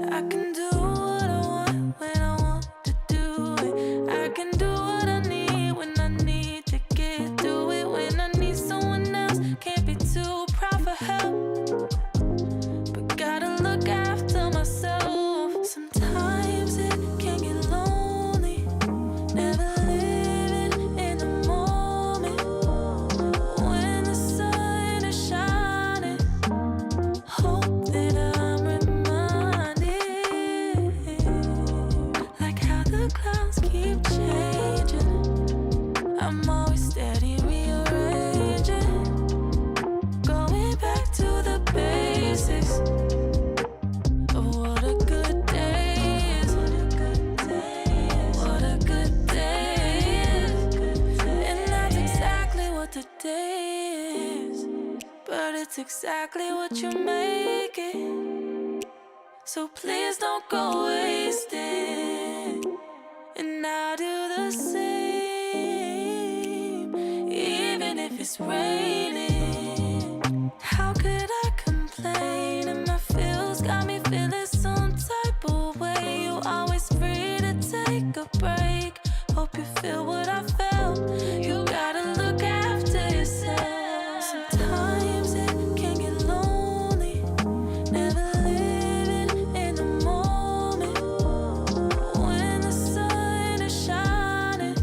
I can do what I want when I want to do it. I can do what I need when I need to get through it. When I need someone else, can't be too proud for help, but gotta look after myself. Sometimes it can get lonely, never living in the moment. When the sun is shining, hope that I'm reminded, like how the clouds keep changing. I'm always steady rearranging, going back to the basics of what a good day is. What a good day is. And that's exactly what the day is. But it's exactly what you make it. So please don't go wasting. And I'll do the same, even if it's raining. How could I complain? And my feels got me feeling some type of way. You always free to take a break. Hope you feel what I felt. You gotta look after yourself. Sometimes it can get lonely, never living in the moment. When the sun is shining,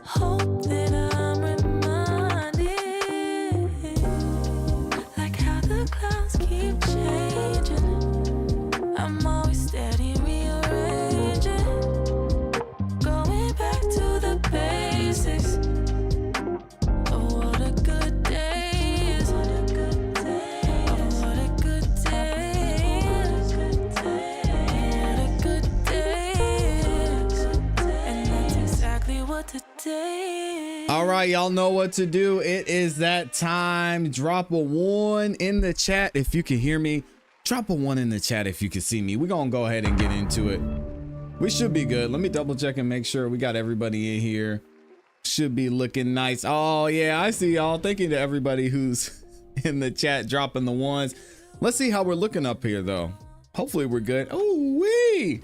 hope that I'm reminded, like how the clouds keep changing. I'm always steady rearranging, going back to the basics of what a good day is. What a good day is. What a good day is. What a good day is. And that's exactly what the day is. All right, y'all know what to do. It is that time. Drop a 1 in the chat if you can hear me. Drop a 1 in the chat if you can see me. We're gonna go ahead and get into it. We should be good. Let me double check and make sure we got everybody in here. Should be looking nice. Oh yeah, I see y'all. Thank you to everybody who's in the chat dropping the 1s. Let's see how we're looking up here though. Hopefully we're good. Oh wee.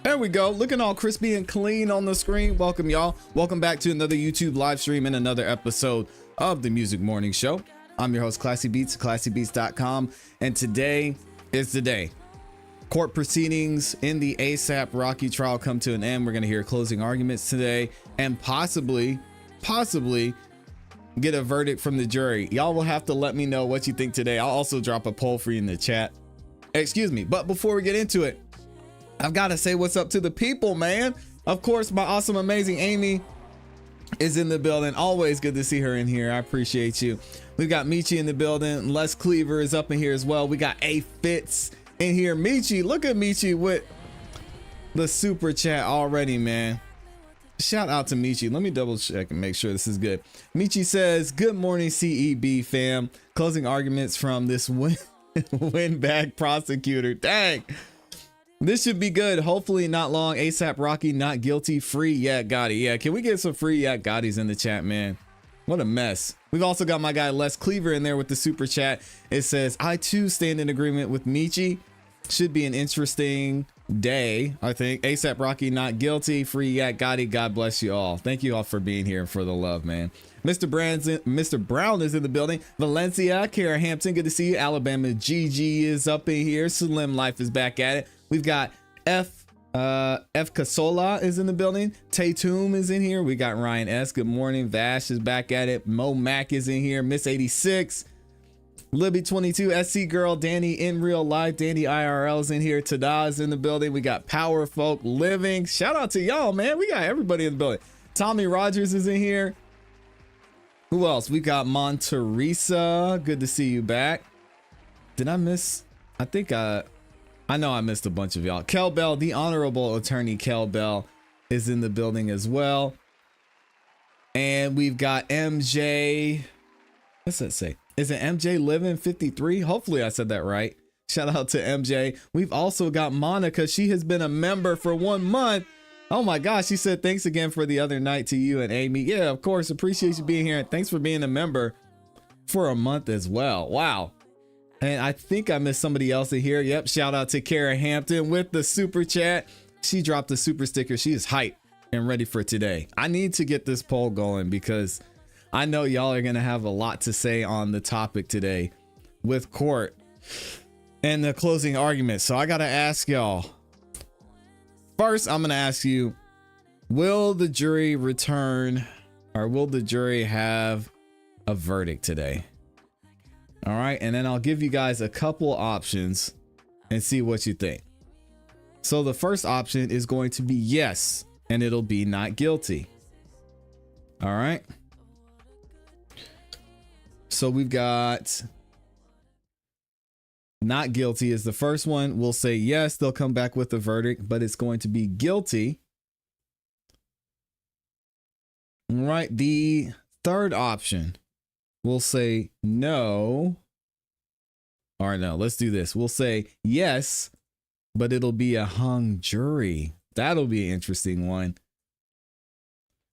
There we go, looking all crispy and clean on the screen. Welcome y'all. Welcome back to another YouTube live stream and another episode of the Music Morning Show. I'm your host, Classy Beats, classybeats.com, and today is the day. Court proceedings in the A$AP Rocky trial come to an end. We're gonna hear closing arguments today and possibly get a verdict from the jury. Y'all will have to let me know what you think today. I'll also drop a poll for you in the chat. Excuse me, but before we get into it, I've got to say what's up to the people, man. Of course, my awesome, amazing Amy is in the building. Always good to see her in here. I appreciate you. We've got Michi in the building. Les Cleaver is up in here as well. We got A Fitz in here. Michi, look at Michi with the super chat already, man. Shout out to Michi. Let me double check and make sure this is good. Michi says, good morning, CEB fam. Closing arguments from this windbag prosecutor. Dang. This should be good. Hopefully not long. A$AP Rocky not guilty. Free Yak Gotti. Yeah, can we get some free Yak Gottis in the chat, man? What a mess. We've also got my guy Les Cleaver in there with the super chat. It says, I too stand in agreement with Michi. Should be an interesting day, I think. A$AP Rocky not guilty. Free Yak Gotti. God bless you all. Thank you all for being here and for the love, man. Mr. Brown is in the building. Valencia, Kara Hampton, good to see you. Alabama GG is up in here. Slim Life is back at it. We've got F Casola is in the building. Tatum is in here. We got Ryan S. Good morning. Vash is back at it. Mo Mac is in here. Miss 86. Libby 22. SC Girl. Danny in real life. Danny IRL is in here. Tada is in the building. We got Power Folk Living. Shout out to y'all, man. We got everybody in the building. Tommy Rogers is in here. Who else? We got Monteresa. Good to see you back. Did I miss? I think I know I missed a bunch of y'all. Kel Bell, the Honorable Attorney Kel Bell is in the building as well. And we've got MJ. What's that say? Is it MJ Living 53? Hopefully I said that right. Shout out to MJ. We've also got Monica. She has been a member for 1 month. Oh my gosh. She said, thanks again for the other night to you and Amy. Yeah, of course. Appreciate you being here. And thanks for being a member for a month as well. Wow. And I think I missed somebody else in here. Yep. Shout out to Kara Hampton with the super chat. She dropped the super sticker. She is hyped and ready for today. I need to get this poll going because I know y'all are going to have a lot to say on the topic today with court and the closing argument. So I got to ask y'all. First, I'm going to ask you, will the jury return or will the jury have a verdict today? All right. And then I'll give you guys a couple options and see what you think. So the first option is going to be yes, and it'll be not guilty. All right. So we've got not guilty is the first one. We'll say yes, they'll come back with a verdict, but it's going to be guilty. All right. The third option, we'll say no. Or no, let's do this. We'll say yes, but it'll be a hung jury. That'll be an interesting one.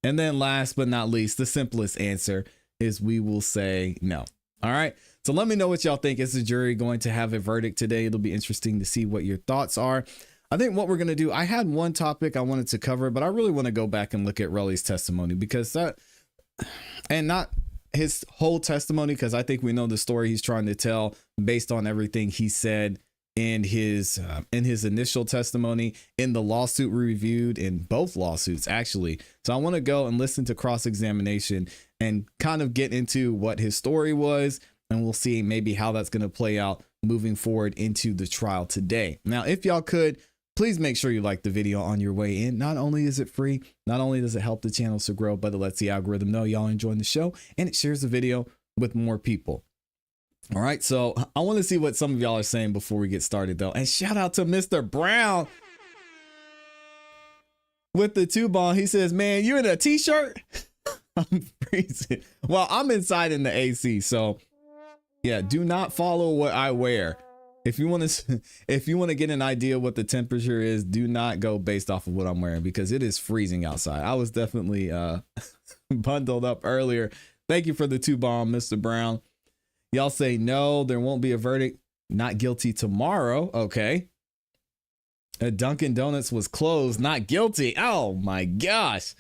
And then last but not least, the simplest answer is we will say no. All right. So let me know what y'all think. Is the jury going to have a verdict today? It'll be interesting to see what your thoughts are. I think what we're going to do, I had one topic I wanted to cover, but I really want to go back and look at Relly's testimony because that, and not his whole testimony, because I think we know the story he's trying to tell based on everything he said in his initial testimony, in the lawsuit we reviewed, in both lawsuits, actually. So I want to go and listen to cross-examination and kind of get into what his story was, and we'll see maybe how that's going to play out moving forward into the trial today. Now, if y'all could, please make sure you like the video on your way in. Not only is it free, not only does it help the channel to grow, but it lets the algorithm know y'all enjoying the show, and it shares the video with more people. All right, so I want to see what some of y'all are saying before we get started, though. And shout out to Mr. Brown with the 2-ball. He says, man, you in a t-shirt? I'm freezing. Well, I'm inside in the AC, so yeah, do not follow what I wear. If you want to get an idea what the temperature is, do not go based off of what I'm wearing because it is freezing outside. I was definitely bundled up earlier. Thank you for the 2-bomb, Mr. Brown. Y'all say no, there won't be a verdict. Not guilty tomorrow. Okay. Dunkin' Donuts was closed. Not guilty. Oh my gosh.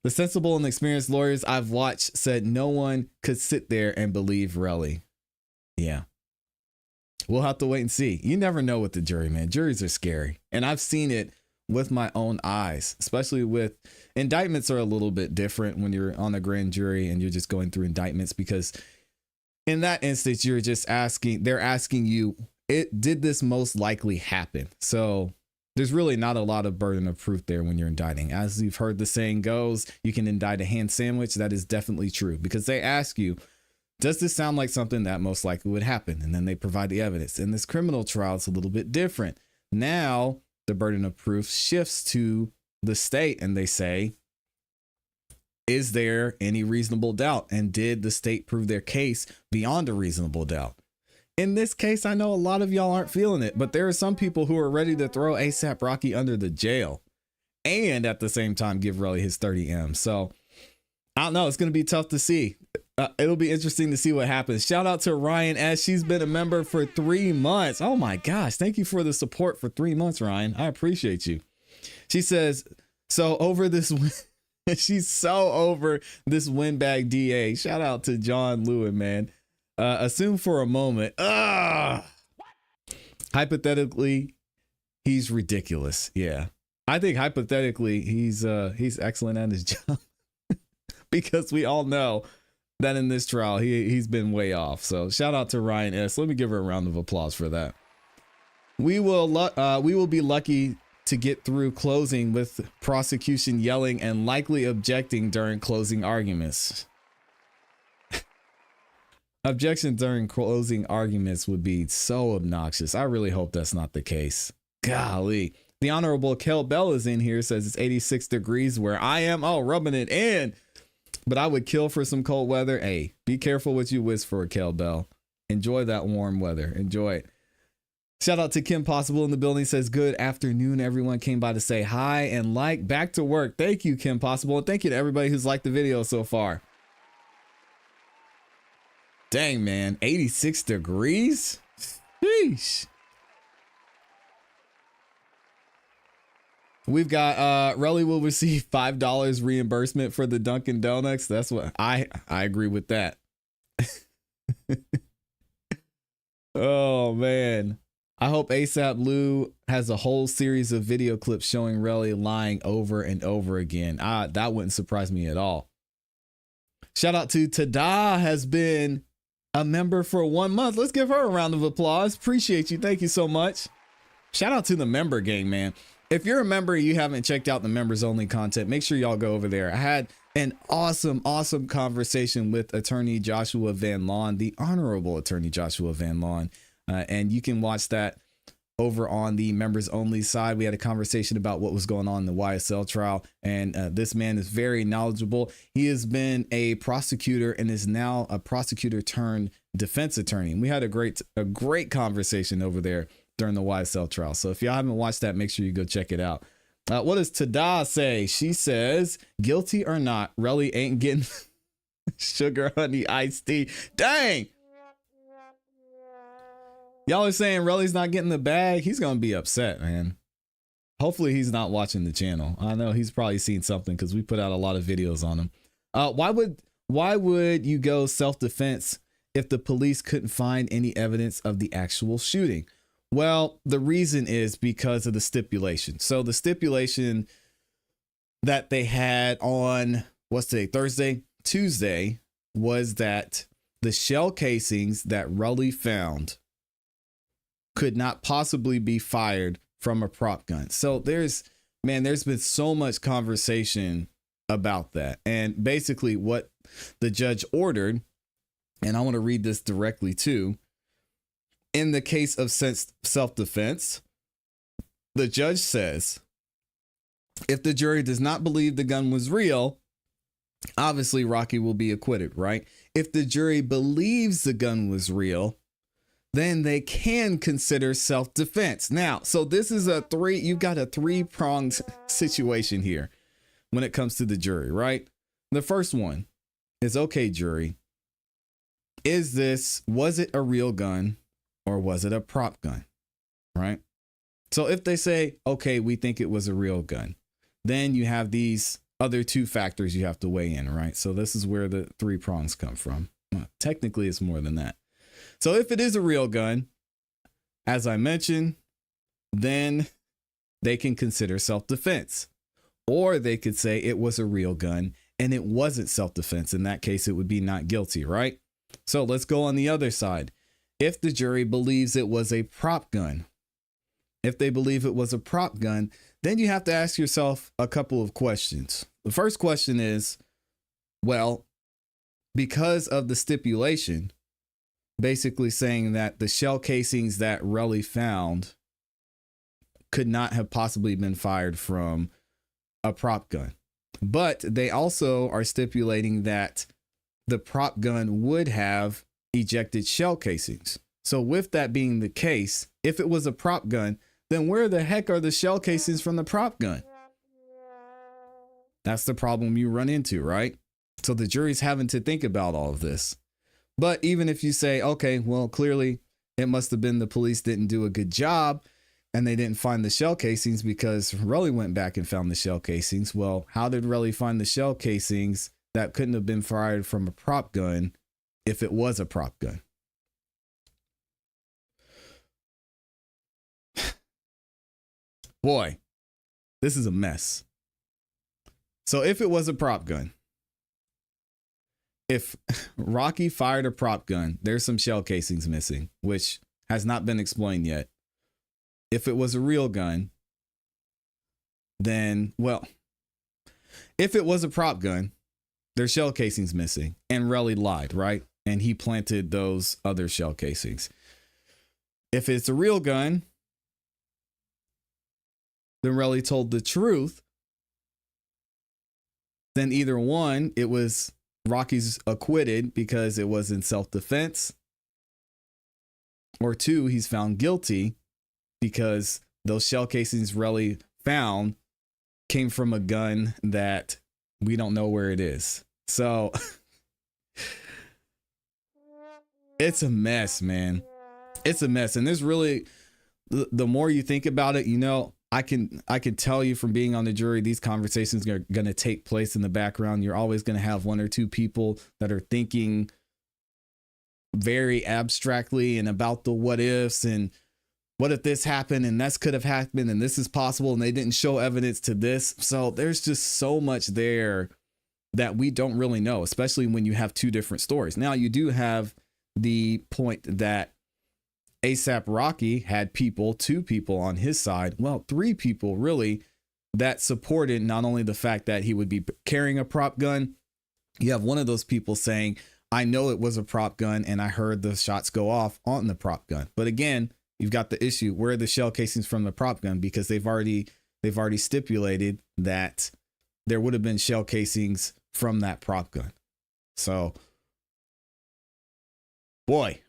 The sensible and experienced lawyers I've watched said no one could sit there and believe Relly. Yeah. We'll have to wait and see. You never know with the jury, man. Juries are scary. And I've seen it with my own eyes, especially with indictments are a little bit different when you're on a grand jury and you're just going through indictments, because in that instance, you're just asking, they're asking you, did this most likely happen? So there's really not a lot of burden of proof there when you're indicting. As you've heard the saying goes, you can indict a ham sandwich. That is definitely true because they ask you, does this sound like something that most likely would happen? And then they provide the evidence. In this criminal trial, it's a little bit different. Now the burden of proof shifts to the state and they say, is there any reasonable doubt? And did the state prove their case beyond a reasonable doubt? In this case, I know a lot of y'all aren't feeling it, but there are some people who are ready to throw ASAP Rocky under the jail and at the same time give Relly his 30M. So I don't know. It's going to be tough to see. It'll be interesting to see what happens. Shout out to Ryan S. She's been a member for 3 months. Oh my gosh. Thank you for the support for 3 months, Ryan. I appreciate you. She says, so over this she's so over this windbag DA. Shout out to John Lewin, man. Assume for a moment. Hypothetically, he's ridiculous. Yeah. I think hypothetically, he's excellent at his job because we all know that in this trial, he's been way off. So shout out to Ryan S. Let me give her a round of applause for that. We will be lucky to get through closing with prosecution yelling and likely objecting during closing arguments. Objection during closing arguments would be so obnoxious. I really hope that's not the case. Golly. The Honorable Kel Bell is in here, says it's 86 degrees where I am. Oh, rubbing it in. But I would kill for some cold weather. Hey, be careful what you wish for, Kel Bell. Enjoy that warm weather. Enjoy it. Shout out to Kim Possible in the building. Says, good afternoon. Everyone came by to say hi and like. Back to work. Thank you, Kim Possible. And thank you to everybody who's liked the video so far. Dang, man. 86 degrees? Sheesh. We've got Relly will receive $5 reimbursement for the Dunkin' Donuts. That's what I agree with that. Oh, man. I hope ASAP Lou has a whole series of video clips showing Relly lying over and over again. That wouldn't surprise me at all. Shout out to Tada, has been a member for 1 month. Let's give her a round of applause. Appreciate you. Thank you so much. Shout out to the member gang, man. If you're a member, you haven't checked out the members only content, make sure y'all go over there. I had an awesome conversation with attorney Joshua Van Lawn, the Honorable Attorney Joshua Van Lawn. And you can watch that over on the members only side. We had a conversation about what was going on in the YSL trial. And this man is very knowledgeable. He has been a prosecutor and is now a prosecutor turned defense attorney. And we had a great conversation over there during the YSL trial. So if y'all haven't watched that, make sure you go check it out. What does Tada say? She says, guilty or not, Relly ain't getting sugar honey iced tea. Dang. Y'all are saying Relly's not getting the bag. He's going to be upset, man. Hopefully he's not watching the channel. I know he's probably seen something because we put out a lot of videos on him. Why would you go self-defense if the police couldn't find any evidence of the actual shooting? Well, the reason is because of the stipulation. So the stipulation that they had on, what's today, Thursday, Tuesday, was that the shell casings that Relly found could not possibly be fired from a prop gun. So there's been so much conversation about that. And basically what the judge ordered, and I want to read this directly too. In the case of self-defense, the judge says, if the jury does not believe the gun was real, obviously Rocky will be acquitted, right? If the jury believes the gun was real, then they can consider self-defense. Now, so this is you've got a three-pronged situation here when it comes to the jury, right? The first one is, okay, jury, was it a real gun or was it a prop gun, right? So if they say, okay, we think it was a real gun, then you have these other two factors you have to weigh in, right? So this is where the three prongs come from. Well, technically, it's more than that. So if it is a real gun, as I mentioned, then they can consider self-defense. Or they could say it was a real gun and it wasn't self-defense. In that case, it would be not guilty, right? So let's go on the other side. If the jury believes it was a prop gun, if they believe it was a prop gun, then you have to ask yourself a couple of questions. The first question is, well, because of the stipulation, basically saying that the shell casings that Relly found could not have possibly been fired from a prop gun. But they also are stipulating that the prop gun would have ejected shell casings. So with that being the case, if it was a prop gun, then where the heck are the shell casings from the prop gun? That's the problem you run into, right? So the jury's having to think about all of this. But even if you say, okay, well, clearly it must have been the police didn't do a good job and they didn't find the shell casings because Relly went back and found the shell casings. Well, how did Relly find the shell casings that couldn't have been fired from a prop gun if it was a prop gun? Boy, this is a mess. So if it was a prop gun, if Rocky fired a prop gun, there's some shell casings missing, which has not been explained yet. If it was a real gun, then, well, if it was a prop gun, there's shell casings missing and Relly lied, right? And he planted those other shell casings. If it's a real gun, then Relly told the truth. Then either one, it was Rocky's acquitted because it was in self-defense, or two, he's found guilty because those shell casings Relly found came from a gun that we don't know where it is. So it's a mess, man. It's a mess. And there's really, the more you think about it, you know, I can tell you from being on the jury, these conversations are going to take place in the background. You're always going to have one or two people that are thinking very abstractly and about the what ifs and what if this happened and this could have happened and this is possible and they didn't show evidence to this. So there's just so much there that we don't really know, especially when you have two different stories. Now you do have the point that ASAP Rocky had two people on his side. Well, three people really that supported not only the fact that he would be carrying a prop gun. You have one of those people saying, I know it was a prop gun and I heard the shots go off on the prop gun. But again, you've got the issue. Where are the shell casings from the prop gun? Because they've already stipulated that there would have been shell casings from that prop gun. So, boy,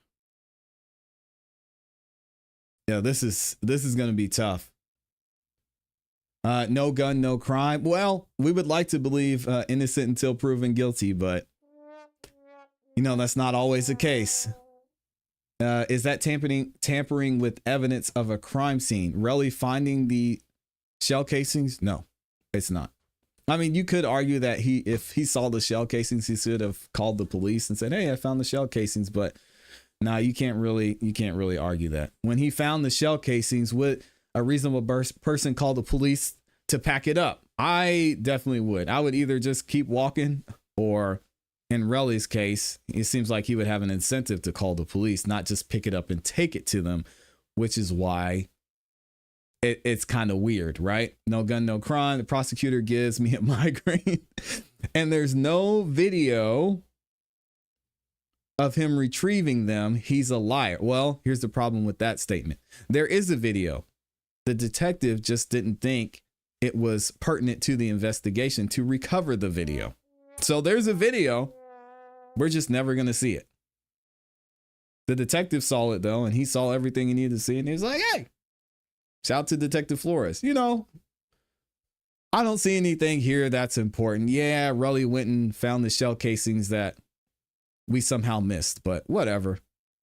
yeah, this is going to be tough. No gun, no crime. Well, we would like to believe innocent until proven guilty, but you know, that's not always the case. Is that tampering with evidence of a crime scene? Really finding the shell casings? No, it's not. I mean, you could argue that if he saw the shell casings, he should have called the police and said, hey, I found the shell casings. But no, you can't really argue that. When he found the shell casings, would a reasonable person call the police to pack it up? I definitely would. I would either just keep walking, or in Relly's case, it seems like he would have an incentive to call the police, not just pick it up and take it to them, which is why it's kind of weird, right? No gun, no crime. The prosecutor gives me a migraine and there's no video of him retrieving them. He's a liar. Well, here's the problem with that statement. There is a video. The detective just didn't think it was pertinent to the investigation to recover the video. So there's a video. We're just never going to see it. The detective saw it though, and he saw everything he needed to see. And he was like, hey, shout out to Detective Flores. You know, I don't see anything here that's important. Yeah, Relly went and found the shell casings that we somehow missed, but whatever.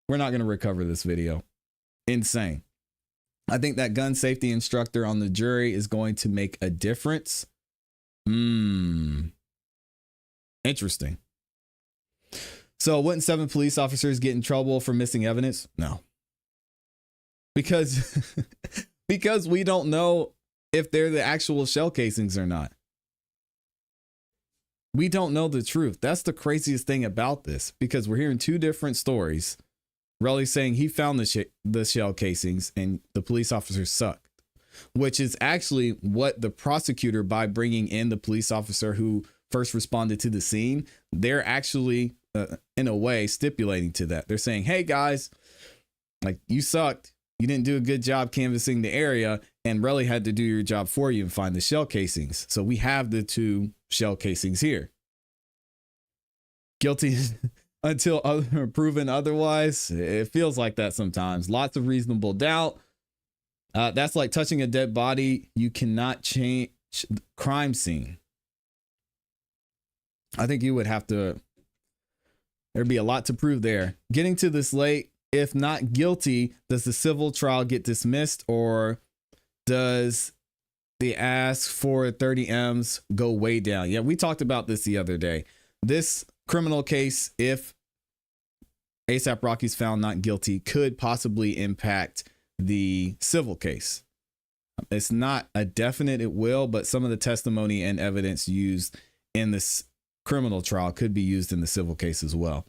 We're not going to recover this video. Insane. I think that gun safety instructor on the jury is going to make a difference. Interesting. So wouldn't 7 police officers get in trouble for missing evidence? No. Because we don't know if they're the actual shell casings or not. We don't know the truth. That's the craziest thing about this, because we're hearing two different stories. Relly saying he found the shell casings and the police officers sucked, which is actually what the prosecutor, by bringing in the police officer who first responded to the scene, they're actually in a way stipulating to that. They're saying, hey guys, like, you sucked. You didn't do a good job canvassing the area, and Relly had to do your job for you and find the shell casings. So we have the 2 shell casings here. Guilty until proven otherwise. It feels like that sometimes. Lots of reasonable doubt. That's like touching a dead body. You cannot change the crime scene. I think you would have to, there'd be a lot to prove there. Getting to this late, if not guilty, does the civil trial get dismissed, or does the ask for 30 M's go way down? Yeah, we talked about this the other day. This criminal case, if ASAP Rocky's found not guilty, could possibly impact the civil case. It's not a definite it will, but some of the testimony and evidence used in this criminal trial could be used in the civil case as well.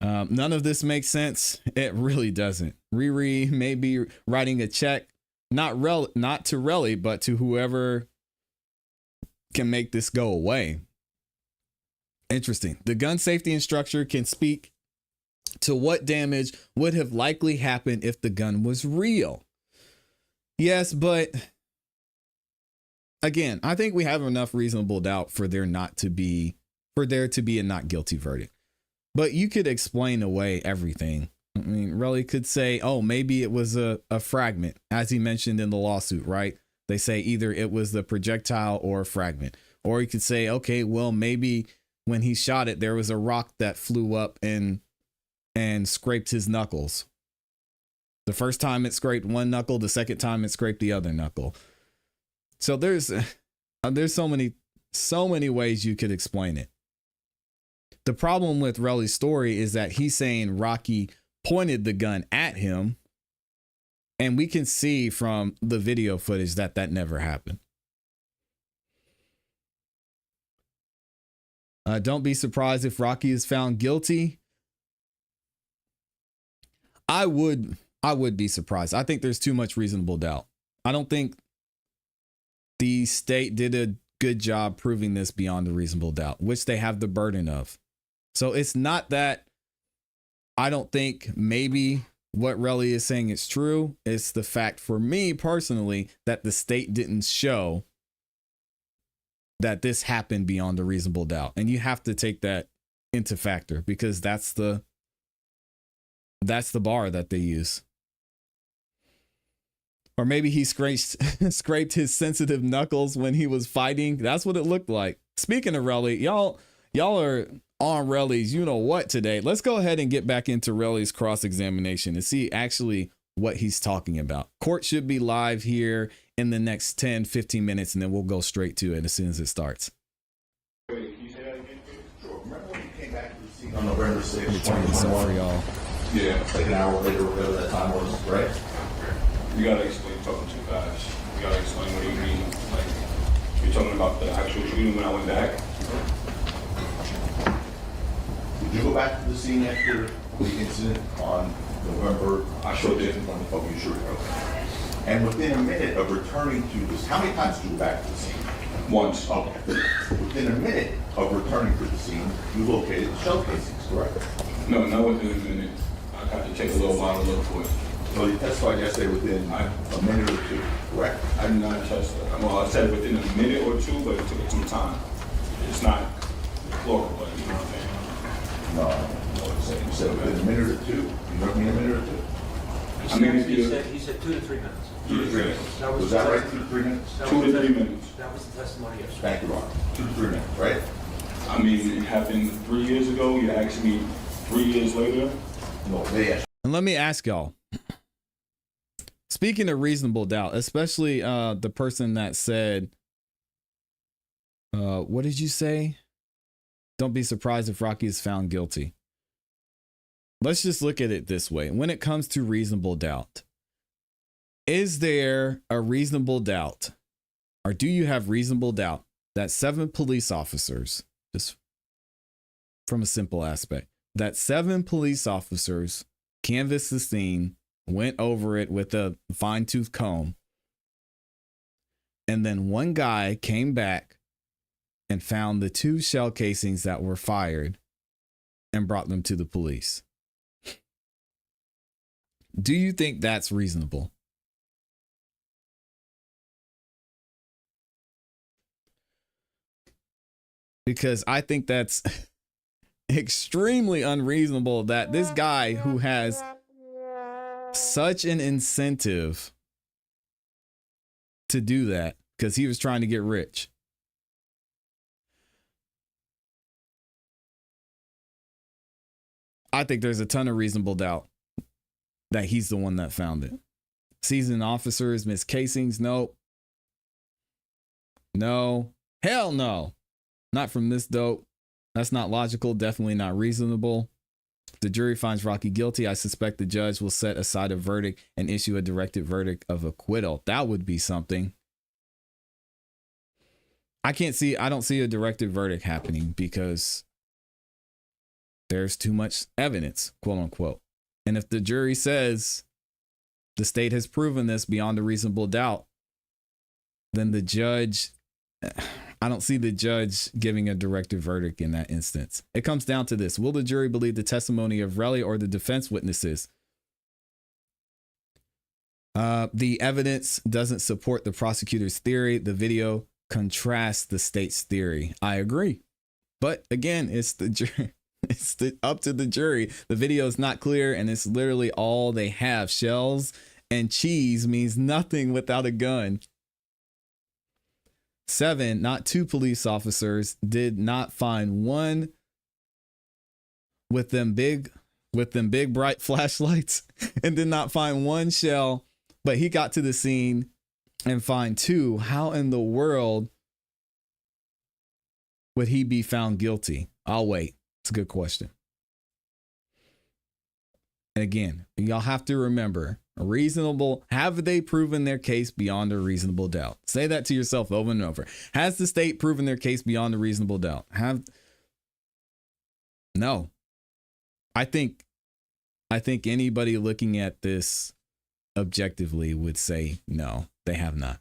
None of this makes sense. It really doesn't. Riri may be writing a check, not to Relly, but to whoever can make this go away. Interesting. The gun safety instructor can speak to what damage would have likely happened if the gun was real. Yes, but again, I think we have enough reasonable doubt for there to be a not guilty verdict. But you could explain away everything I mean, Relly could say, oh, maybe it was a fragment, as he mentioned in the lawsuit, right? They say either it was the projectile or a fragment. Or he could say, okay, well, maybe when he shot it, there was a rock that flew up and scraped his knuckles. The first time it scraped one knuckle, the second time it scraped the other knuckle. So there's so many ways you could explain it. The problem with Relly's story is that he's saying Rocky pointed the gun at him, and we can see from the video footage that never happened. Don't be surprised if Rocky is found guilty. I would be surprised. I think there's too much reasonable doubt. I don't think the state did a good job proving this beyond a reasonable doubt, which they have the burden of. So it's not that I don't think maybe what Relly is saying is true. It's the fact for me personally that the state didn't show that this happened beyond a reasonable doubt. And you have to take that into factor because that's the bar that they use. Or maybe he scraped his sensitive knuckles when he was fighting. That's what it looked like. Speaking of Relly, y'all are on Relly's you know what today. Let's go ahead and get back into Relly's cross-examination and see actually what he's talking about. Court should be live here in the next 10-15 minutes, and then we'll go straight to it as soon as it starts. Wait, can you say that again? Sure. Remember when you came back to the scene on November 6th, Let me turn this up for y'all. Yeah. like an hour later, whatever that time was, right? You gotta explain talking too fast. You gotta explain what you mean. Like, you're talking about the actual shooting when I went back? Did you go back to the scene after the incident on November? I sure did. Oh, you sure did. Okay. And within a minute of returning to this, how many times did you go back to the scene? Once. Okay. Within a minute of returning to the scene, you located the shell casings, correct? No, not within a minute. I had to take a little while to look for it. So you testified yesterday within a minute or two, correct? I did not test it. Well, I said within a minute or two, but it took some time. It's not plural, but you know what I'm saying? No, you said within a minute or two. You don't mean a minute or two? I mean, if he you- said 2 to 3 minutes. 2 to 3 minutes. That was Was that the- right, 2 to 3 minutes? That 2 was to the- 3 minutes. That was the testimony yesterday. Thank you, Ron. 2 to 3 minutes, right? I mean, it happened 3 years ago. You asked me 3 years later. No, they asked. And let me ask y'all, speaking of reasonable doubt, especially the person that said, what did you say? Don't be surprised if Rocky is found guilty. Let's just look at it this way. When it comes to reasonable doubt, is there a reasonable doubt, or do you have reasonable doubt that 7 police officers, just from a simple aspect, that 7 police officers canvassed the scene, went over it with a fine-tooth comb, and then one guy came back and found the 2 shell casings that were fired and brought them to the police? Do you think that's reasonable? Because I think that's extremely unreasonable that this guy who has such an incentive to do that because he was trying to get rich. I think there's a ton of reasonable doubt that he's the one that found it. Seasoned officers, Miss Casings, nope. No. Hell no. Not from this dope. That's not logical, definitely not reasonable. If the jury finds Rocky guilty, I suspect the judge will set aside a verdict and issue a directed verdict of acquittal. That would be something. I don't see a directed verdict happening because there's too much evidence, quote unquote. And if the jury says the state has proven this beyond a reasonable doubt, then the judge, I don't see the judge giving a directed verdict in that instance. It comes down to this. Will the jury believe the testimony of Relly or the defense witnesses? The evidence doesn't support the prosecutor's theory. The video contrasts the state's theory. I agree. But again, it's the jury. It's up to the jury. The video is not clear, and it's literally all they have. Shells and cheese means nothing without a gun. 7, not 2 police officers did not find one with them big bright flashlights and did not find one shell, but he got to the scene and find 2. How in the world would he be found guilty? I'll wait. It's a good question. And again, y'all have to remember, have they proven their case beyond a reasonable doubt? Say that to yourself over and over. Has the state proven their case beyond a reasonable doubt? No. I think anybody looking at this objectively would say no, they have not.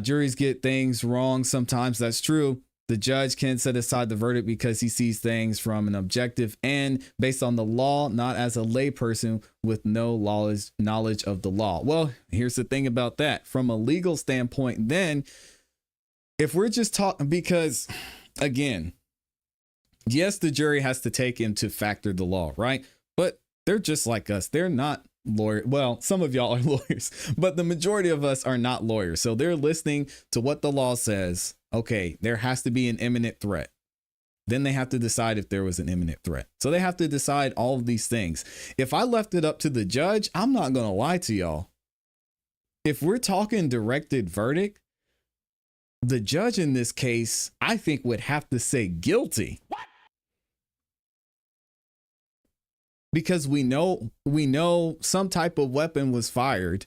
Juries get things wrong sometimes. That's true. The judge can set aside the verdict because he sees things from an objective and based on the law, not as a layperson with no knowledge of the law. Well, here's the thing about that. From a legal standpoint, then, if we're just talking, because again, yes, the jury has to take into factor the law, right? But they're just like us. They're not lawyers. Well, some of y'all are lawyers, but the majority of us are not lawyers. So they're listening to what the law says. Okay, there has to be an imminent threat. Then they have to decide if there was an imminent threat. So they have to decide all of these things. If I left it up to the judge, I'm not going to lie to y'all. If we're talking directed verdict, the judge in this case, I think would have to say guilty. What? Because we know some type of weapon was fired,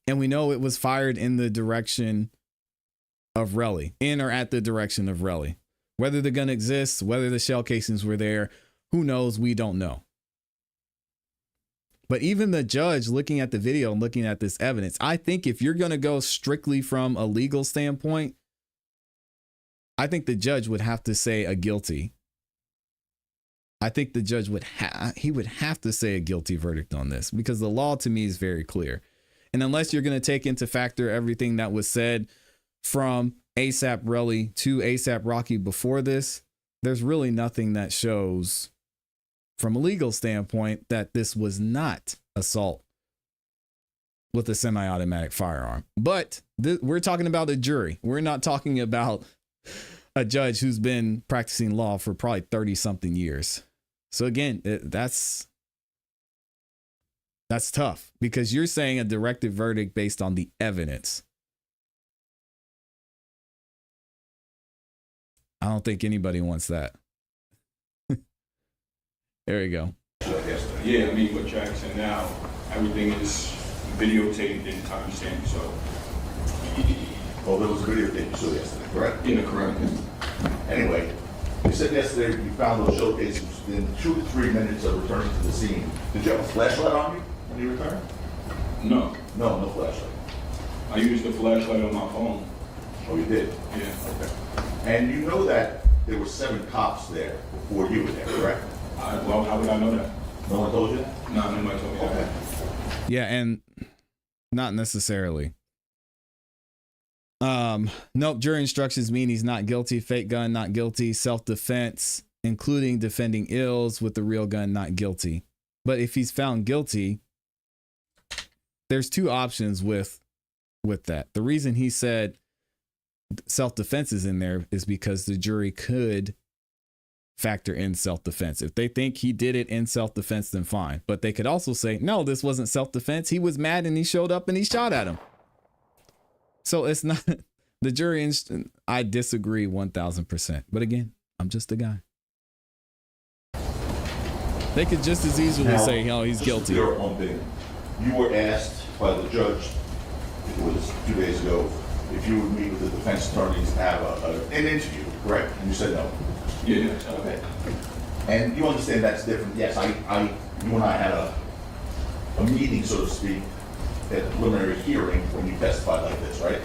and we know it was fired in the direction of Relly, in or at the direction of Relly. Whether the gun exists, whether the shell casings were there, who knows? We don't know. But even the judge looking at the video and looking at this evidence, I think if you're going to go strictly from a legal standpoint, I think the judge would have to say a guilty. I think the judge would have to say a guilty verdict on this because the law to me is very clear. And unless you're going to take into factor everything that was said from ASAP Relly to ASAP Rocky before this, there's really nothing that shows from a legal standpoint that this was not assault with a semi-automatic firearm. But we're talking about a jury. We're not talking about a judge who's been practicing law for probably 30 something years. So again, that's tough because you're saying a directed verdict based on the evidence. I don't think anybody wants that. There you go. Yeah, I mean, with Jackson now, everything is videotaped and timestamped, so. Oh, there was a videotape you saw yesterday, correct? Yeah, correct. Anyway, you said yesterday you found those showcases within 2 to 3 minutes of returning to the scene. Did you have a flashlight on you when you returned? No. No flashlight. I used the flashlight on my phone. Oh, you did? Yeah. Okay. And you know that there were 7 cops there before you were there, correct? Well, how would I know that? No one told you that? No, nobody told me that. Okay. Yeah, and not necessarily. Nope, jury instructions mean he's not guilty. Fake gun, not guilty. Self-defense, including defending ills with the real gun, not guilty. But if he's found guilty, there's 2 options with that. The reason he said self-defense is in there is because the jury could factor in self-defense. If they think he did it in self-defense, then fine. But they could also say, no, this wasn't self-defense. He was mad and he showed up and he shot at him. So it's not the jury. I disagree 1000%. But again, I'm just a guy. They could just as easily say, oh, he's guilty. Just to clear up one thing. You were asked by the judge, it was 2 days ago, if you would meet with the defense attorneys to have an interview, correct? And you said no. Yeah. Okay. And you understand that's different. Yes, you and I had a meeting, so to speak, at a preliminary hearing when you testified like this, right?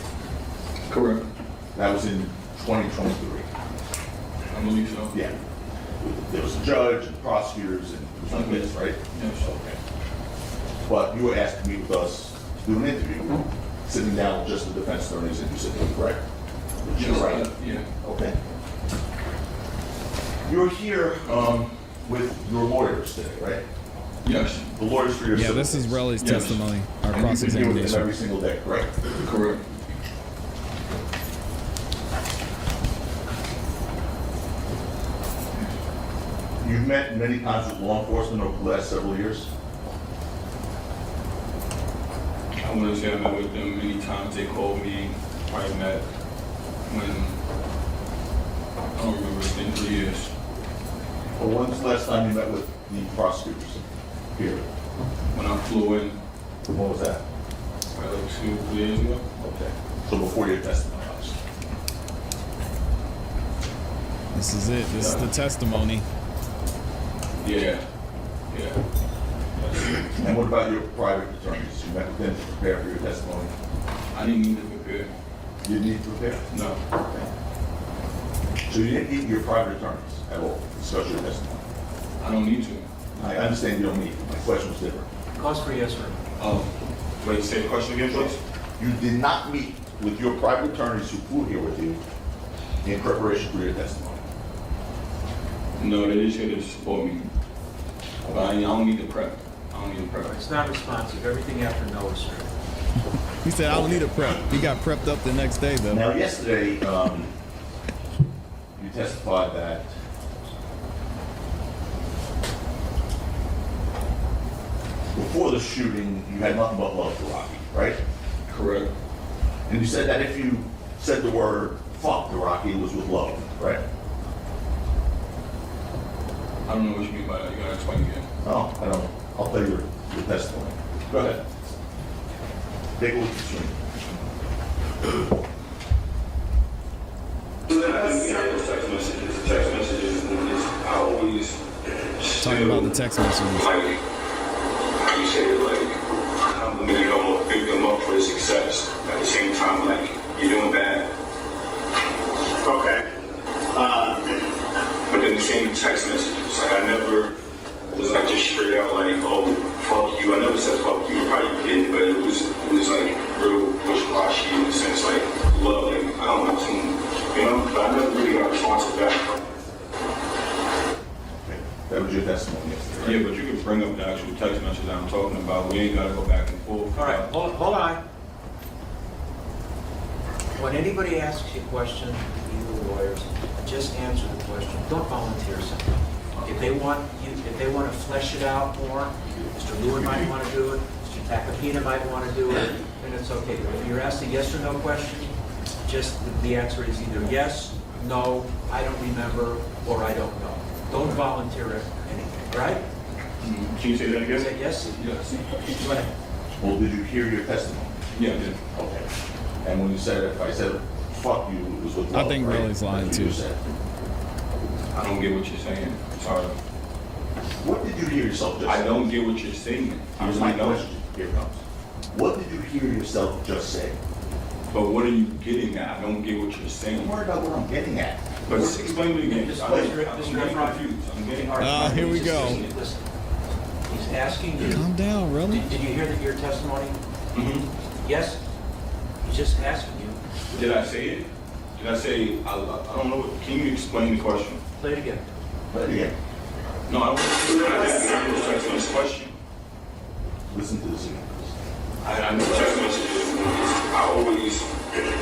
Correct. That was in 2023. I believe so. Yeah. There was a judge and prosecutors and it was like this, right? Yes. Okay. But you were asked to meet with us to do an interview, sitting down with just the defense attorneys, and you said, no, correct? Which is right. Yeah. Okay. You're here with your lawyers today, right? Yes. The lawyers for your Yeah, civil this is case. Relly's Yes. testimony, our And you've been here with them cross-examination. every single day, correct? Correct. You've met many times with law enforcement over the last several years. I want to say I met with them many times. They called me. I met when I don't remember. It's been 3 years. Well, when's the last time you met with the prosecutors here? When I flew in, When was that? like 2 years ago. Okay. So before your testimony, obviously. This is it. This is the testimony. Yeah. Yeah. And what about your private attorneys? You met with them to prepare for your testimony? I didn't need to prepare. You didn't need to prepare? No. So you didn't meet your private attorneys at all, to discuss your testimony? I don't need to. I understand you don't meet. My question was different. Cause for yes or no. Oh. Wait, say the question again, please. You did not meet with your private attorneys who flew here with you in preparation for your testimony? No, they just here to support me. But I don't need to prep. I don't need to prep. It's not responsive. Everything after no is true. He said, I don't need a prep. He got prepped up the next day, though. Now, yesterday, you testified that before the shooting, you had nothing but love for Rocky, right? Correct. And you said that if you said the word fuck to Rocky, it was with love, right? I don't know what you mean by that. You gotta explain again. Oh, I don't, I'll tell you your testimony. Go ahead. Take a look at the screen. Text messages, I always Talking about the text messages. like how you say it, like complimenting them or pick them up for the success. At the same time, like you're doing bad. Okay. But then the same text messages, like I never was like just straight out like, oh fuck you. I never said fuck you. Probably did, but it was like real wishy-washy in the sense like love. Like I don't know, you know. But I never really got a response to that. That was your testimony yesterday, right? Yeah, but you could bring up the actual text message that I'm talking about. We ain't gotta go back and forth. All right, hold on. When anybody asks you a question, you the lawyers, just answer the question. Don't volunteer something. If they want to flesh it out more, Mr. Lewin might want to do it, Mr. Takapina might want to do it, then it's okay. But if you're asked a yes or no question, just the answer is either yes, no, I don't remember, or I don't know. Don't volunteer anything, right? Can you say that again? Say yes? Yes. Go ahead. Well, did you hear your testimony? Yeah, I did. Okay. And when you said, if I said, fuck you, it was with love, I think right? Relly's lying, That's what you too. said. I don't get what you're saying. Sorry. What did you hear yourself just say? I don't get what you're saying. I Here's really my don't. question. Here it comes. What did you hear yourself just say? But what are you getting at? I don't get what you're saying. Don't worry about what I'm getting at. But explain it again. Just I'm wait. getting confused. I'm getting hard. Here we go. Listen. He's asking you, Calm down, Relly. did you hear your testimony? Yes? He's just asking you. Did I say it? Did I say, I don't know. Can you explain the question? Play it again. But again, No, I don't want to this question. listen to this again. I know text messages. I always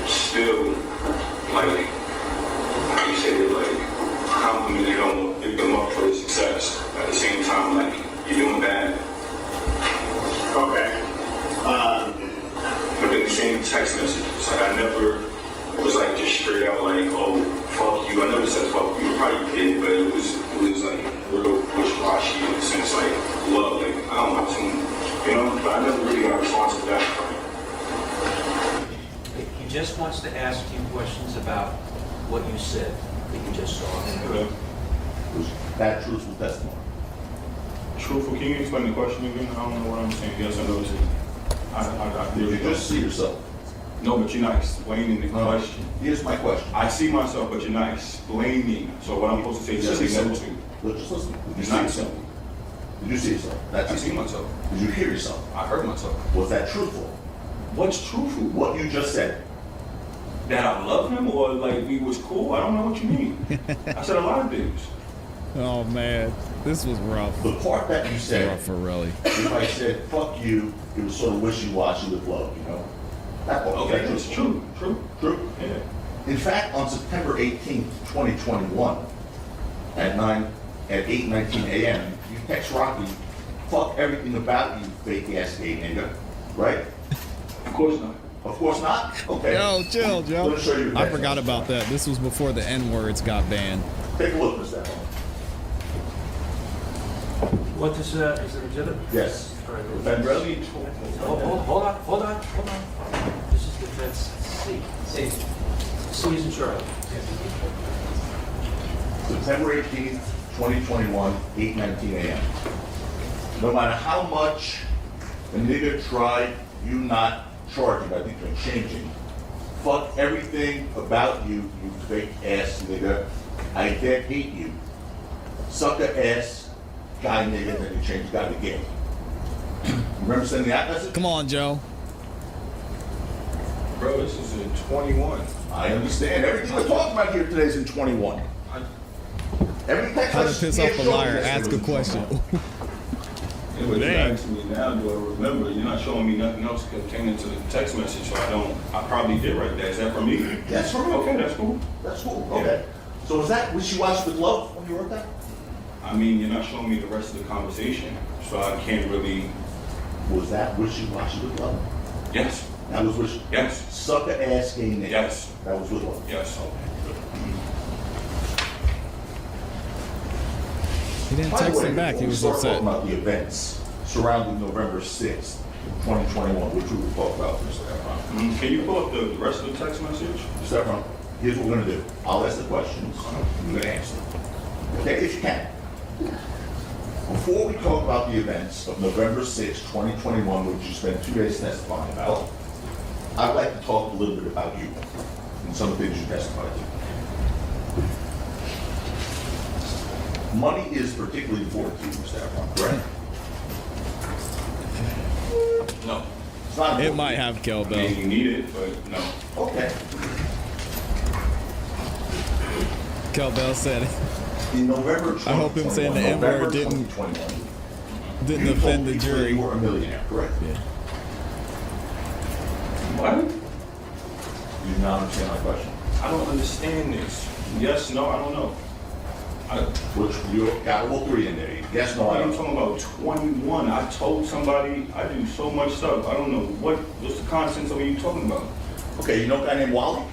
still, like, how you say it, like, complimenting them or pick them up for the success. At the same time, like, you're doing bad. Okay. But then the same text messages, like I never was like just straight out like, oh fuck you. I never said fuck you. Probably did, but it was like real wishy-washy in the sense like love. Like I don't know, you know. But I never really got a response to that. He just wants to ask you questions about what you said that you just saw. Okay. Was that truthful testimony? Truthful, can you explain the question again? I don't know what I'm saying. Yes or no to I Did you just see yourself? No, but you're not explaining the question. Here's my question. I see myself, but you're not explaining. So what I'm supposed to say is Just yes or no listen. to. Look, just listen. Did you It's see not yourself? simple. Did you see yourself? That's I it. see myself. Did you hear yourself? I heard myself. Was that truthful? What's truthful? What you just said? That I love him or like we was cool? I don't know what you mean. I said a lot of things. Oh man, this was rough. The part that you said, Rough for really. if I said, fuck you, it was sort of wishy-washy with love, you know? That part, Okay, okay, it's true. True? Yeah. In fact, on September 18th, 2021, at 8:19 a.m., you text Rocky, fuck everything about you, fake ass gay nigga, right? Of course not. Of course not? Okay. Yo, chill, Joe. Let me show you the I text forgot message. about that. This was before the N-words got banned. Take a look, Mr. Evans. What is it legitimate? Yes. All right. Federally, Hold on. This is defense C. C is in charge. September 18th, 2021, 8:19 a.m. No matter how much a nigga tried, you not charging, I think you're changing. Fuck everything about you, you fake ass nigga. I dead hate you. Sucker ass guy nigga that you changed got again. Remember sending that message? Come on, Joe. Bro, this is in 21. I understand. Everything we're talking about here today is in 21. Every text How to message piss you off get a showed liar? yesterday Ask was a in question. 21. Yeah, but you Dang. asking me now, do I remember? You're not showing me nothing else pertaining to the text message, so I probably did write that. Is that from me? That's from me. Okay, that's cool. That's cool. Okay. So was that wishy-washy with love when you wrote that? I mean, you're not showing me the rest of the conversation, so I can't really. Was that wishy-washy with love? Yes, That was wishy. yes, Sucker ass gay nigga. yes, That was with love. yes. He didn't By the text way, him back. before He we was start upset. talking about the events surrounding November 6th, 2021, which we will talk about, Mr. Efron. Can you pull up the rest of the text message? Mr. Efron, here's what we're gonna do. I'll ask the questions, you're gonna answer them. Okay, if you can. Before we talk about the events of November 6th, 2021, which you spent 2 days testifying about, I'd like to talk a little bit about you and some of the things you testified to. Money is particularly important to you, Mr. Efron, correct? No. It's not It important. might have I kettlebell. mean, you need it, but no. Okay. Kettlebell said it. In November 2021, I hope him saying the November N-word didn't 2021, didn't you offend told the people jury. You were a millionaire, correct? Yeah. What? You do not understand my question. I don't understand this. Yes, no, I don't know. Which you got all three in there. Yes, no, I I'm don't. talking about 21. I told somebody I do so much stuff. I don't know what's the contents of what you're talking about. Okay, you know a guy named Wally?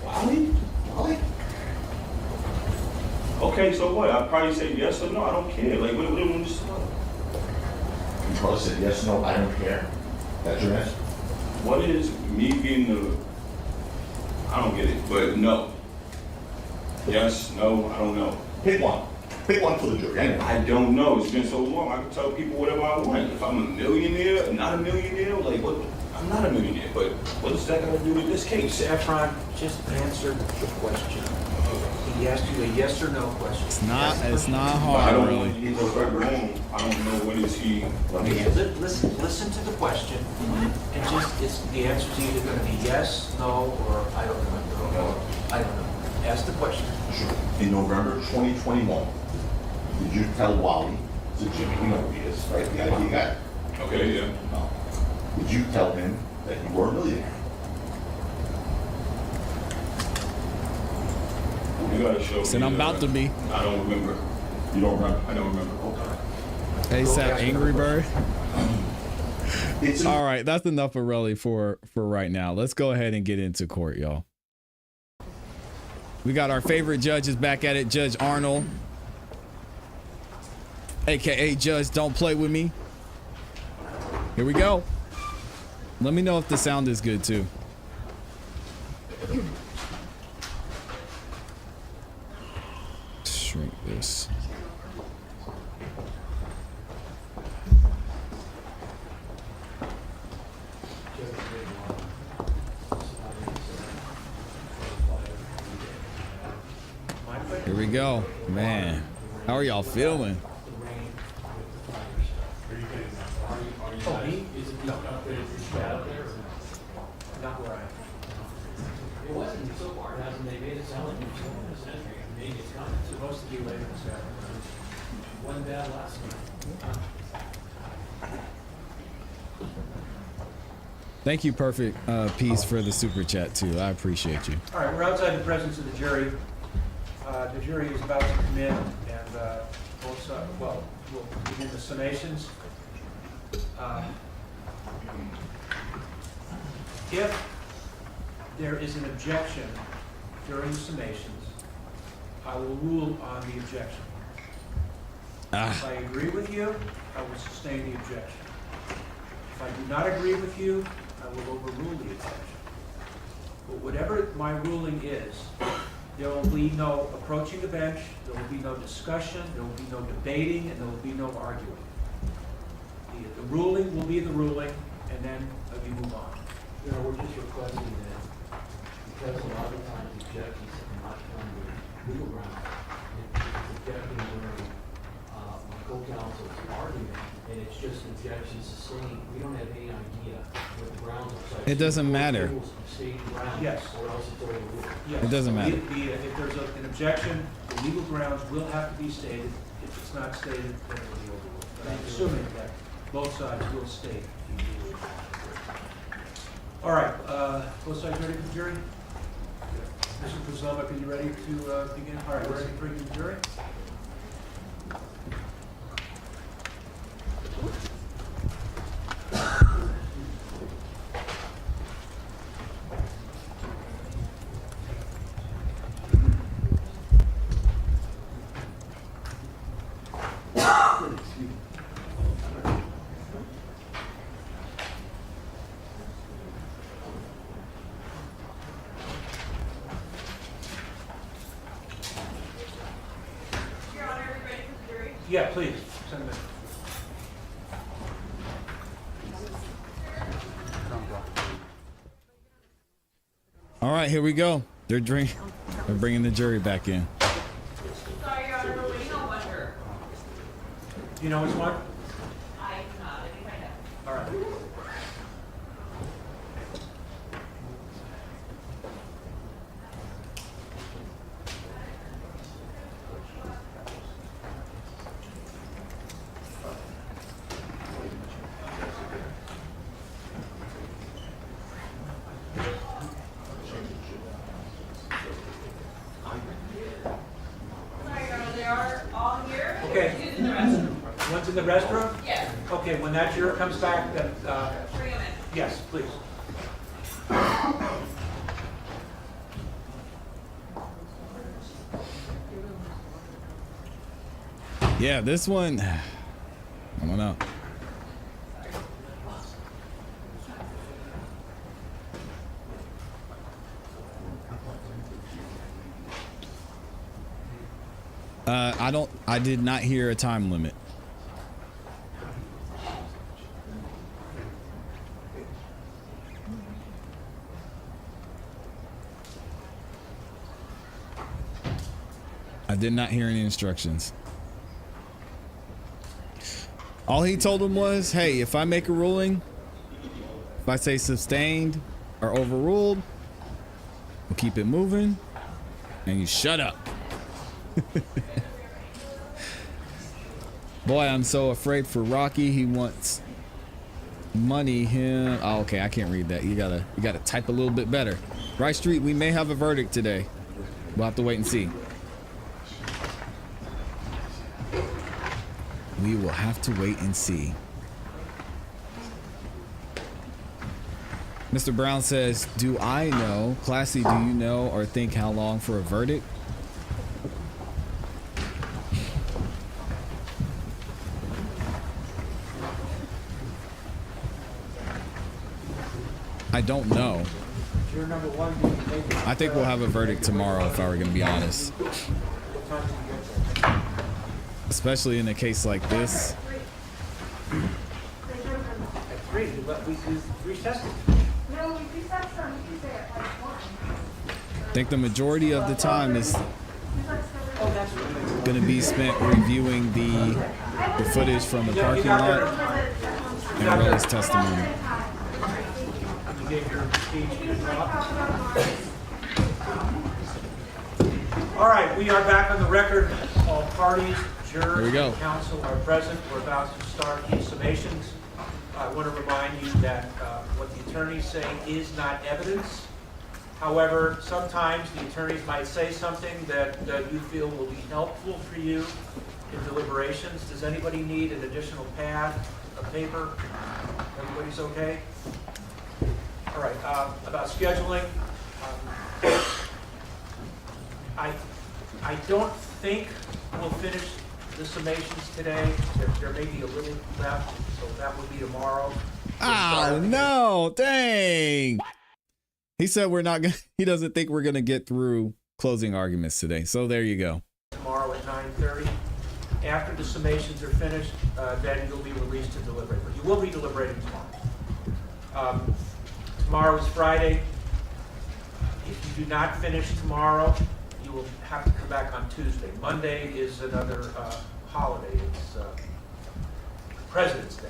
Wally? Wally? Okay, so what? I'd probably say yes or no. I don't care. Like, what do you just You probably said yes, no, I don't care. That's your answer? What is me being the? I don't get it, but no. Yes, no, I don't know. Pick one. Pick one for the jury. Anyway. I don't know. It's been so long. I can tell people whatever I want. If I'm a millionaire, not a millionaire, like what? I'm not a millionaire, but what does that got to do with this case? Mr. Efron, just answer the question. He asked you a yes or no question. It's not I hard don't really. know. He's over wrong. I don't know what is he. Let me answer. Listen to the question, and the answer's either gonna be yes, no, or I don't know. I don't know. Ask the question. Sure. In November 2021, did you tell Wally, so Jimmy, you know who he is, right? The IT guy? Okay, yeah. No. Did you tell him that you were a millionaire? You gotta show Said me. I'm about to be. I don't remember. You don't remember? I don't remember. Okay. ASAP Angry Bird. It's All right, that's enough of Relly for right now. Let's go ahead and get into court, y'all. We got our favorite judges back at it. Judge Arnold, aka Judge Don't Play With Me. Here we go. Let me know if the sound is good too. Shrink this. Here we go. Man, how are y'all feeling? Oh, me? No. Not where I am. It wasn't so far, it hasn't, they made it sound like it was 20th century. It's supposed to be later this afternoon. One bad last night. Thank you, Perfect Peace, for the super chat too. I appreciate you. All right, we're outside the presence of the jury. The jury is about to come in, and both sides, well, we'll begin the summations. If there is an objection during the summations, I will rule on the objection. If I agree with you, I will sustain the objection. If I do not agree with you, I will overrule the objection. But whatever my ruling is, there will be no approaching the bench, there will be no discussion, there will be no debating, and there will be no arguing. The ruling will be the ruling, and then we move on. You know, we're just requesting that, because a lot of times objections are not done with legal grounds. If it's objecting during my co-counsel's argument, and it's just objections sustained, we don't have any idea what the grounds are. It doesn't matter. Yes. Or else it's overruled. Yes. It doesn't matter. If there's an objection, the legal grounds will have to be stated. If it's not stated, then it will be overruled. But I'm assuming that both sides will state. All right, both sides ready for the jury? Mr. Kozlova, are you ready to begin? All right, we're ready to bring the jury. Yeah, please, send them in. All right, here we go. They're bringing the jury back in. Sorry, Your Honor, we're waiting on one juror. Do you know which one? I cannot, let me find out. All right. Sorry, Your Honor, they are all here. Okay. Who's in the restroom? One's in the restroom? Yes, Okay, when that juror comes back, then, bring them in. yes, please. Yeah, this one, I don't know. I did not hear a time limit. I did not hear any instructions. All he told him was, hey, if I make a ruling, if I say sustained or overruled, we'll keep it moving and you shut up. Boy, I'm so afraid for Rocky. He wants money. Him. Oh, okay, I can't read that. You gotta type a little bit better. Right Street, we may have a verdict today. We'll have to wait and see. We will have to wait and see. Mr. Brown says, do I know, Classy, do you know or think how long for a verdict? I don't know. Juror number one, I think we'll have a verdict tomorrow, if I were going to be honest. what time did you get there? Especially in a case like this. At 3, we recessed it. No, we recessed on Tuesday at like 1. I think the majority of the time is Oh, that's right. going to be spent reviewing the footage from the parking lot and Relly's testimony. You gave your speech to Rob. All right, we are back on the record. All parties, Here jurors, we go. and counsel are present. We're about to start the summations. I want to remind you that what the attorneys say is not evidence. However, sometimes the attorneys might say something that you feel will be helpful for you in deliberations. Does anybody need an additional pad of paper? Everybody's okay? All right, about scheduling. I don't think we'll finish the summations today. There may be a little left, so that will be tomorrow. Oh no, dang. He said we're not gonna, he doesn't think we're gonna get through closing arguments today. So there you go. Tomorrow at 9:30. After the summations are finished, then you'll be released to deliberate. But you will be deliberating tomorrow. Tomorrow is Friday. If you do not finish tomorrow, you will have to come back on Tuesday. Monday is another holiday. It's President's Day.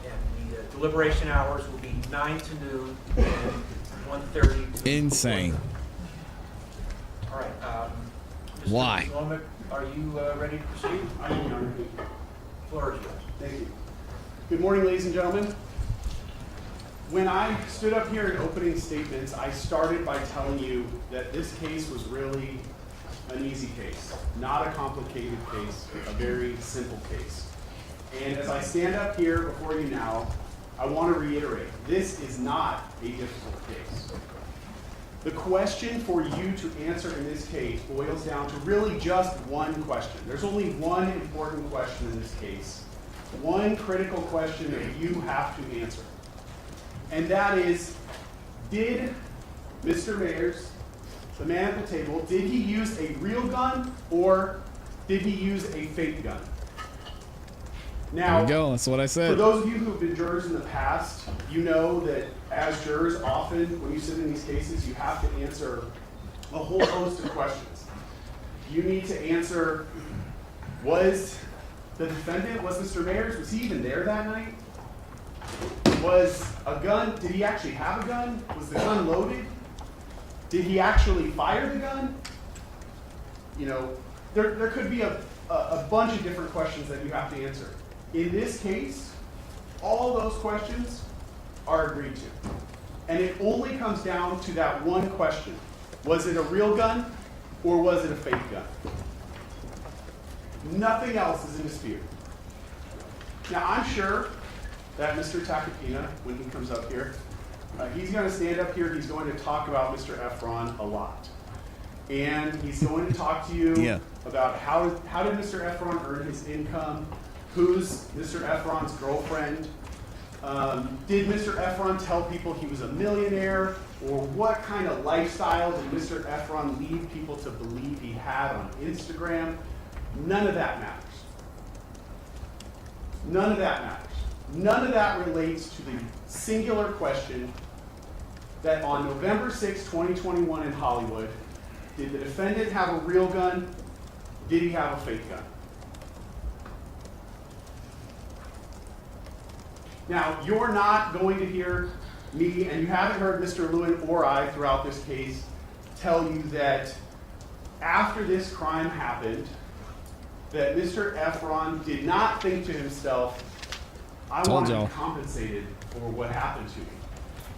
And the deliberation hours will be 9 to noon and 1:30 to Insane. 4:30. All right. Mr. Why? Womack, are you ready to proceed? I am, Your Honor. Floor is yours. Thank you. Good morning, ladies and gentlemen. When I stood up here in opening statements, I started by telling you that this case was really an easy case, not a complicated case, a very simple case. And as I stand up here before you now, I want to reiterate, this is not a difficult case. The question for you to answer in this case boils down to really just one question. There's only one important question in this case, one critical question that you have to answer. And that is, did Mr. Mayers, the man at the table, did he use a real gun or did he use a fake gun? Now, There you go. That's what I for said. those of you who have been jurors in the past, you know that as jurors, often when you sit in these cases, you have to answer a whole host of questions. You need to answer, was the defendant, was Mr. Mayers, was he even there that night? Was a gun, did he actually have a gun? Was the gun loaded? Did he actually fire the gun? You know, there could be a bunch of different questions that you have to answer. In this case, all those questions are agreed to. And it only comes down to that one question. Was it a real gun or was it a fake gun? Nothing else is in dispute. Now, I'm sure that Mr. Takapina, when he comes up here, he's going to stand up here, he's going to talk about Mr. Efron a lot. And he's going to talk to you about how did Mr. Efron earn his income, who's Mr. Efron's girlfriend, did Mr. Efron tell people he was a millionaire, or what kind of lifestyle did Mr. Efron lead people to believe he had on Instagram? None of that matters. None of that matters. None of that relates to the singular question that on November 6, 2021 in Hollywood, did the defendant have a real gun? Did he have a fake gun? Now, you're not going to hear me, and you haven't heard Mr. Lewin or I throughout this case tell you that after this crime happened, that Mr. Efron did not think to himself, I want to be compensated for what happened to me.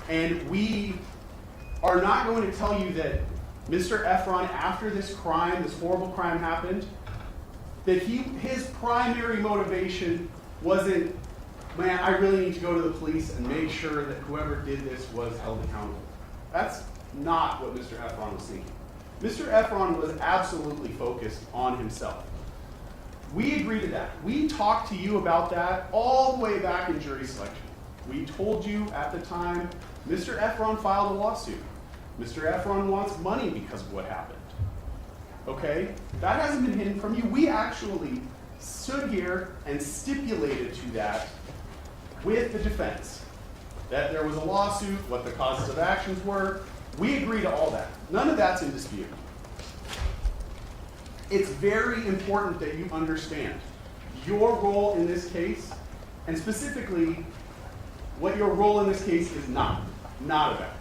And we are not going to tell you that Mr. Efron, after this crime, this horrible crime happened, that his primary motivation wasn't, man, I really need to go to the police and make sure that whoever did this was held accountable. That's not what Mr. Efron was thinking. Mr. Efron was absolutely focused on himself. We agree to that. We talked to you about that all the way back in jury selection. We told you at the time, Mr. Efron filed a lawsuit. Mr. Efron wants money because of what happened. Okay? That hasn't been hidden from you. We actually stood here and stipulated to that with the defense. That there was a lawsuit, what the causes of actions were. We agree to all that. None of that's in dispute. It's very important that you understand your role in this case, and specifically what your role in this case is not about.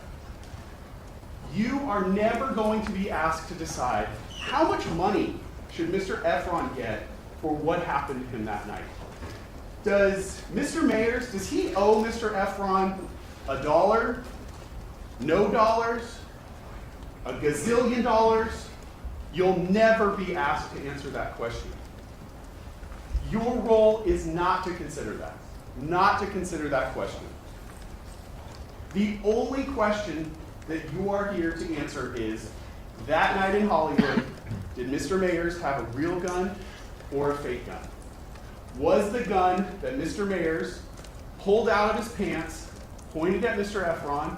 You are never going to be asked to decide how much money should Mr. Efron get for what happened to him that night. Does Mr. Mayers, does he owe Mr. Efron $1, no dollars, a gazillion dollars? You'll never be asked to answer that question. Your role is not to consider that, not to consider that question. The only question that you are here to answer is, that night in Hollywood, did Mr. Mayers have a real gun or a fake gun? Was the gun that Mr. Mayers pulled out of his pants, pointed at Mr. Efron,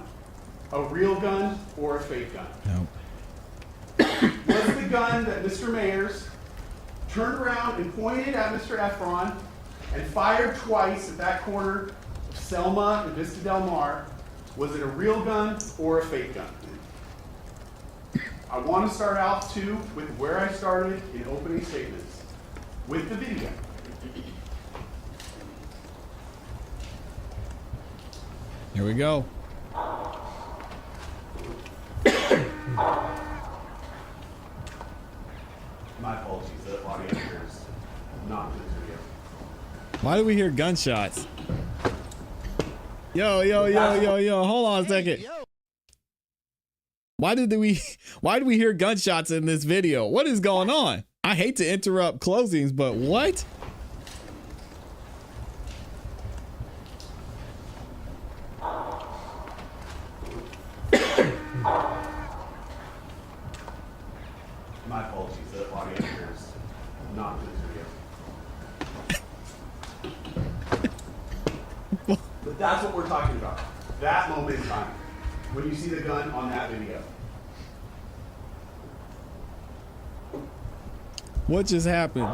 a real gun or a fake gun? No. Was the gun that Mr. Mayers turned around and pointed at Mr. Efron and fired twice at that corner of Selma and Vista Del Mar, was it a real gun or a fake gun? I want to start out, too, with where I started in opening statements, with the video. Here we go. My apologies, the audio here is not this video. Why do we hear gunshots? Yo, hold on a second. Why do we hear gunshots in this video? What is going on? I hate to interrupt closings, but what? My apologies, the audio here is not this video. But that's what we're talking about. That moment in time, when you see the gun on that video. What just happened?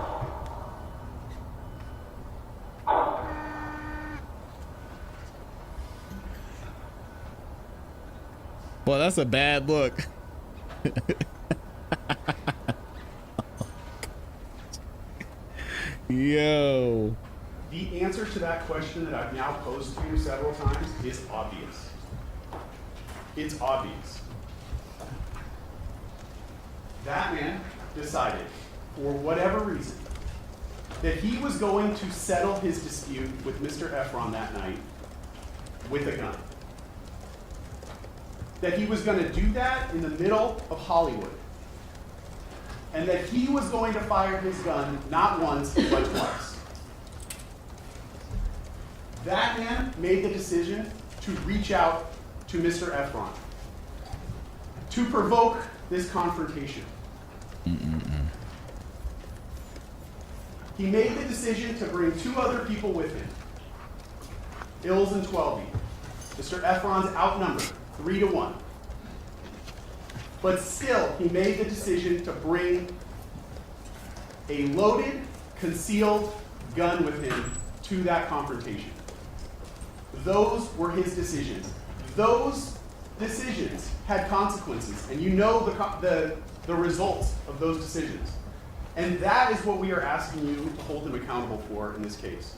Well, that's a bad look. Yo. The answer to that question that I've now posed to you several times is obvious. It's obvious. That man decided, for whatever reason, that he was going to settle his dispute with Mr. Efron that night with a gun. That he was going to do that in the middle of Hollywood. And that he was going to fire his gun not once, but twice. That man made the decision to reach out to Mr. Efron, to provoke this confrontation. He made the decision to bring two other people with him, Ills and 12E. Mr. Efron's outnumbered 3-1. But still, he made the decision to bring a loaded, concealed gun with him to that confrontation. Those were his decisions. Those decisions had consequences, and you know the results of those decisions. And that is what we are asking you to hold him accountable for in this case.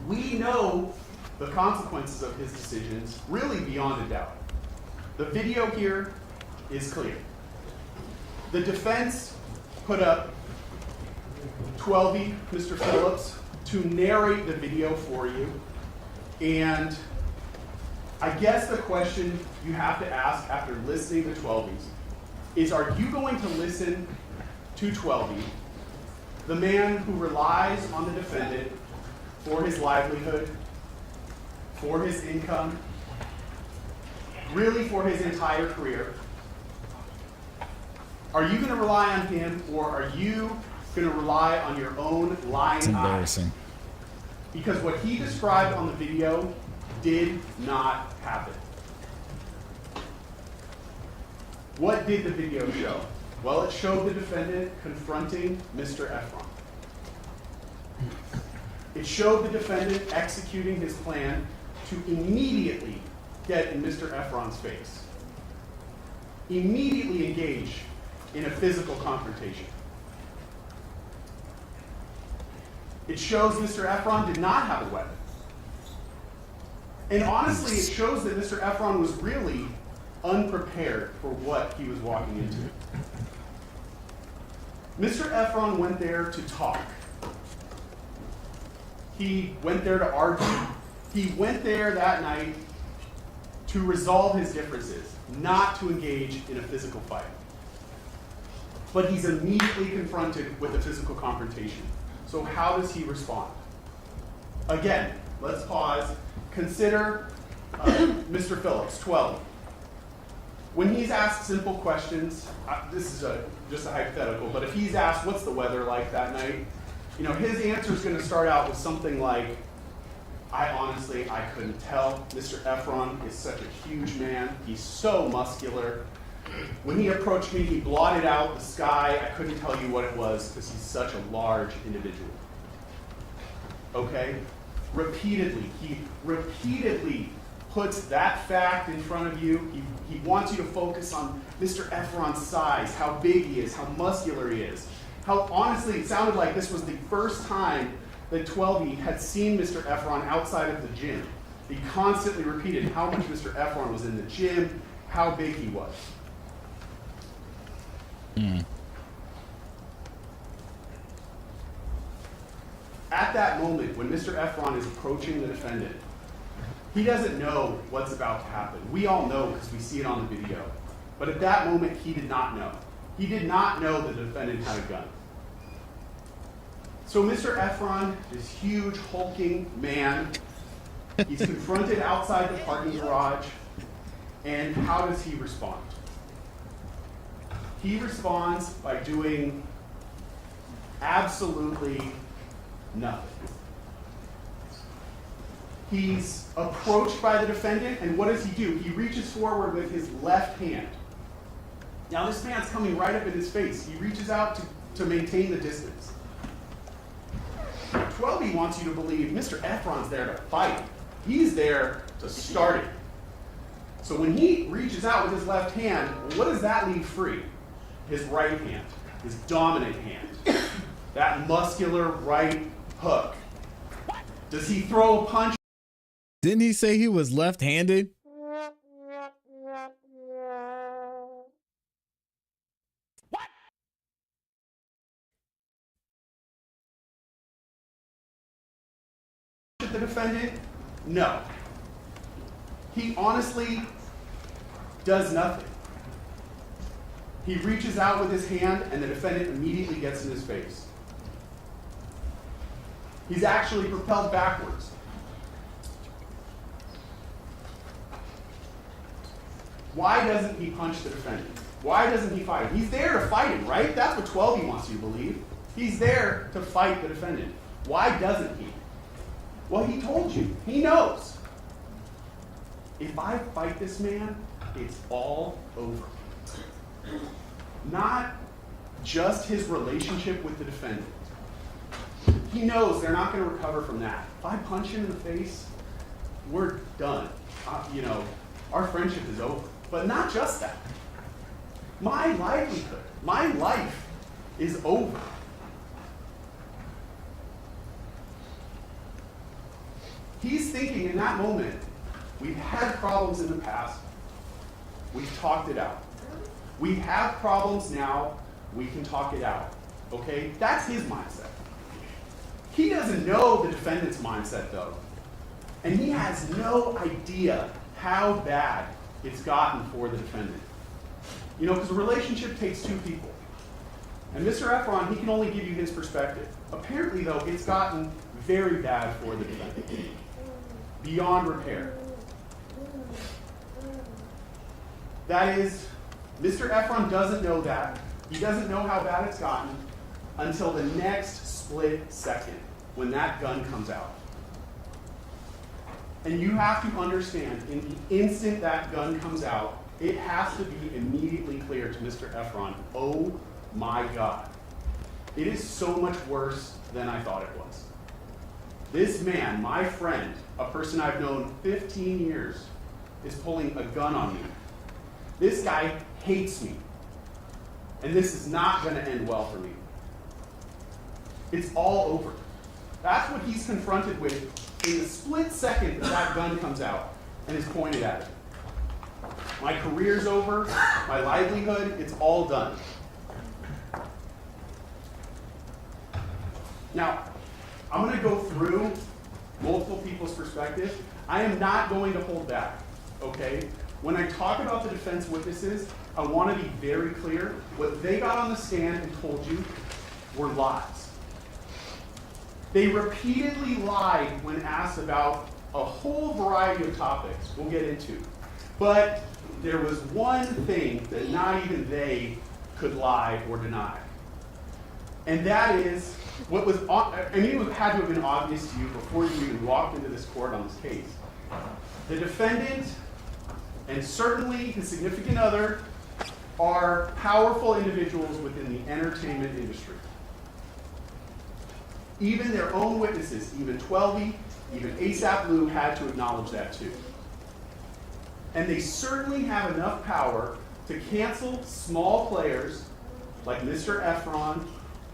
We know the consequences of his decisions really beyond a doubt. The video here is clear. The defense put up 12E, Mr. Phillips, to narrate the video for you. And I guess the question you have to ask after listening to 12Es is, are you going to listen to 12E, the man who relies on the defendant for his livelihood, for his income, really for his entire career? Are you going to rely on him, or are you going to rely on your own lying eyes? It's embarrassing. Because what he described on the video did not happen. What did the video show? Well, it showed the defendant confronting Mr. Efron. It showed the defendant executing his plan to immediately get in Mr. Efron's face. Immediately engage in a physical confrontation. It shows Mr. Efron did not have a weapon. And honestly, it shows that Mr. Efron was really unprepared for what he was walking into. Mr. Efron went there to talk. He went there to argue. He went there that night to resolve his differences, not to engage in a physical fight. But he's immediately confronted with a physical confrontation. So how does he respond? Again, let's pause. Consider Mr. Phillips, 12. When he's asked simple questions, this is just a hypothetical, but if he's asked, what's the weather like that night? You know, his answer is going to start out with something like, I couldn't tell. Mr. Efron is such a huge man. He's so muscular. When he approached me, he blotted out the sky. I couldn't tell you what it was because he's such a large individual. Okay? He repeatedly puts that fact in front of you. He wants you to focus on Mr. Efron's size, how big he is, how muscular he is. How honestly, it sounded like this was the first time that 12E had seen Mr. Efron outside of the gym. He constantly repeated how much Mr. Efron was in the gym, how big he was. At that moment, when Mr. Efron is approaching the defendant, he doesn't know what's about to happen. We all know because we see it on the video. But at that moment, he did not know. He did not know the defendant had a gun. So Mr. Efron, this huge, hulking man, he's confronted outside the parking garage, and how does he respond? He responds by doing absolutely nothing. He's approached by the defendant, and what does he do? He reaches forward with his left hand. Now this man's coming right up in his face. He reaches out to maintain the distance. 12E wants you to believe Mr. Efron's there to fight. He's there to start it. So when he reaches out with his left hand, what does that leave free? His right hand, his dominant hand. That muscular right hook. Does he throw a punch? Didn't he say he was left-handed? At the defendant? No. He honestly does nothing. He reaches out with his hand, and the defendant immediately gets in his face. He's actually propelled backwards. Why doesn't he punch the defendant? Why doesn't he fight him? He's there to fight him, right? That's what 12E wants you to believe. He's there to fight the defendant. Why doesn't he? Well, he told you. He knows. If I fight this man, it's all over. Not just his relationship with the defendant. He knows they're not going to recover from that. If I punch him in the face, we're done. Our friendship is over. But not just that. My livelihood, my life is over. He's thinking in that moment, we've had problems in the past, we've talked it out. We have problems now, we can talk it out. Okay? That's his mindset. He doesn't know the defendant's mindset though. And he has no idea how bad it's gotten for the defendant. Because a relationship takes two people. And Mr. Efron, he can only give you his perspective. Apparently though, it's gotten very bad for the defendant. Beyond repair. That is, Mr. Efron doesn't know that. He doesn't know how bad it's gotten until the next split second when that gun comes out. And you have to understand, in the instant that gun comes out, it has to be immediately clear to Mr. Efron, oh my God, it is so much worse than I thought it was. This man, my friend, a person I've known 15 years, is pulling a gun on me. This guy hates me. And this is not going to end well for me. It's all over. That's what he's confronted with in the split second that gun comes out and is pointed at him. My career's over, my livelihood, it's all done. Now, I'm going to go through multiple people's perspectives. I am not going to hold back, okay? When I talk about the defense witnesses, I want to be very clear. What they got on the stand and told you were lies. They repeatedly lied when asked about a whole variety of topics we'll get into. But there was one thing that not even they could lie or deny. And that is what was, I mean, it had to have been obvious to you before you even walked into this court on this case. The defendant, and certainly his significant other, are powerful individuals within the entertainment industry. Even their own witnesses, even 12E, even ASAP Lou had to acknowledge that too. And they certainly have enough power to cancel small players like Mr. Efron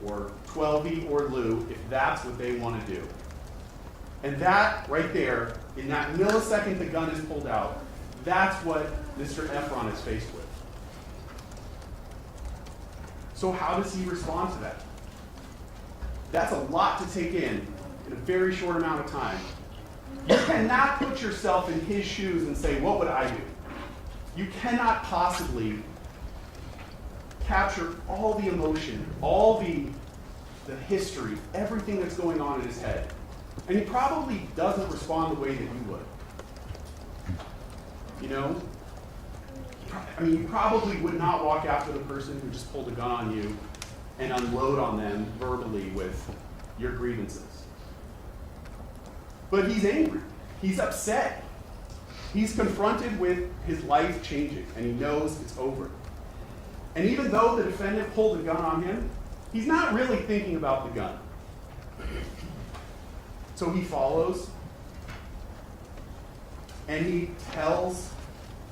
or 12E or Lou if that's what they want to do. And that right there, in that millisecond the gun is pulled out, that's what Mr. Efron is faced with. So how does he respond to that? That's a lot to take in a very short amount of time. You cannot put yourself in his shoes and say, what would I do? You cannot possibly capture all the emotion, all the history, everything that's going on in his head. And he probably doesn't respond the way that you would. You know? I mean, you probably would not walk after the person who just pulled a gun on you and unload on them verbally with your grievances. But he's angry. He's upset. He's confronted with his life changing, and he knows it's over. And even though the defendant pulled a gun on him, he's not really thinking about the gun. So he follows, and he tells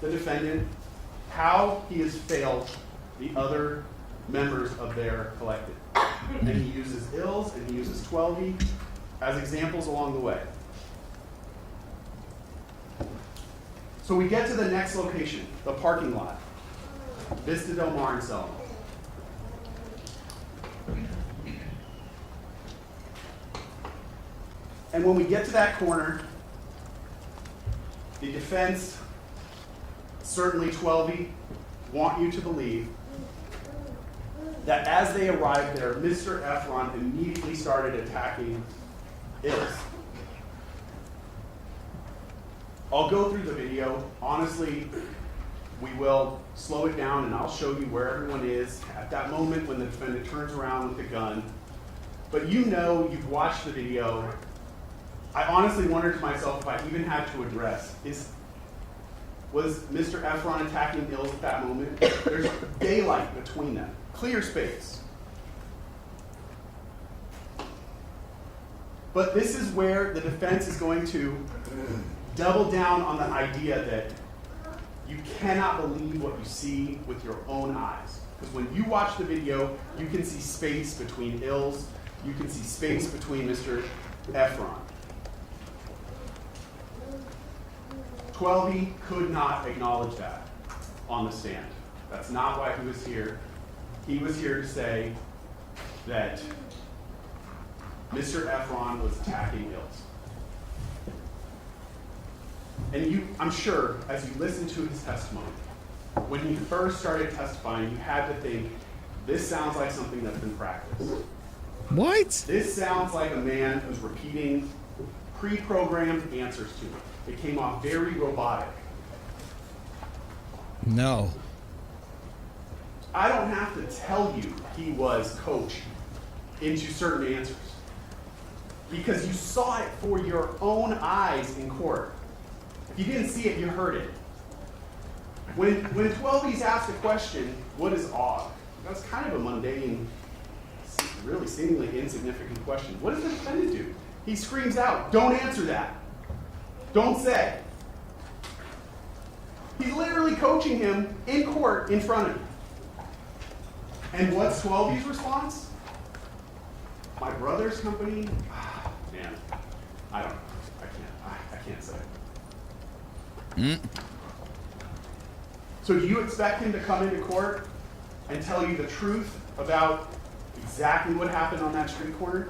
the defendant how he has failed the other members of their collective. And he uses Ills and he uses 12E as examples along the way. So we get to the next location, the parking lot, Vista Del Mar in Selma. And when we get to that corner, the defense, certainly 12E, want you to believe that as they arrived there, Mr. Efron immediately started attacking Ills. I'll go through the video. Honestly, we will slow it down and I'll show you where everyone is at that moment when the defendant turns around with the gun. But you know, you've watched the video. I honestly wondered to myself if I even had to address, was Mr. Efron attacking Ills at that moment? There's daylight between them, clear space. But this is where the defense is going to double down on the idea that you cannot believe what you see with your own eyes. Because when you watch the video, you can see space between Ills, you can see space between Mr. Efron. 12E could not acknowledge that on the stand. That's not why he was here. He was here to say that Mr. Efron was attacking Ills. And I'm sure, as you listen to his testimony, when he first started testifying, you had to think, this sounds like something that's been practiced. What? This sounds like a man who's repeating pre-programmed answers to him. It came off very robotic. No. I don't have to tell you he was coached into certain answers. Because you saw it for your own eyes in court. If you didn't see it, you heard it. When 12E's asked a question, what is awe? That's kind of a mundane, really seemingly insignificant question. What does the defendant do? He screams out, don't answer that. Don't say. He's literally coaching him in court in front of him. And what's 12E's response? My brother's company? Man, I don't know. I can't say. So do you expect him to come into court and tell you the truth about exactly what happened on that street corner?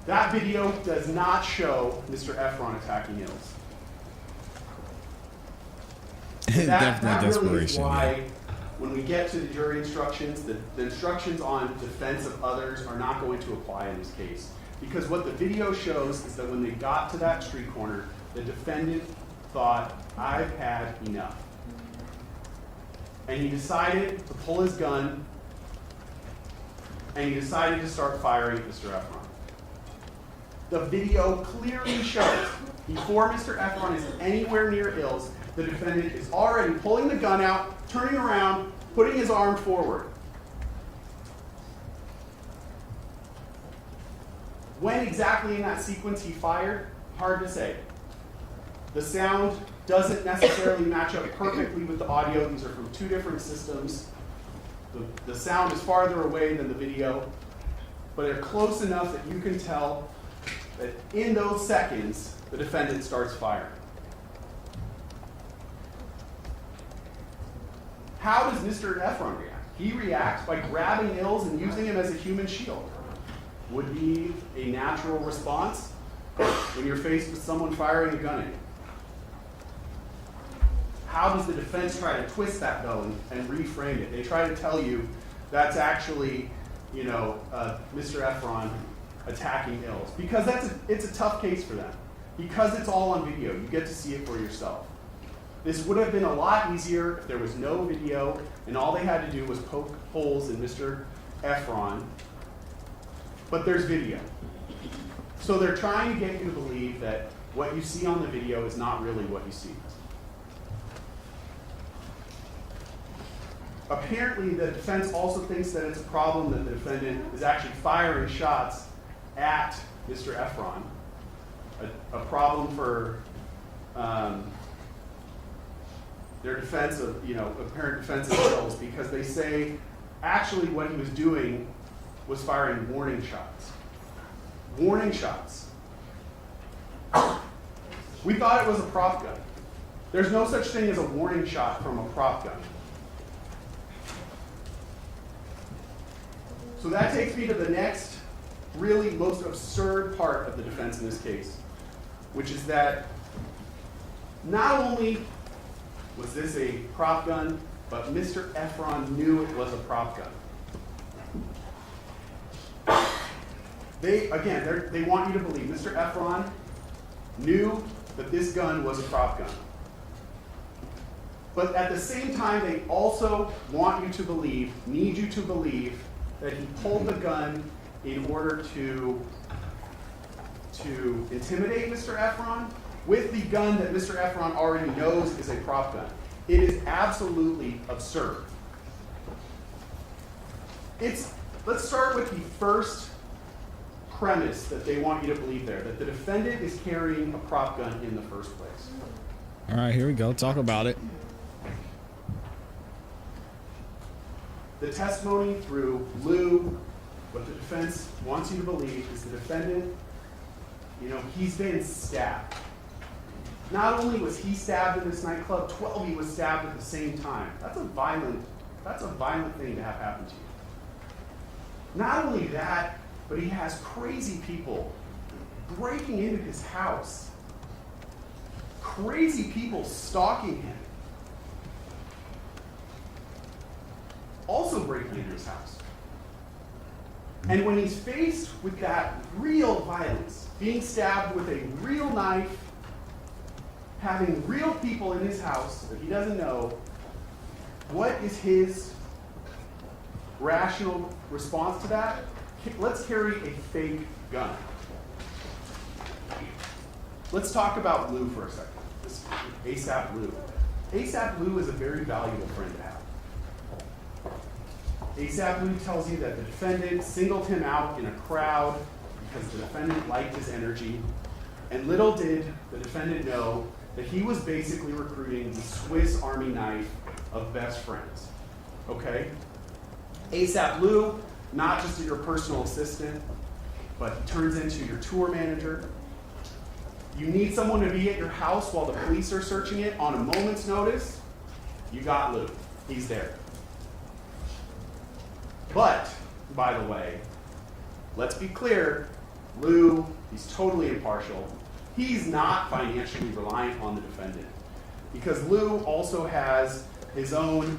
That video does not show Mr. Efron attacking Ills. Definitely Really is desperation. why, Yeah. when we get to the jury instructions, the instructions on defense of others are not going to apply in this case. Because what the video shows is that when they got to that street corner, the defendant thought, I've had enough. And he decided to pull his gun, and he decided to start firing at Mr. Efron. The video clearly shows, before Mr. Efron is anywhere near Ills, the defendant is already pulling the gun out, turning around, putting his arm forward. When exactly in that sequence he fired, hard to say. The sound doesn't necessarily match up perfectly with the audio. These are from two different systems. The sound is farther away than the video, but they're close enough that you can tell that in those seconds, the defendant starts firing. How does Mr. Efron react? He reacts by grabbing Ills and using him as a human shield. Would be a natural response when you're faced with someone firing a gun at you. How does the defense try to twist that though and reframe it? They try to tell you that's actually, Mr. Efron attacking Ills, because it's a tough case for them. Because it's all on video, you get to see it for yourself. This would have been a lot easier if there was no video and all they had to do was poke holes in Mr. Efron, but there's video. So they're trying to get you to believe that what you see on the video is not really what you see. Apparently, the defense also thinks that it's a problem that the defendant is actually firing shots at Mr. Efron. A problem for their defense of, apparent defense of Ills, because they say actually what he was doing was firing warning shots. Warning shots. We thought it was a prop gun. There's no such thing as a warning shot from a prop gun. So that takes me to the next, really most absurd part of the defense in this case, which is that not only was this a prop gun, but Mr. Efron knew it was a prop gun. They want you to believe Mr. Efron knew that this gun was a prop gun. But at the same time, they also want you to believe, need you to believe, that he pulled the gun in order to intimidate Mr. Efron with the gun that Mr. Efron already knows is a prop gun. It is absolutely absurd. Let's start with the first premise that they want you to believe there, that the defendant is carrying a prop gun in the first place. All right, here we go. Talk about it. The testimony through Lou, what the defense wants you to believe is the defendant, he's been stabbed. Not only was he stabbed in this nightclub, 12 was stabbed at the same time. That's a violent thing to have happen to you. Not only that, but he has crazy people breaking into his house. Crazy people stalking him. Also breaking into his house. And when he's faced with that real violence, being stabbed with a real knife, having real people in his house that he doesn't know, what is his rational response to that? Let's carry a fake gun. Let's talk about Lou for a second. This ASAP Lou. ASAP Lou is a very valuable friend to have. ASAP Lou tells you that the defendant singled him out in a crowd because the defendant liked his energy. And little did the defendant know that he was basically recruiting the Swiss Army knife of best friends. Okay? ASAP Lou, not just your personal assistant, but he turns into your tour manager. You need someone to be at your house while the police are searching it on a moment's notice, you got Lou. He's there. But, by the way, let's be clear, Lou, he's totally impartial. He's not financially reliant on the defendant because Lou also has his own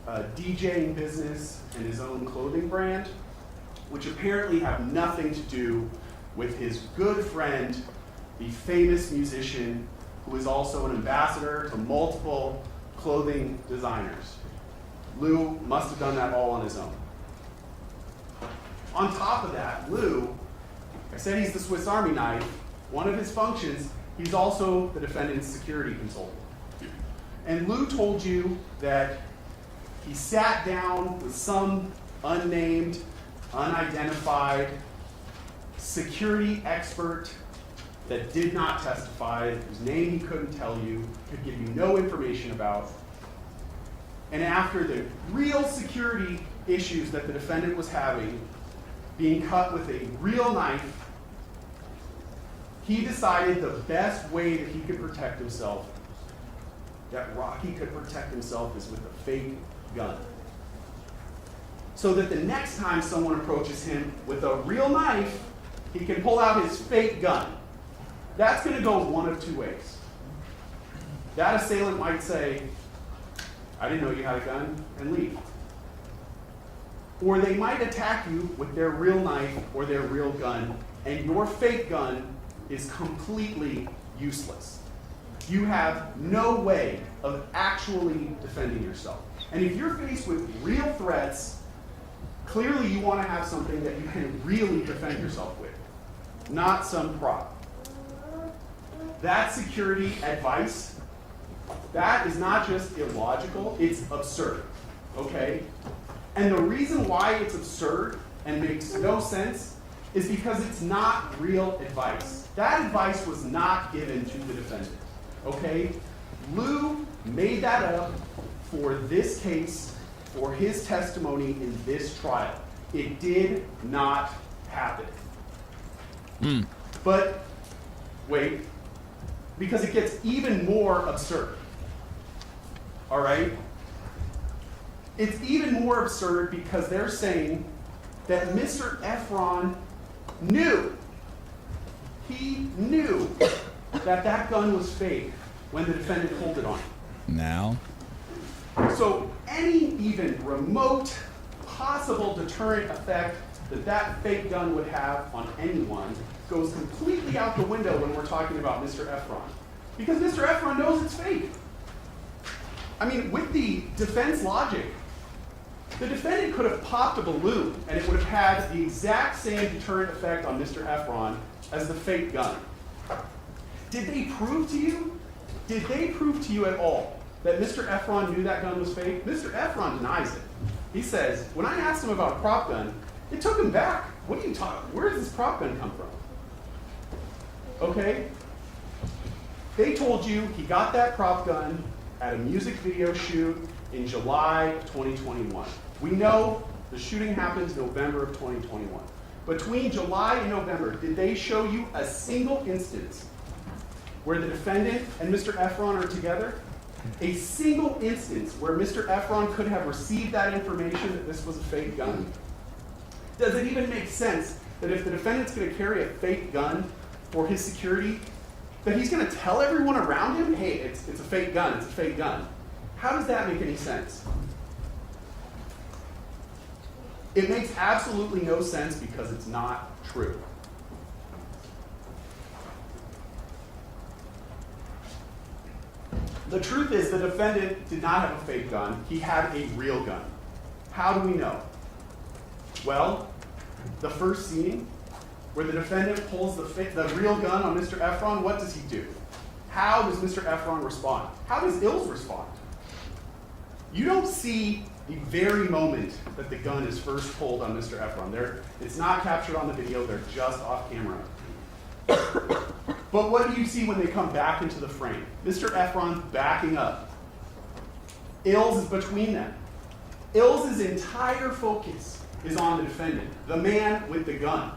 DJing business and his own clothing brand, which apparently have nothing to do with his good friend, the famous musician who is also an ambassador to multiple clothing designers. Lou must have done that all on his own. On top of that, Lou, I said he's the Swiss Army knife. One of his functions, he's also the defendant's security consultant. And Lou told you that he sat down with some unnamed, unidentified security expert that did not testify, whose name he couldn't tell you, could give you no information about. And after the real security issues that the defendant was having, being cut with a real knife, he decided the best way that he could protect himself, that Rocky could protect himself, is with a fake gun. So that the next time someone approaches him with a real knife, he can pull out his fake gun. That's going to go one of two ways. That assailant might say, I didn't know you had a gun, and leave. Or they might attack you with their real knife or their real gun, and your fake gun is completely useless. You have no way of actually defending yourself. And if you're faced with real threats, clearly you want to have something that you can really defend yourself with, not some prop. That security advice, that is not just illogical, it's absurd, okay? And the reason why it's absurd and makes no sense is because it's not real advice. That advice was not given to the defendant, okay? Lou made that up for this case, for his testimony in this trial. It did not happen. But wait, because it gets even more absurd, all right? It's even more absurd because they're saying that Mr. Efron knew, he knew that that gun was fake when the defendant pulled it on him. Now? So any even remote possible deterrent effect that that fake gun would have on anyone goes completely out the window when we're talking about Mr. Efron. Because Mr. Efron knows it's fake. I mean, with the defense logic, the defendant could have popped a balloon and it would have had the exact same deterrent effect on Mr. Efron as the fake gun. Did they prove to you? Did they prove to you at all that Mr. Efron knew that gun was fake? Mr. Efron denies it. He says, when I asked him about a prop gun, it took him back. What are you talking? Where does this prop gun come from? Okay? They told you he got that prop gun at a music video shoot in July 2021. We know the shooting happened November of 2021. Between July and November, did they show you a single instance where the defendant and Mr. Efron are together? A single instance where Mr. Efron could have received that information that this was a fake gun? Does it even make sense that if the defendant's going to carry a fake gun for his security, that he's going to tell everyone around him, hey, it's a fake gun, it's a fake gun? How does that make any sense? It makes absolutely no sense because it's not true. The truth is the defendant did not have a fake gun. He had a real gun. How do we know? Well, the first scene where the defendant pulls the real gun on Mr. Efron, what does he do? How does Mr. Efron respond? How does Ills respond? You don't see the very moment that the gun is first pulled on Mr. Efron. It's not captured on the video, they're just off camera. But what do you see when they come back into the frame? Mr. Efron's backing up. Ills is between them. Ills' entire focus is on the defendant, the man with the gun.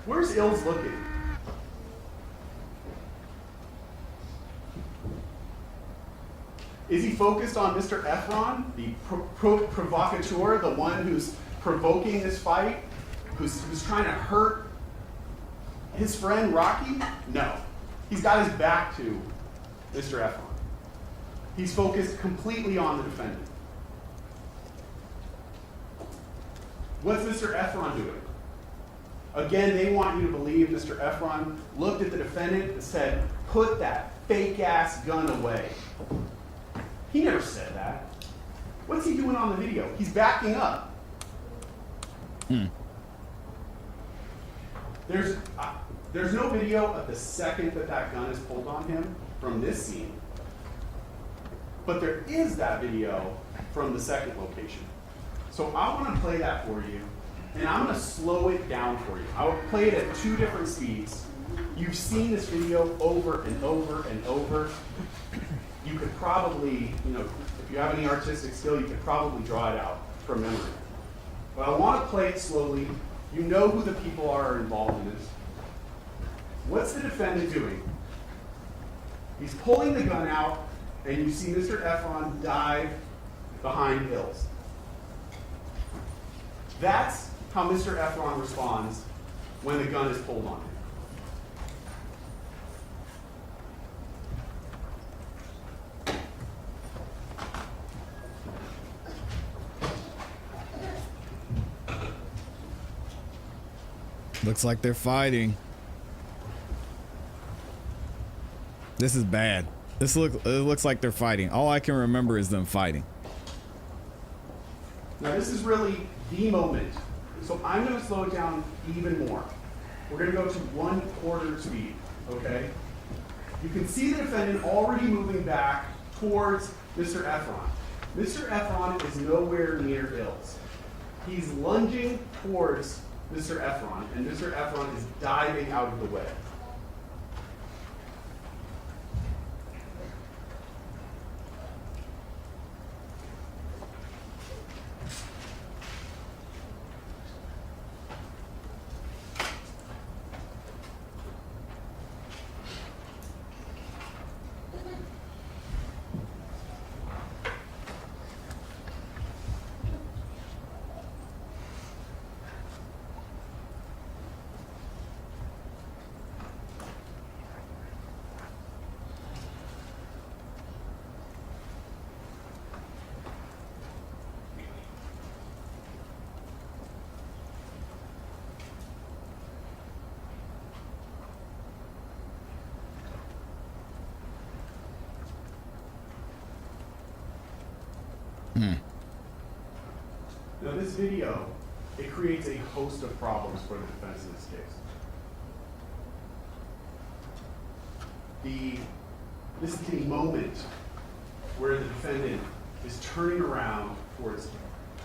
Where's Ills looking? Is he focused on Mr. Efron, the provocateur, the one who's provoking this fight, who's trying to hurt his friend Rocky? No. He's got his back to Mr. Efron. He's focused completely on the defendant. What's Mr. Efron doing? Again, they want you to believe Mr. Efron looked at the defendant and said, "Put that fake-ass gun away." He never said that. What's he doing on the video? He's backing up. There's no video of the second that gun is pulled on him from this scene. But there is that video from the second location. So I want to play that for you, and I'm going to slow it down for you. I will play it at 2 different speeds. You've seen this video over and over and over. You could probably, if you have any artistic skill, you could probably draw it out from memory. But I want to play it slowly. You know who the people are involved in this. What's the defendant doing? He's pulling the gun out, and you see Mr. Efron dive behind Ills. That's how Mr. Efron responds when the gun is pulled on him. Looks like they're fighting. This is bad. It looks like they're fighting. All I can remember is them fighting. Now this is really the moment. So I'm going to slow it down even more. We're going to go to 1/4 speed, okay? You can see the defendant already moving back towards Mr. Efron. Mr. Efron is nowhere near Ills. He's lunging towards Mr. Efron, and Mr. Efron is diving out of the way. Now this video, it creates a host of problems for the defense in this case. This is the moment where the defendant is turning around towards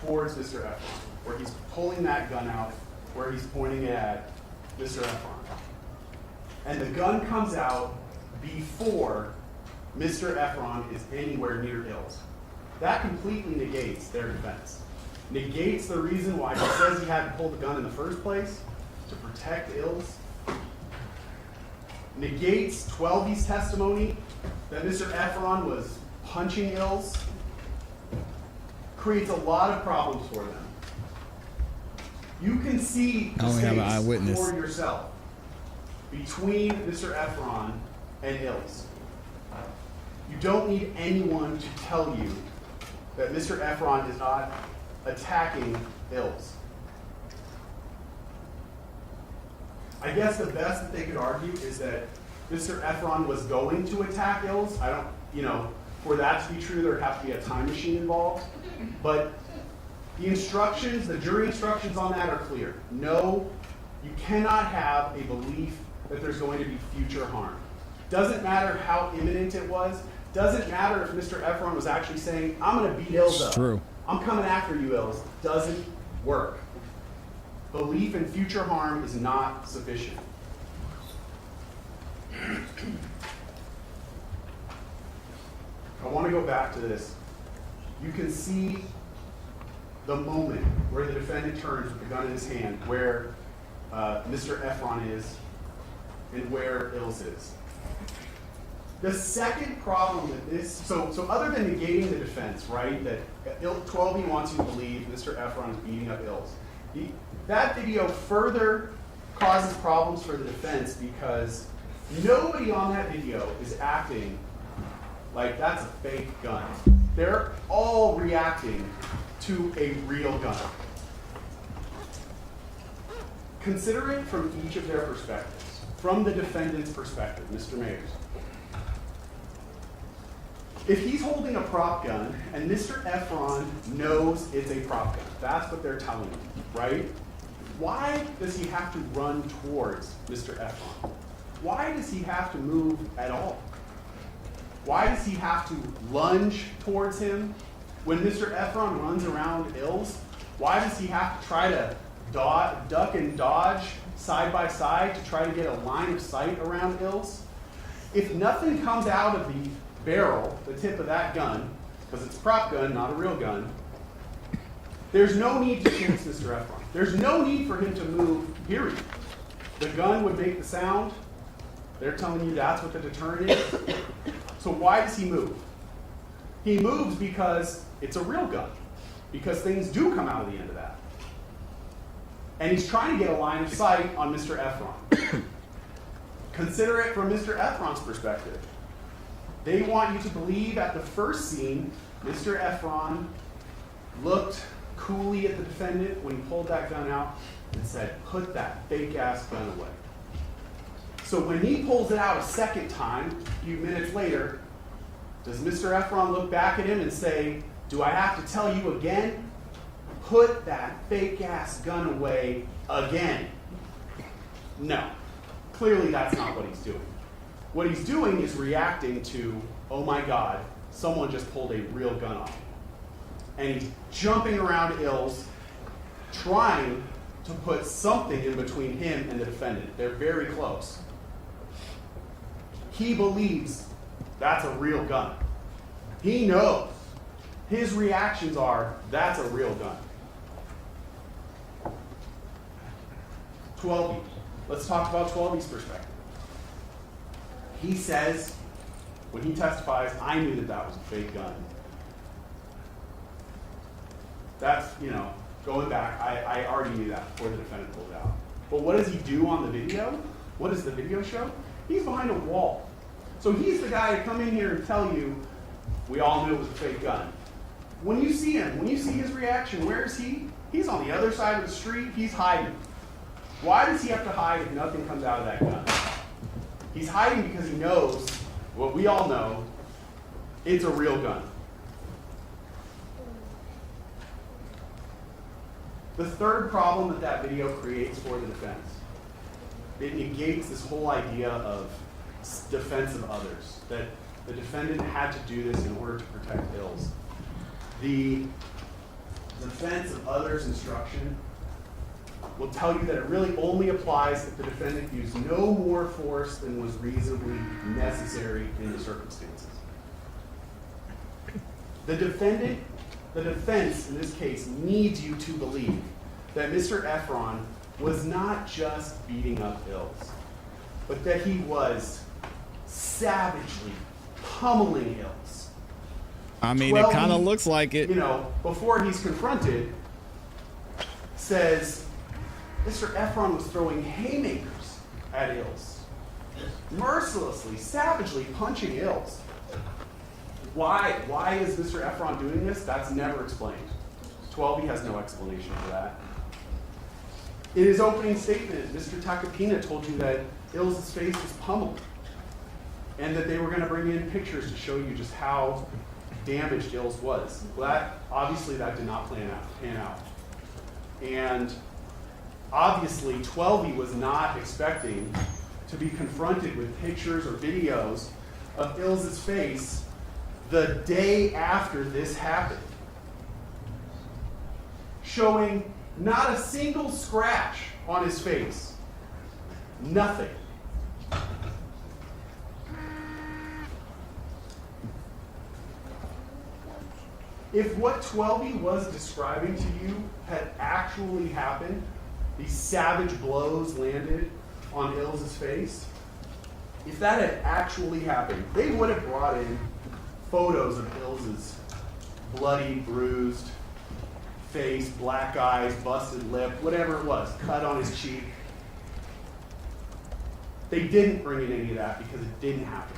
Mr. Efron, where he's pulling that gun out, where he's pointing it at Mr. Efron. And the gun comes out before Mr. Efron is anywhere near Ills. That completely negates their defense. Negates the reason why he says he had to pull the gun in the first place, to protect Ills. Negates 12E's testimony that Mr. Efron was punching Ills. Creates a lot of problems for them. You can see the space for yourself between Mr. Efron and Ills. You don't need anyone to tell you that Mr. Efron is not attacking Ills. I guess the best that they could argue is that Mr. Efron was going to attack Ills. I don't, for that to be true, there'd have to be a time machine involved. But the instructions, the jury instructions on that are clear. No, you cannot have a belief that there's going to be future harm. Doesn't matter how imminent it was. Doesn't matter if Mr. Efron was actually saying, "I'm going to beat Ills up. True. I'm coming after you, Ills." Doesn't work. Belief in future harm is not sufficient. I want to go back to this. You can see the moment where the defendant turns with the gun in his hand, where Mr. Efron is and where Ills is. The second problem that this, so other than negating the defense, right, that 12E wants you to believe Mr. Efron is beating up Ills, that video further causes problems for the defense because nobody on that video is acting like that's a fake gun. They're all reacting to a real gun. Consider it from each of their perspectives. From the defendant's perspective, Mr. Mayers. If he's holding a prop gun and Mr. Efron knows it's a prop gun, that's what they're telling him, right? Why does he have to run towards Mr. Efron? Why does he have to move at all? Why does he have to lunge towards him? When Mr. Efron runs around Ills, why does he have to try to duck and dodge side by side to try to get a line of sight around Ills? If nothing comes out of the barrel, the tip of that gun, because it's a prop gun, not a real gun, there's no need to chase Mr. Efron. There's no need for him to move, period. The gun would make the sound. They're telling you that's what the deterrent is. So why does he move? He moves because it's a real gun, because things do come out of the end of that. And he's trying to get a line of sight on Mr. Efron. Consider it from Mr. Efron's perspective. They want you to believe at the first scene, Mr. Efron looked coolly at the defendant when he pulled that gun out and said, "Put that fake-ass gun away." So when he pulls it out a second time, a few minutes later, does Mr. Efron look back at him and say, "Do I have to tell you again? Put that fake-ass gun away again"? No. Clearly that's not what he's doing. What he's doing is reacting to, oh my God, someone just pulled a real gun off. And he's jumping around Ills, trying to put something in between him and the defendant. They're very close. He believes that's a real gun. He knows. His reactions are, that's a real gun. 12E. Let's talk about 12E's perspective. He says, when he testifies, I knew that that was a fake gun. That's, going back, I already knew that before the defendant pulled it out. But what does he do on the video? What does the video show? He's behind a wall. So he's the guy to come in here and tell you, we all knew it was a fake gun. When you see him, when you see his reaction, where is he? He's on the other side of the street, he's hiding. Why does he have to hide if nothing comes out of that gun? He's hiding because he knows, what we all know, it's a real gun. The third problem that that video creates for the defense, it negates this whole idea of defense of others, that the defendant had to do this in order to protect Ills. The defense of others instruction will tell you that it really only applies if the defendant used no more force than was reasonably necessary in the circumstances. The defense in this case needs you to believe that Mr. Efron was not just beating up Ills, but that he was savagely pummeling Ills. I mean, it kind of looks like it. Before he's confronted, says Mr. Efron was throwing haymakers at Ills, mercilessly, savagely punching Ills. Why is Mr. Efron doing this? That's never explained. 12E has no explanation for that. In his opening statement, Mr. Takapina told you that Ills' face was pummeled and that they were going to bring in pictures to show you just how damaged Ills was. Well, obviously that did not pan out. And obviously 12E was not expecting to be confronted with pictures or videos of Ills' face the day after this happened, showing not a single scratch on his face. Nothing. If what 12E was describing to you had actually happened, these savage blows landed on Ills' face. If that had actually happened, they would have brought in photos of Ills' bloody, bruised face, black eyes, busted lip, whatever it was, cut on his cheek. They didn't bring in any of that because it didn't happen.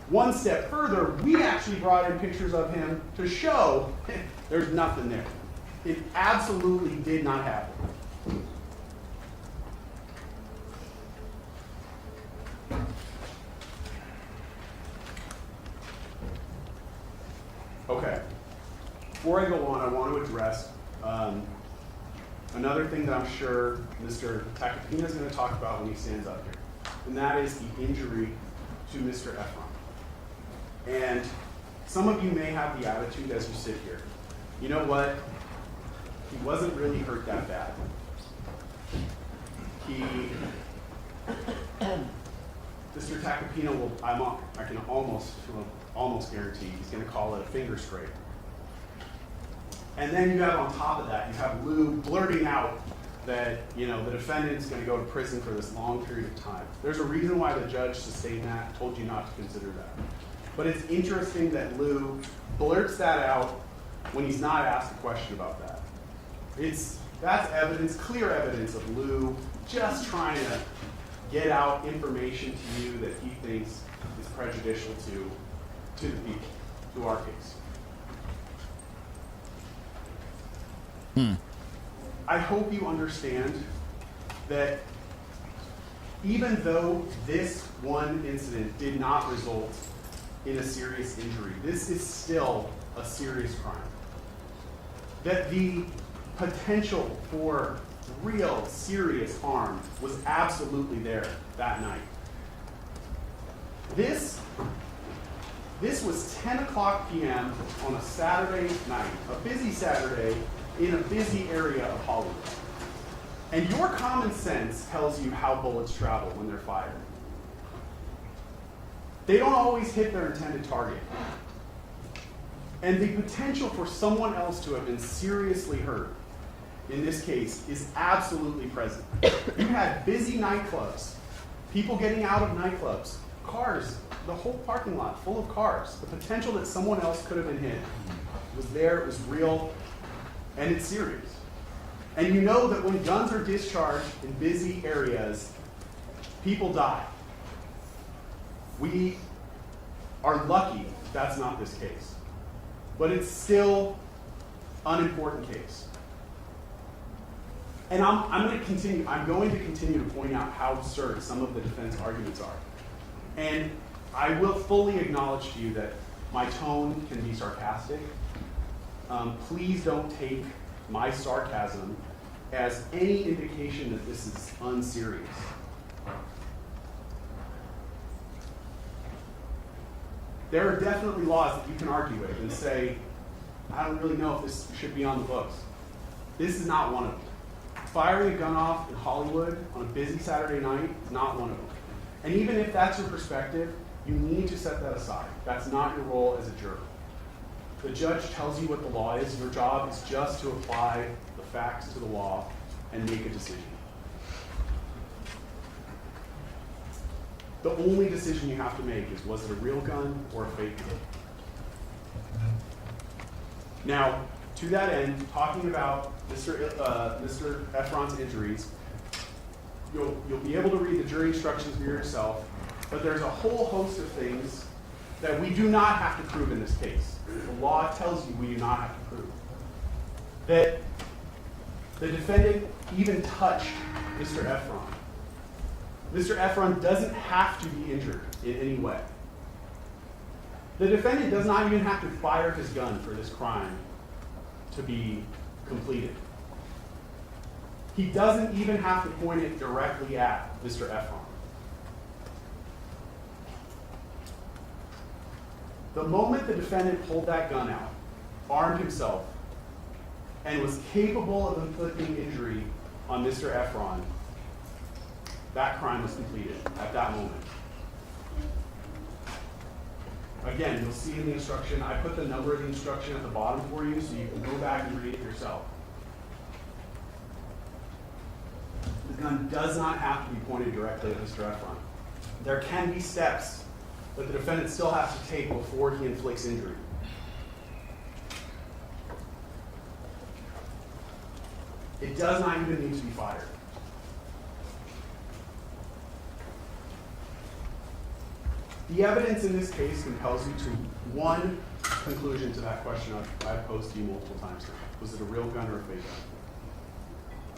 One step further, we actually brought in pictures of him to show there's nothing there. It absolutely did not happen. Okay. Before I go on, I want to address another thing that I'm sure Mr. Tacopina is going to talk about when he stands up here, and that is the injury to Mr. Efron. And some of you may have the attitude as you sit here, you know what? He wasn't really hurt that bad. Mr. Tacopina will, I can almost guarantee he's going to call it a finger scrape. And then you have on top of that, you have Lou blurting out that, you know, the defendant's going to go to prison for this long period of time. There's a reason why the judge sustained that, told you not to consider that. But it's interesting that Lou blurts that out when he's not asked a question about that. That's evidence, clear evidence of Lou just trying to get out information to you that he thinks is prejudicial to the people, to our case. I hope you understand that even though this one incident did not result in a serious injury, this is still a serious crime. That the potential for real serious harm was absolutely there that night. This was 10 o'clock p.m. on a Saturday night, a busy Saturday in a busy area of Hollywood. And your common sense tells you how bullets travel when they're fired. They don't always hit their intended target. And the potential for someone else to have been seriously hurt in this case is absolutely present. You had busy nightclubs, people getting out of nightclubs, cars, the whole parking lot full of cars. The potential that someone else could have been hit was there, it was real, and it's serious. And you know that when guns are discharged in busy areas, people die. We are lucky that's not this case. But it's still an unimportant case. And I'm going to continue to point out how absurd some of the defense arguments are. And I will fully acknowledge to you that my tone can be sarcastic. Please don't take my sarcasm as any indication that this is unserious. There are definitely laws that you can argue with and say, I don't really know if this should be on the books. This is not one of them. Firing a gun off in Hollywood on a busy Saturday night is not one of them. And even if that's your perspective, you need to set that aside. That's not your role as a juror. The judge tells you what the law is. Your job is just to apply the facts to the law and make a decision. The only decision you have to make is, was it a real gun or a fake gun? Now, to that end, talking about Mr. Efron's injuries, you'll be able to read the jury instructions for yourself, but there's a whole host of things that we do not have to prove in this case. The law tells you we do not have to prove. That the defendant even touched Mr. Efron. Mr. Efron doesn't have to be injured in any way. The defendant does not even have to fire his gun for this crime to be completed. He doesn't even have to point it directly at Mr. Efron. The moment the defendant pulled that gun out, armed himself, and was capable of inflicting injury on Mr. Efron, that crime was completed at that moment. Again, you'll see in the instruction, I put the number of the instruction at the bottom for you so you can go back and read it yourself. gun does not have to be pointed directly at Mr. Efron. There can be steps that the defendant still has to take before he inflicts injury. It does not even need to be fired. The evidence in this case compels you to one conclusion to that question I've posed to you multiple times now. Was it a real gun or a fake gun?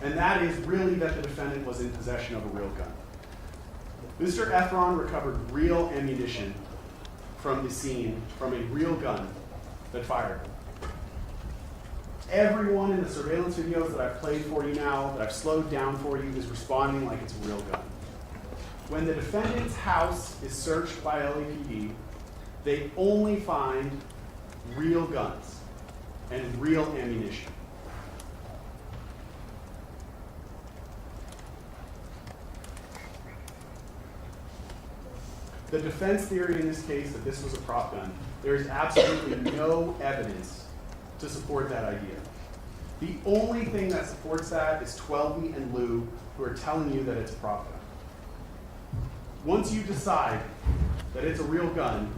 And that is really that the defendant was in possession of a real gun. Mr. Efron recovered real ammunition from the scene, from a real gun that fired. Everyone in the surveillance videos that I've played for you now, that I've slowed down for you, is responding like it's a real gun. When the defendant's house is searched by LAPD, they only find real guns and real ammunition. The defense theory in this case that this was a prop gun, there is absolutely no evidence to support that idea. The only thing that supports that is Twelby and Lou, who are telling you that it's a prop gun. Once you decide that it's a real gun,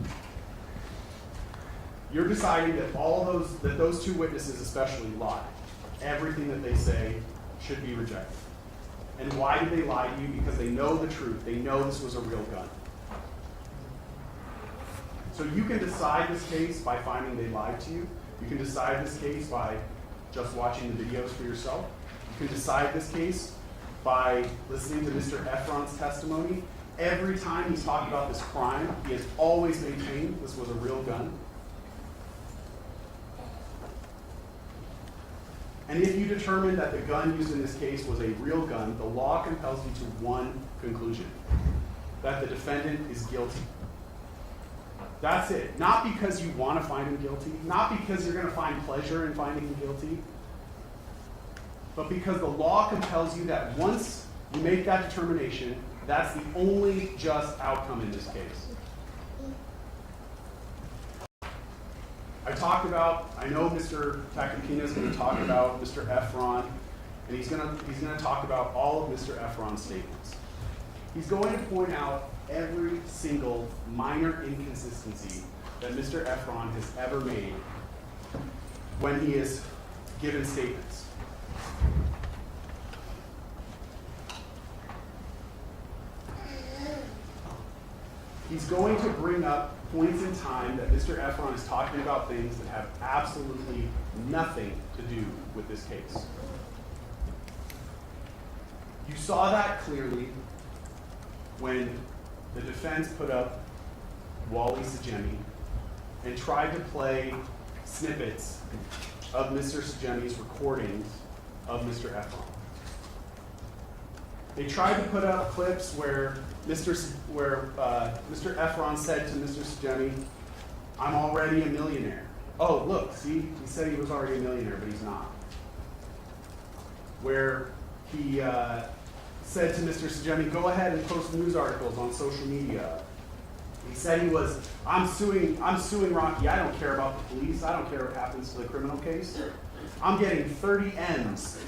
you're deciding that those two witnesses especially lied. Everything that they say should be rejected. And why did they lie to you? Because they know the truth. They know this was a real gun. So you can decide this case by finding they lied to you. You can decide this case by just watching the videos for yourself. You can decide this case by listening to Mr. Efron's testimony. Every time he's talked about this crime, he has always maintained this was a real gun. And if you determine that the gun used in this case was a real gun, the law compels you to one conclusion: that the defendant is guilty. That's it. Not because you want to find him guilty, not because you're going to find pleasure in finding him guilty, but because the law compels you that once you make that determination, that's the only just outcome in this case. I know Mr. Takakina is going to talk about Mr. Efron, and he's going to talk about all of Mr. Efron's statements. He's going to point out every single minor inconsistency that Mr. Efron has ever made when he is given statements. He's going to bring up points in time that Mr. Efron is talking about things that have absolutely nothing to do with this case. You saw that clearly when the defense put up Wally Sajemi and tried to play snippets of Mr. Sajemi's recordings of Mr. Efron. They tried to put up clips where Mr. Efron said to Mr. Sajemi, "I'm already a millionaire." Oh, look, see, he said he was already a millionaire, but he's not. Where he said to Mr. Sajemi, "Go ahead and post news articles on social media." He said I'm suing Rocky. I don't care about the police. I don't care what happens to the criminal case. I'm getting 30 M's.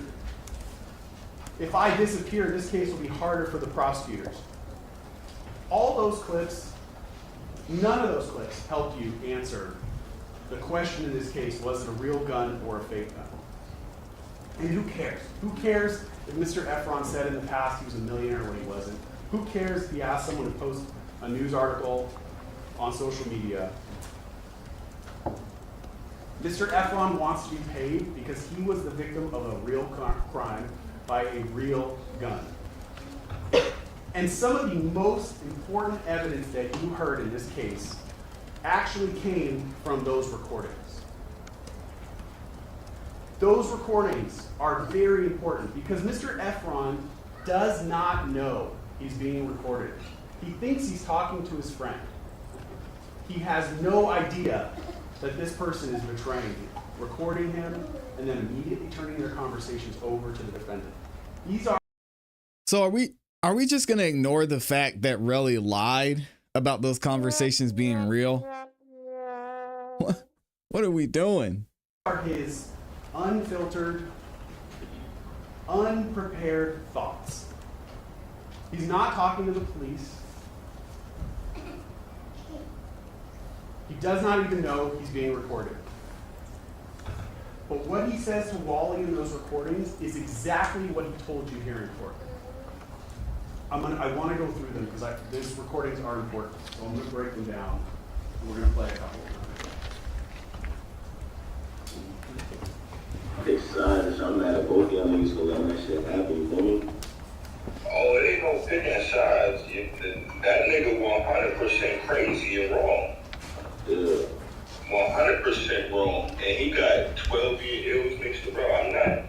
If I disappear, this case will be harder for the prosecutors. All those clips, none of those clips helped you answer the question in this case: was it a real gun or a fake gun? And who cares? Who cares if Mr. Efron said in the past he was a millionaire when he wasn't? Who cares if he asked someone to post a news article on social media? Mr. Efron wants to be paid because he was the victim of a real crime by a real gun. And some of the most important evidence that you heard in this case actually came from those recordings. Those recordings are very important because Mr. Efron does not know he's being recorded. He thinks he's talking to his friend. He has no idea that this person is betraying him, recording him, and then immediately turning their conversations over to the defendant. So are we just gonna ignore the fact that Relly lied about those conversations being real? What are we doing? Are his unfiltered, unprepared thoughts. He's not talking to the police. He does not even know he's being recorded. But what he says to Wally in those recordings is exactly what he told you here in court. I want to go through them because these recordings are important. So I'm going to break them down. And we're going to play a couple of them. Pick sides. I'm mad at both y'all niggas for letting that shit happen, you feel me? Oh, it ain't no picking sides. That nigga 100% crazy and wrong. Yeah. 100% wrong. And he got 12-year ills mixed bro. I'm not.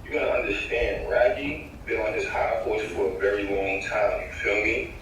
You gotta understand, Raggy been on his high horse for a very long time. You feel me?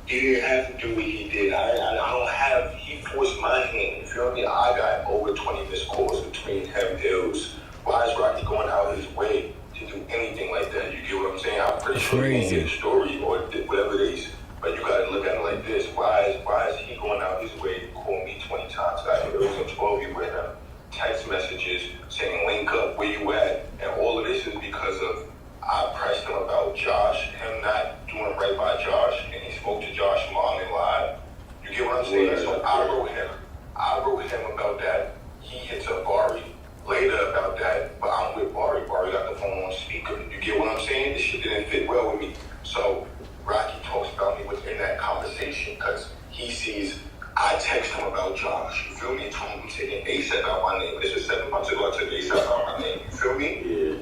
He didn't have to do what he did. I don't have. He forced my hand. You feel me? I got over 20 missed calls between him ills. Why is Rocky going out his way to do anything like that? You get what I'm saying? I'm pretty sure he didn't get a story or whatever it is. But you gotta look at it like this. Why is he going out his way to call me 20 times? I had those and 12 you with him. Text messages saying link up, where you at? And all of this is because of I pressed him about Josh, him not doing right by Josh, and he spoke to Josh's mom and lied. You get what I'm saying? So I wrote him about that. He hits up Bari later about that, but I'm with Bari. Bari got the phone on speaker. You get what I'm saying? This shit didn't fit well with me. So Rocky talks about me within that conversation because he sees I text him about Josh. You feel me? And told him I'm taking ASAP out my name. This was 7 months ago. I took ASAP out my name. You feel me? Yeah.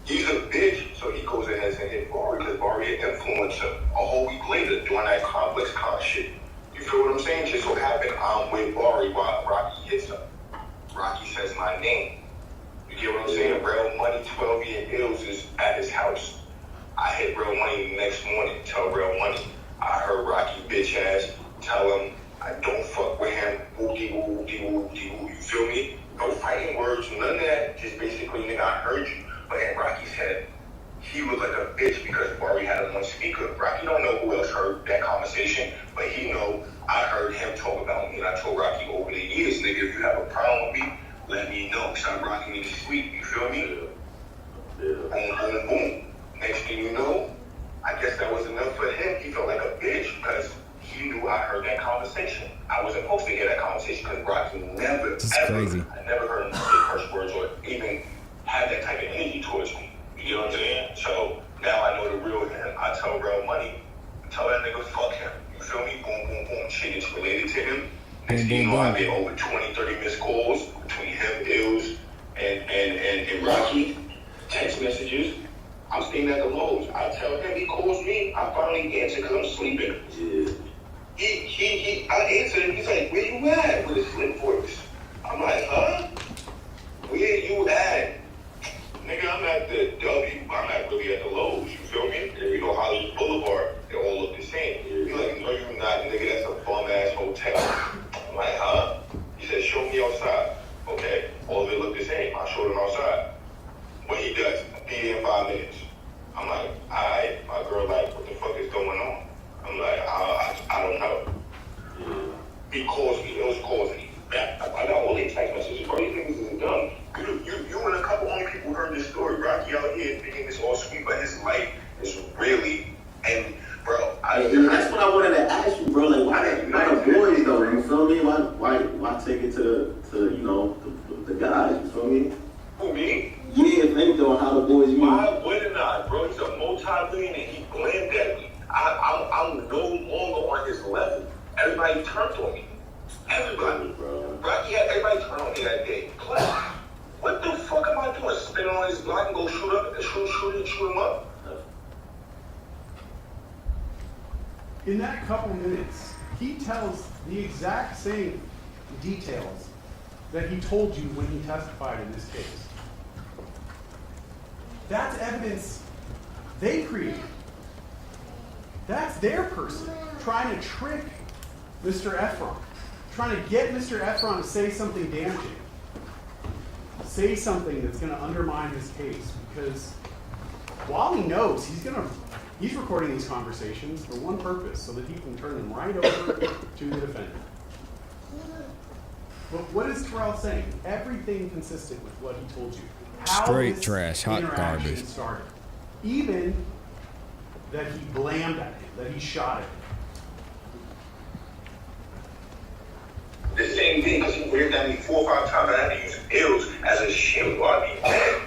He's a bitch, so he goes ahead and hit Bari because Bari had influenced him a whole week later doing that complex con shit. You feel what I'm saying? Just so happened I'm with Bari while Rocky hits him. Rocky says my name. You get what I'm saying? Real Money 12-year ills is at his house. I hit Real Money the next morning, tell Real Money. I heard Rocky bitch ass tell him I don't fuck with him. Woo-dee-woo-dee-woo-dee-woo. You feel me? No fighting words, none of that. Just basically, nigga, I heard you. But in Rocky's head, he was like a bitch because Bari had him on speaker. Rocky don't know who else heard that conversation, but he know I heard him talk about me. And I told Rocky over the years, nigga, if you have a problem with me, let me know. Stop rocking me to sleep. You feel me? Yeah. Boom, boom, boom. Next thing you know, I guess that was enough for him. He felt like a bitch because he knew I heard that conversation. I wasn't supposed to hear that conversation because Rocky never, That's ever, crazy. I never heard him say curse words or even have that type of energy towards me. You know what I'm saying? So now I know the real him. I tell Real Money, tell that nigga fuck him. You feel me? Boom, boom, boom. Shit gets related to him. Next thing you know, I get over 20, 30 missed calls between him, Ills, and Rocky. Text messages. I'm staying at the Lowe's. I tell him, he calls me. I finally answer because I'm sleeping. Yeah. I answered him. He's like, where you at? With a slim voice. I'm like, huh? Where you at? Nigga, I'm at the W. I'm not really at the Lowe's. You feel me? And you know, Hollywood Boulevard, they all look the same. He's like, no, you not, nigga. That's a bum-ass hotel. I'm like, huh? He said, show me outside. Okay. All of it look the same. I showed him outside. What he does, be there in 5 minutes. I'm like, alright. My girl like, what the fuck is going on? I'm like, I don't know. He calls me. Ills calls me. I got all these text messages. Bro, these niggas is dumb. You and a couple only people heard this story. Rocky out here thinking it's all sweet, but his life is really, and bro, That's what I wanted to ask you, bro. Like, why the boys though? You feel me? Why take it to you know the guys? You feel me? Who, me? Yeah, think though how the boys meet. Why wouldn't I, bro? He's a multi-millionaire. He blamed at me. I'm no longer on his level. Everybody turned on me. Everybody, bro. Rocky had everybody turn on me that day. Plus, what the fuck am I doing? Spinning on his block and go shoot him up? In that couple minutes, he tells the exact same details that he told you when he testified in this case. That's evidence they created. That's their person trying to trick Mr. Efron, trying to get Mr. Efron to say something damaging, say something that's going to undermine his case, because while he knows he's recording these conversations for one purpose, so that he can turn them right over to the defendant. But what is Terrell saying? Everything consistent with what he told you. How Straight this trash, hot interaction garbage. started. Even that he blammed at him, that he shot at him. The same thing, because he waved at me 4 or 5 times. I had to use pills as a shield while I be dead.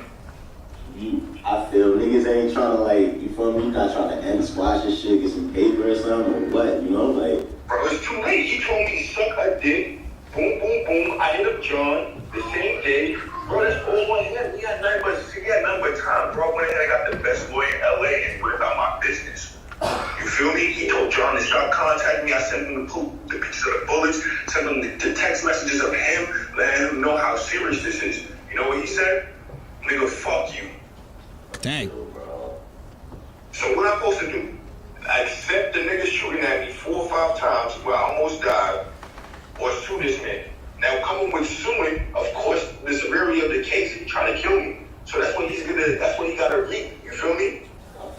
I feel niggas ain't trying to, like, you feel me? You not trying to end squash this shit, get some paper or something, or what, you know? Like, Bro, it's too late. He told me to suck a dick. Boom, boom, boom. I hit up John the same day. Bro, that's all on him. He had nothing but time, bro. When I got the best lawyer in LA and what about my business? You feel me? He told John to stop contacting me. I sent him the pictures of the bullets, sent him the text messages of him, letting him know how serious this is. You know what he said? Nigga, fuck you. Dang. So what I'm supposed to do? Accept the nigga shooting at me 4 or 5 times where I almost died, or sue this man? Now coming with suing, of course, the severity of the case, he's trying to kill me. So that's what he gotta reap. You feel me?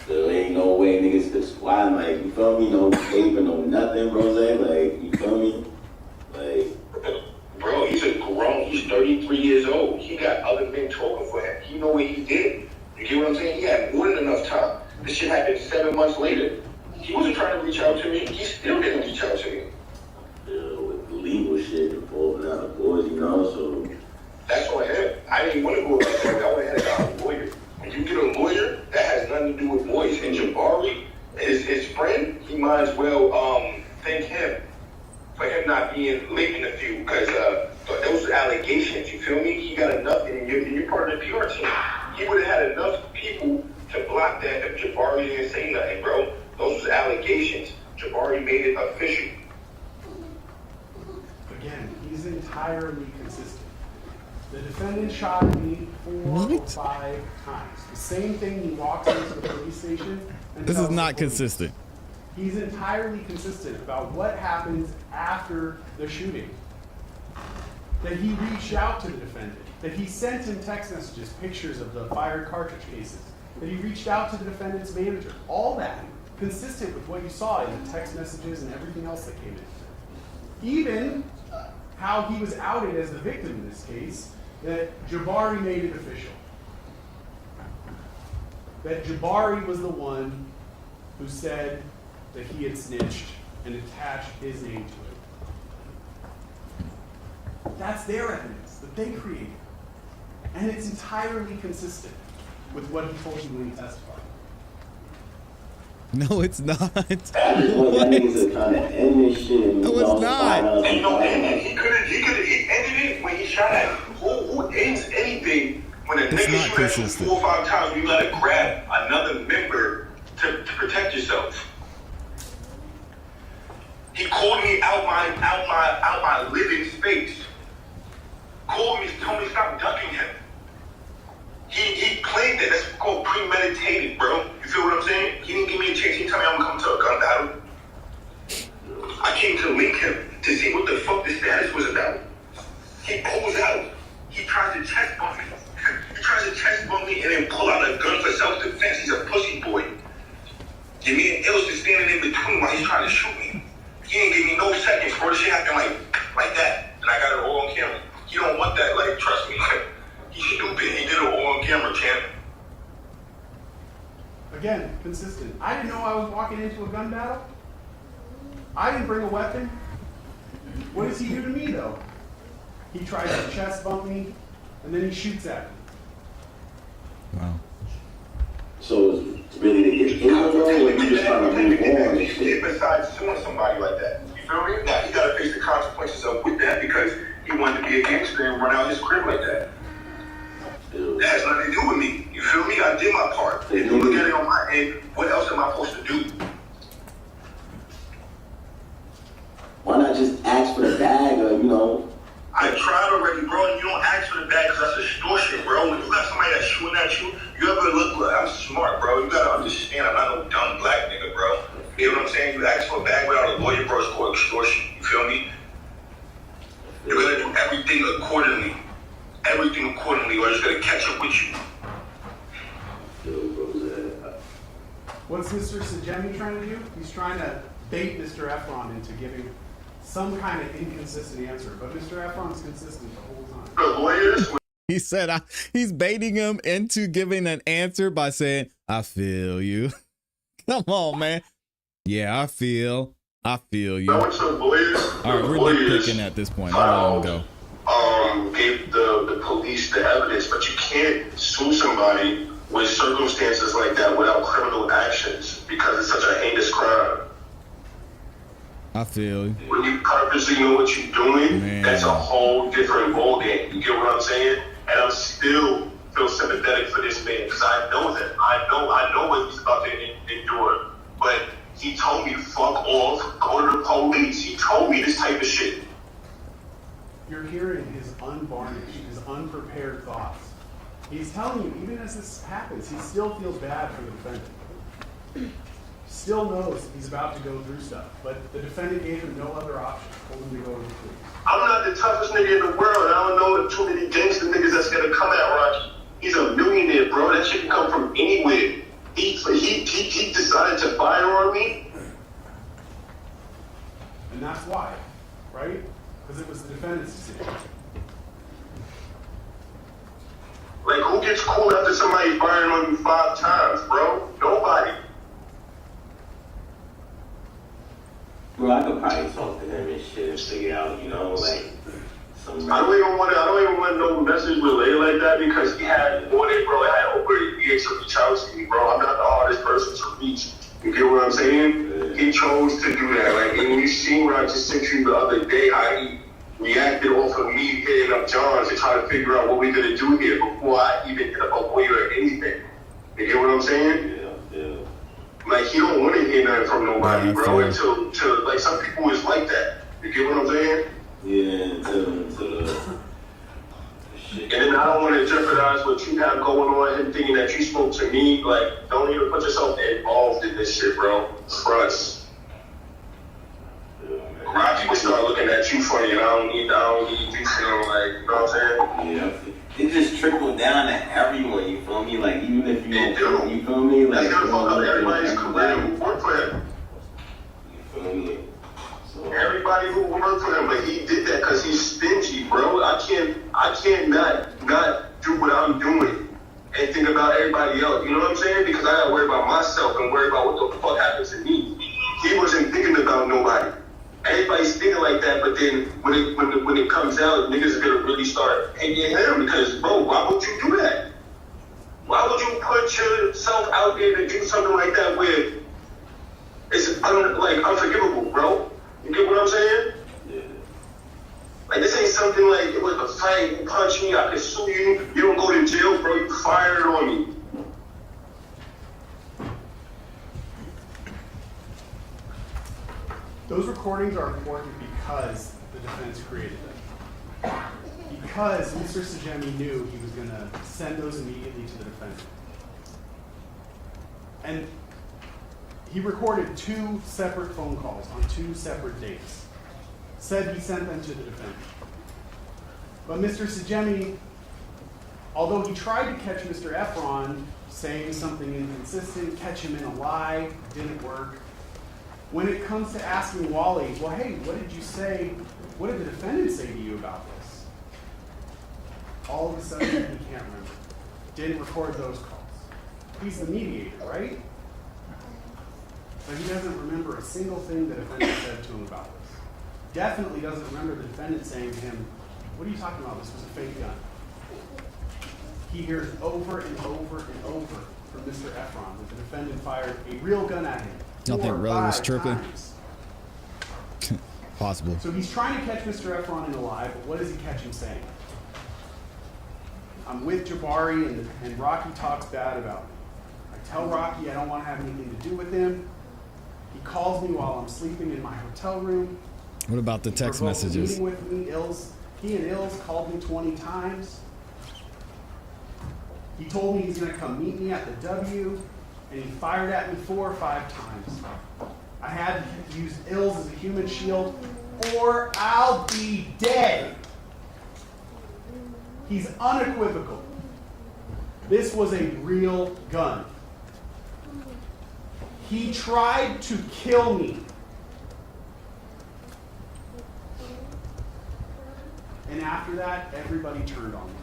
there ain't no way niggas could squat, like, you feel me? No paper, no nothing, Rose, like, you feel me? Like, Bro, he's he's 33 years old. He got other men talking for him. He know what he did. You get what I'm saying? He had more than enough time. This shit happened 7 months later. He wasn't trying to reach out to me. He still didn't reach out to me. with the legal shit involving other boys, you know, so. That's on him. I didn't want to go like that. I went ahead and got a lawyer. When you get a lawyer, that has nothing to do with boys. And Jabari, his friend, he might as well thank him for him not being late in the field. Because those allegations, you feel me? He got enough, and you're part of the PR team. He would have had enough people to block that if Jabari didn't say nothing, bro. Those was allegations. Jabari made it official. Again, he's entirely consistent. The defendant shot at me 4 or 5 times. The same thing, he walks into the police station and This tells is not the police. consistent. He's entirely consistent about what happens after the shooting. That he reached out to the defendant. That he sent him text messages, pictures of the fired cartridge cases. That he reached out to the defendant's manager. All that consistent with what you saw in the text messages and everything else that came in. Even how he was outed as the victim in this case, that Jabari made it official. That Jabari was the one who said that he had snitched and attached his name to it. That's their evidence that they created. And it's entirely consistent with what he told you when he testified. No, it's not. I just want that niggas to kind of end this shit. And, No, it's not. And no, he could have ended it when he shot at him. Who ends anything when a It's nigga not shoot at you consistent. 4 or 5 times? You gotta grab another member to protect yourself. He called me out my living space. Called me, told me stop ducking him. He claimed that. That's called premeditated, bro. You feel what I'm saying? He didn't give me a chance. He told me I'm gonna come to a gun battle. I came to link him to see what the fuck the status was about. He pulls out. He tries to chest bump me. He tries to chest bump me and then pull out a gun for self-defense. He's a pussy boy. And me and Ilse is standing in between while he's trying to shoot me. He didn't give me no seconds, bro. This shit happened like that. And I got it all on camera. You don't want that, like, trust me. He's stupid. He did it all on camera, champ. Again, consistent. I didn't know I was walking into a gun battle. I didn't bring a weapon. What does he do to me, though? He tries to chest bump me, and then he shoots at me. Wow. So it's really to get in the room, or you just trying to move on and shit? Besides suing somebody like that. You feel me? Now, he got to face the consequences of with that because he wanted to be a gangster and run out his crib like that. That has nothing to do with me. You feel me? I did my part. If you look at it on my end, what else am I supposed to do? Why not just ask for the bag, or, you know? I tried already, bro, and you don't ask for the bag because that's extortion, bro. When you got somebody that's shooting at you, you ever look like, I'm smart, bro. You gotta understand, I'm not no dumb black nigga, bro. You know what I'm saying? You ask for a bag without a lawyer, bro, it's called extortion. You feel me? You gotta do everything accordingly. Everything accordingly, or it's gonna catch up with you. What's Mr. Sajemi trying to do? He's trying to bait Mr. Efron into giving some kind of inconsistent answer, but Mr. Efron's consistent the whole time. The lawyers, He said he's baiting him into giving an answer by saying, I feel you. Come on, man. Yeah, I feel you. I went to the lawyers. All right, we're nitpicking at this point. I'll let him go. Gave the police the evidence, but you can't sue somebody with circumstances like that without criminal actions because it's such a heinous crime. I feel you. When you purposely know what you're doing, Man. that's a whole different ballgame. You get what I'm saying? And I'm still feel sympathetic for this man because I know him. I know what he's about to endure. But he told me, fuck off, go to the police. He told me this type of shit. You're hearing his unvarnished, his unprepared thoughts. He's telling you, even as this happens, he still feels bad for the defendant. Still knows he's about to go through stuff, but the defendant gave him no other option. Told him to go to the police. I'm not the toughest nigga in the world. I don't know too many gangster niggas that's gonna come at Rocky. He's a millionaire, bro. That shit can come from anywhere. He decided to fire on me. And that's why, right? Because it was the defendant's decision. Like, who gets cool after somebody firing on you 5 times, bro? Nobody. Bro, I could probably talk to him and shit and figure out, you know, like some. I don't even want no message relayed like that because he had more than, bro. I had over a year to reach out to me, bro. I'm not the hardest person to reach. You get what I'm saying? Yeah. He chose to do that. Like, and you seen what I just sent you the other day, how he reacted off of me hitting up John to try to figure out what we're gonna do here before I even hit up a lawyer or anything. You get what I'm saying? Yeah. Like, he don't want to hear nothing from nobody, bro. Until like, some people is like that. You get what I'm saying? Yeah, until shit. And then I don't want to jeopardize what you have going on, him thinking that you spoke to me. Like, don't even put yourself involved in this shit, bro. Trust. Rocky will start looking at you funny, and I don't need you feeling like, you know what I'm saying? Yeah. It just trickled down to everyone, you feel me? Like, even if you It don't, do. you feel me? Like, That's gonna fuck up everybody's career who worked for him. You feel me? So, Everybody who worked for him, but he did that because he's stingy, bro. I can't not do what I'm doing and think about everybody else. You know what I'm saying? Because I gotta worry about myself and worry about what the fuck happens to me. He wasn't thinking about nobody. Everybody's thinking like that, but then when it comes out, niggas are gonna really start hating him because, bro, why would you do that? Why would you put yourself out there to do something like that where it's unforgivable, bro? You get what I'm saying? yeah. Like, this ain't something like it was a fight, you punch me, I can sue you, you don't go to jail, bro, you fired on me. Those recordings are important because the defense created them. Because Mr. Sajemi knew he was going to send those immediately to the defendant. And he recorded 2 separate phone calls on 2 separate dates. Said he sent them to the defendant. But Mr. Sajemi, although he tried to catch Mr. Efron saying something inconsistent, catch him in a lie, didn't work. When it comes to asking Wally, well, hey, what did you say? What did the defendant say to you about this? All of a sudden, he can't remember. Didn't record those calls. He's the mediator, right? But he doesn't remember a single thing the defendant said to him about this. Definitely doesn't remember the defendant saying to him, what are you talking about? This was a fake gun. He hears over and over and over from Mr. Efron that the defendant fired a real gun at him. Y'all think 4 or Relly was 5 tripping? times. Possible. So he's trying to catch Mr. Efron in a lie, but what does he catch him saying? I'm with Jabari and Rocky talks bad about me. I tell Rocky I don't want to have anything to do with him. He calls me while I'm sleeping in my hotel room. What about the text Provoked a messages? meeting with me. He and Ills called me 20 times. He told me he's going to come meet me at the W, and he fired at me 4 or 5 times. I had to use Ills as a human shield, or I'll be dead. He's unequivocal. This was a real gun. He tried to kill me. And after that, everybody turned on me.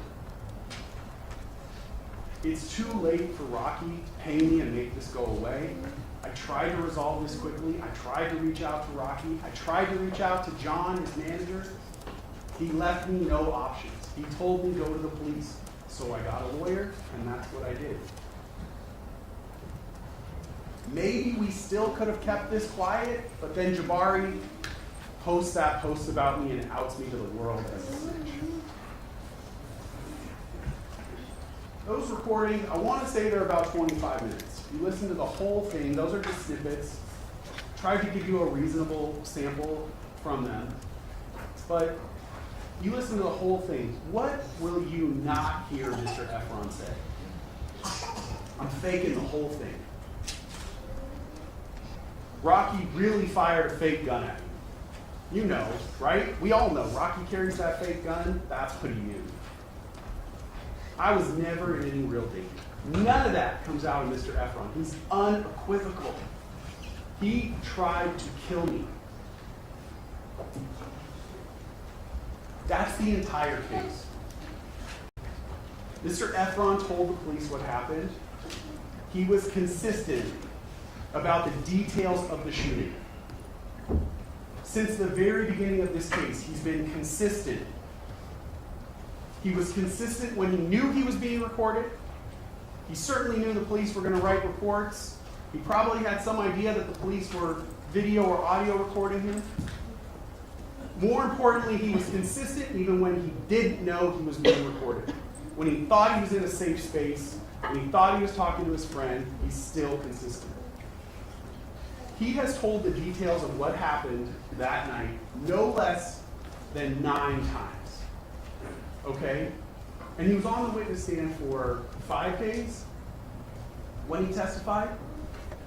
It's too late for Rocky to pay me and make this go away. I tried to resolve this quickly. I tried to reach out to Rocky. I tried to reach out to John, his manager. He left me no options. He told me go to the police. So I got a lawyer, and that's what I did. Maybe we still could have kept this quiet, but then Jabari posts that post about me and outs me to the world as a snitch. Those recordings, I want to say they're about 25 minutes. You listen to the whole thing, those are just snippets. Tried to give you a reasonable sample from them. But you listen to the whole thing, what will you not hear Mr. Efron say? I'm faking the whole thing. Rocky really fired a fake gun at me. You know, right? We all know. Rocky carries that fake gun. That's what he knew. I was never in any real danger. None of that comes out of Mr. Efron. He's unequivocal. He tried to kill me. That's the entire case. Mr. Efron told the police what happened. He was consistent about the details of the shooting. Since the very beginning of this case, he's been consistent. He was consistent when he knew he was being recorded. He certainly knew the police were going to write reports. He probably had some idea that the police were video or audio recording him. More importantly, he was consistent even when he didn't know he was being recorded. When he thought he was in a safe space, when he thought he was talking to his friend, he's still consistent. He has told the details of what happened that night no less than 9 times. Okay? And he was on the witness stand for 5 days when he testified.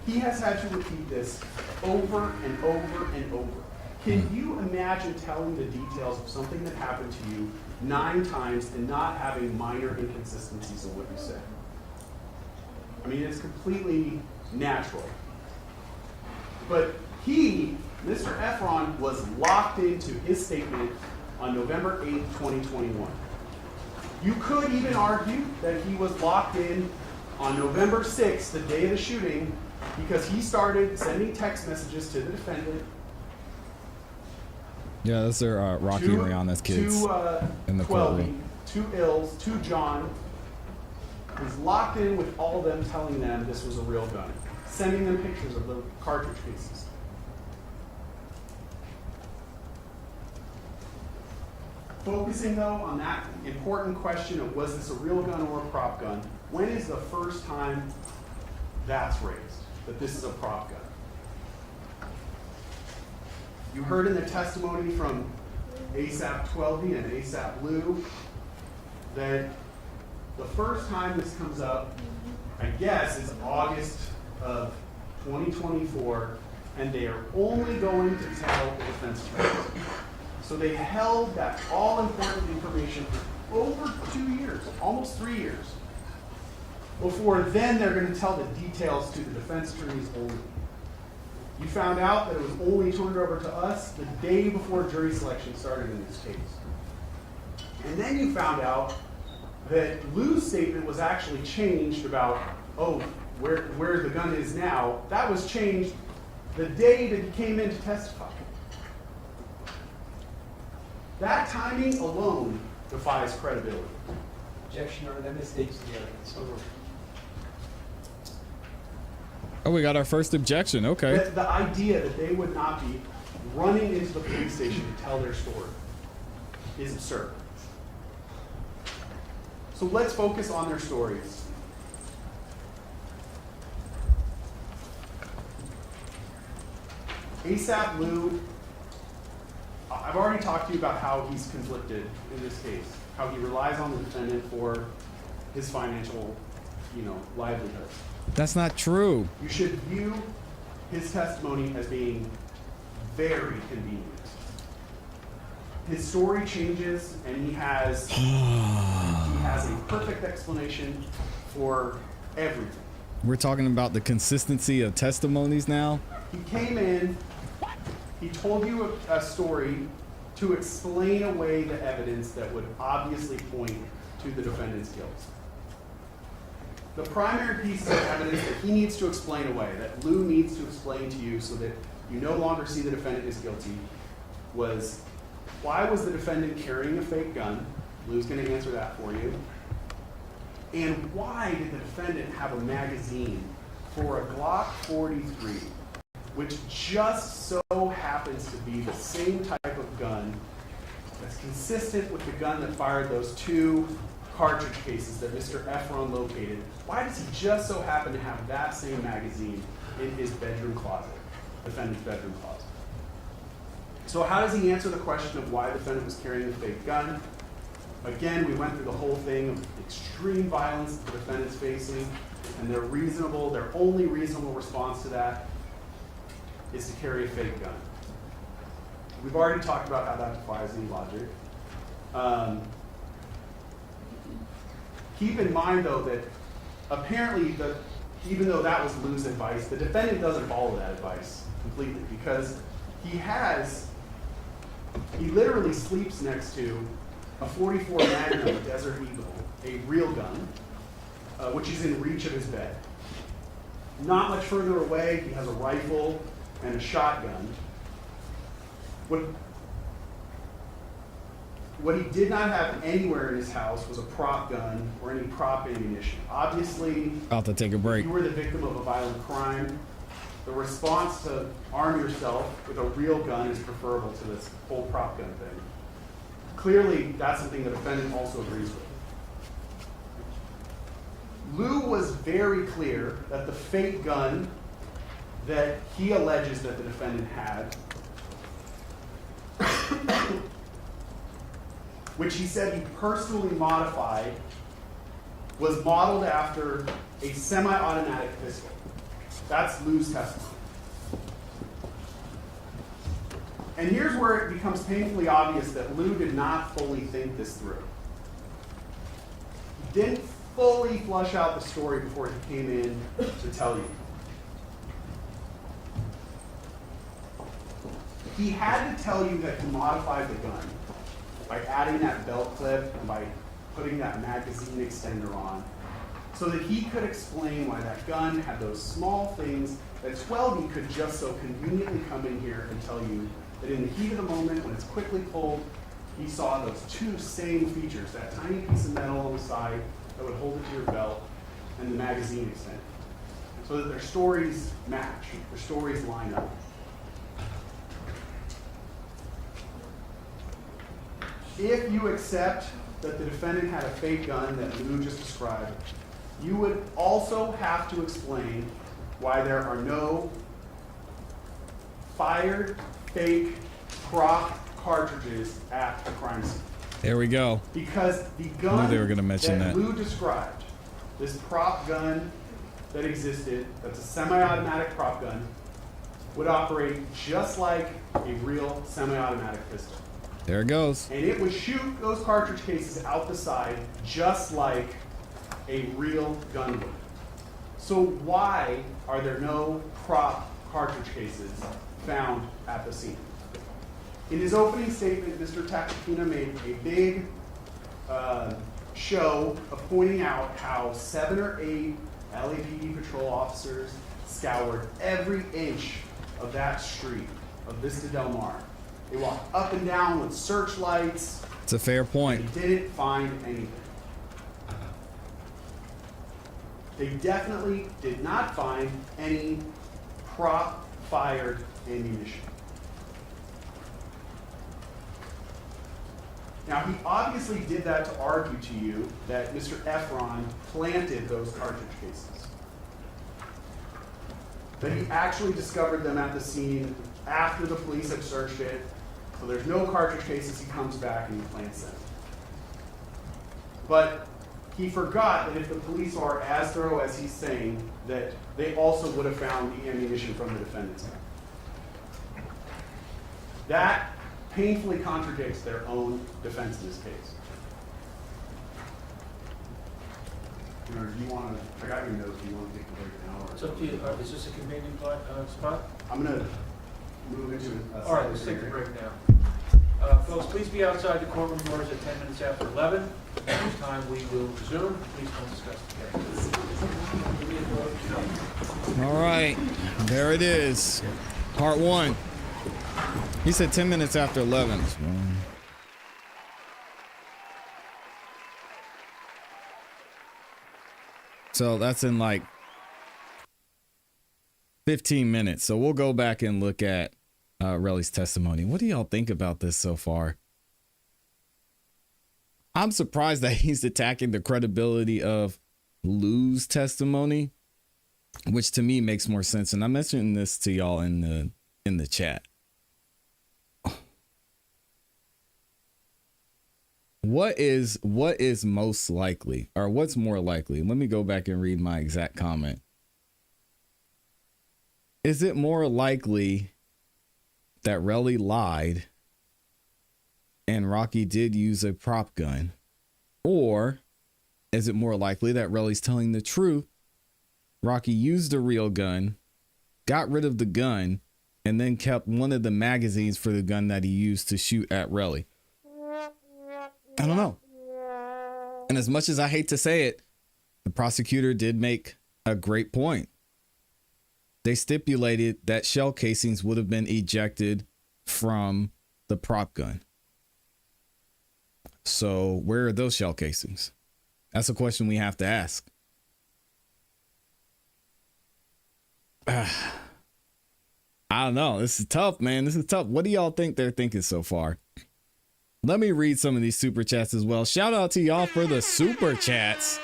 He has had to repeat this over and over and over. Can you imagine telling the details of something that happened to you 9 times and not having minor inconsistencies in what you said? I mean, it's completely natural. But he, Mr. Efron, was locked into his statement on November 8th, 2021. You could even argue that he was locked in on November 6th, the day of the shooting, because he started sending text messages to the defendant. Yeah, those are Rocky and Rihanna's kids in the courtroom. 2 Ills, 2 John. Was locked in with all of them telling them this was a real gun. Sending them pictures of the cartridge cases. Focusing though on that important question of was this a real gun or a prop gun, when is the first time that's raised, that this is a prop gun? You heard in the testimony from ASAP 12 and ASAP Blue that the first time this comes up, I guess, is August of 2024, and they are only going to tell the defense attorneys. So they held that all-important information for over 2 years, almost 3 years, before then they're going to tell the details to the defense attorneys only. You found out that it was only turned over to us the day before jury selection started in this case. And then you found out that Lou's statement was actually changed about, oh, where the gun is now. That was changed the day that he came in to testify. That timing alone defies credibility. Objection, Your Honor, that misstates the evidence. Over. Oh, we got our first objection. Okay. The idea that they would not be running into the police station to tell their story is absurd. So let's focus on their stories. ASAP Lou, I've already talked to you about how he's conflicted in this case, how he relies on the defendant for his financial, livelihood. That's not true. You should view his testimony as being very convenient. His story changes, and he has a perfect explanation for everything. We're talking about the consistency of testimonies now. He came in, he told you a story to explain away the evidence that would obviously point to the defendant's guilt. the primary pieces of evidence that he needs to explain away, that Lou needs to explain to you so that you no longer see the defendant is guilty, was why was the defendant carrying a fake gun? Lou's going to answer that for you. And why did the defendant have a magazine for a Glock 43, which just so happens to be the same type of gun that's consistent with the gun that fired those 2 cartridge cases that Mr. Efron located? Why does he just so happen to have that same magazine in his bedroom closet, defendant's bedroom closet? So how does he answer the question of why the defendant was carrying a fake gun? Again, we went through the whole thing of extreme violence that the defendant's facing, and their only reasonable response to that is to carry a fake gun. We've already talked about how that defies any logic. Keep in mind, though, that apparently, even though that was Lou's advice, the defendant doesn't follow that advice completely, because he literally sleeps next to a 44 Magnum Desert Eagle, a real gun, which is in reach of his bed. Not much further away, he has a rifle and a shotgun. What he did not have anywhere in his house was a prop gun or any prop ammunition. Obviously, About to take a break. if you were the victim of a violent crime, the response to arm yourself with a real gun is preferable to this whole prop gun thing. Clearly, that's something the defendant also agrees with. Lou was very clear that the fake gun that he alleges that the defendant had, which he said he personally modified, was modeled after a semi-automatic pistol. That's Lou's testimony. And here's where it becomes painfully obvious that Lou did not fully think this through. He didn't fully flush out the story before he came in to tell you. He had to tell you that he modified the gun by adding that belt clip and by putting that magazine extender on, so that he could explain why that gun had those small things that Twelby could just so conveniently come in here and tell you that in the heat of the moment, when it's quickly pulled, he saw those 2 same features, that tiny piece of metal on the side that would hold it to your belt, and the magazine extender, so that their stories match, their stories line up. If you accept that the defendant had a fake gun that Lou just described, you would also have to explain why there are no fired fake prop cartridges at the crime scene. There we go. Because the I gun knew they were gonna mention that. Lou described, this prop gun that existed, that's a semi-automatic prop gun, would operate just like a real semi-automatic pistol. There it goes. And it would shoot those cartridge cases out the side just like a real gun would. So why are there no prop cartridge cases found at the scene? In his opening statement, Mr. Takakina made a big show of pointing out how 7 or 8 LAPD patrol officers scoured every inch of that street of Vista Del Mar. They walked up and down with searchlights. It's a fair point. They didn't find anything. They definitely did not find any prop-fired ammunition. Now, he obviously did that to argue to you that Mr. Efron planted those cartridge cases. That he actually discovered them at the scene after the police had searched it. So there's no cartridge cases, he comes back and he plants them. But he forgot that if the police are as thorough as he's saying, that they also would have found the ammunition from the defendant's gun. That painfully contradicts their own defense in this case. Do you want to, I got your notes, do you want to take a break now? Or It's up to you. Is this a convenient spot? I'm going to move into All right, let's take a break now. Folks, please be outside the courtroom doors at 10 minutes after 11. At this time, we will resume. Please don't discuss the case. All right, there it is. Part 1. He said 10 minutes after 11. So that's in like 15 minutes. So we'll go back and look at Relly's testimony. What do y'all think about this so far? I'm surprised that he's attacking the credibility of Lou's testimony, which to me makes more sense. And I mentioned this to y'all in the chat. What is most likely, or what's more likely? Let me go back and read my exact comment. Is it more likely that Relly lied and Rocky did use a prop gun? Or is it more likely that Relly's telling the truth? Rocky used a real gun, got rid of the gun, and then kept one of the magazines for the gun that he used to shoot at Relly? I don't know. And as much as I hate to say it, the prosecutor did make a great point. They stipulated that shell casings would have been ejected from the prop gun. So where are those shell casings? That's a question we have to ask. I don't know. This is tough, man. This is tough. What do y'all think they're thinking so far? Let me read some of these super chats as well. Shout out to y'all for the super chats.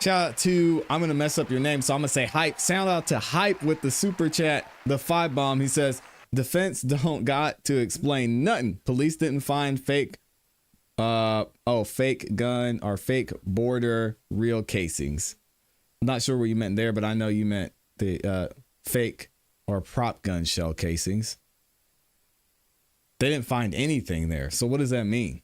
Shout out to, I'm going to mess up your name, so I'm going to say Hype. Shout out to Hype with the super chat, the 5 bomb. He says, defense don't got to explain nothing. Police didn't find fake gun or fake border real casings. I'm not sure what you meant there, but I know you meant the fake or prop gun shell casings. They didn't find anything there. So what does that mean?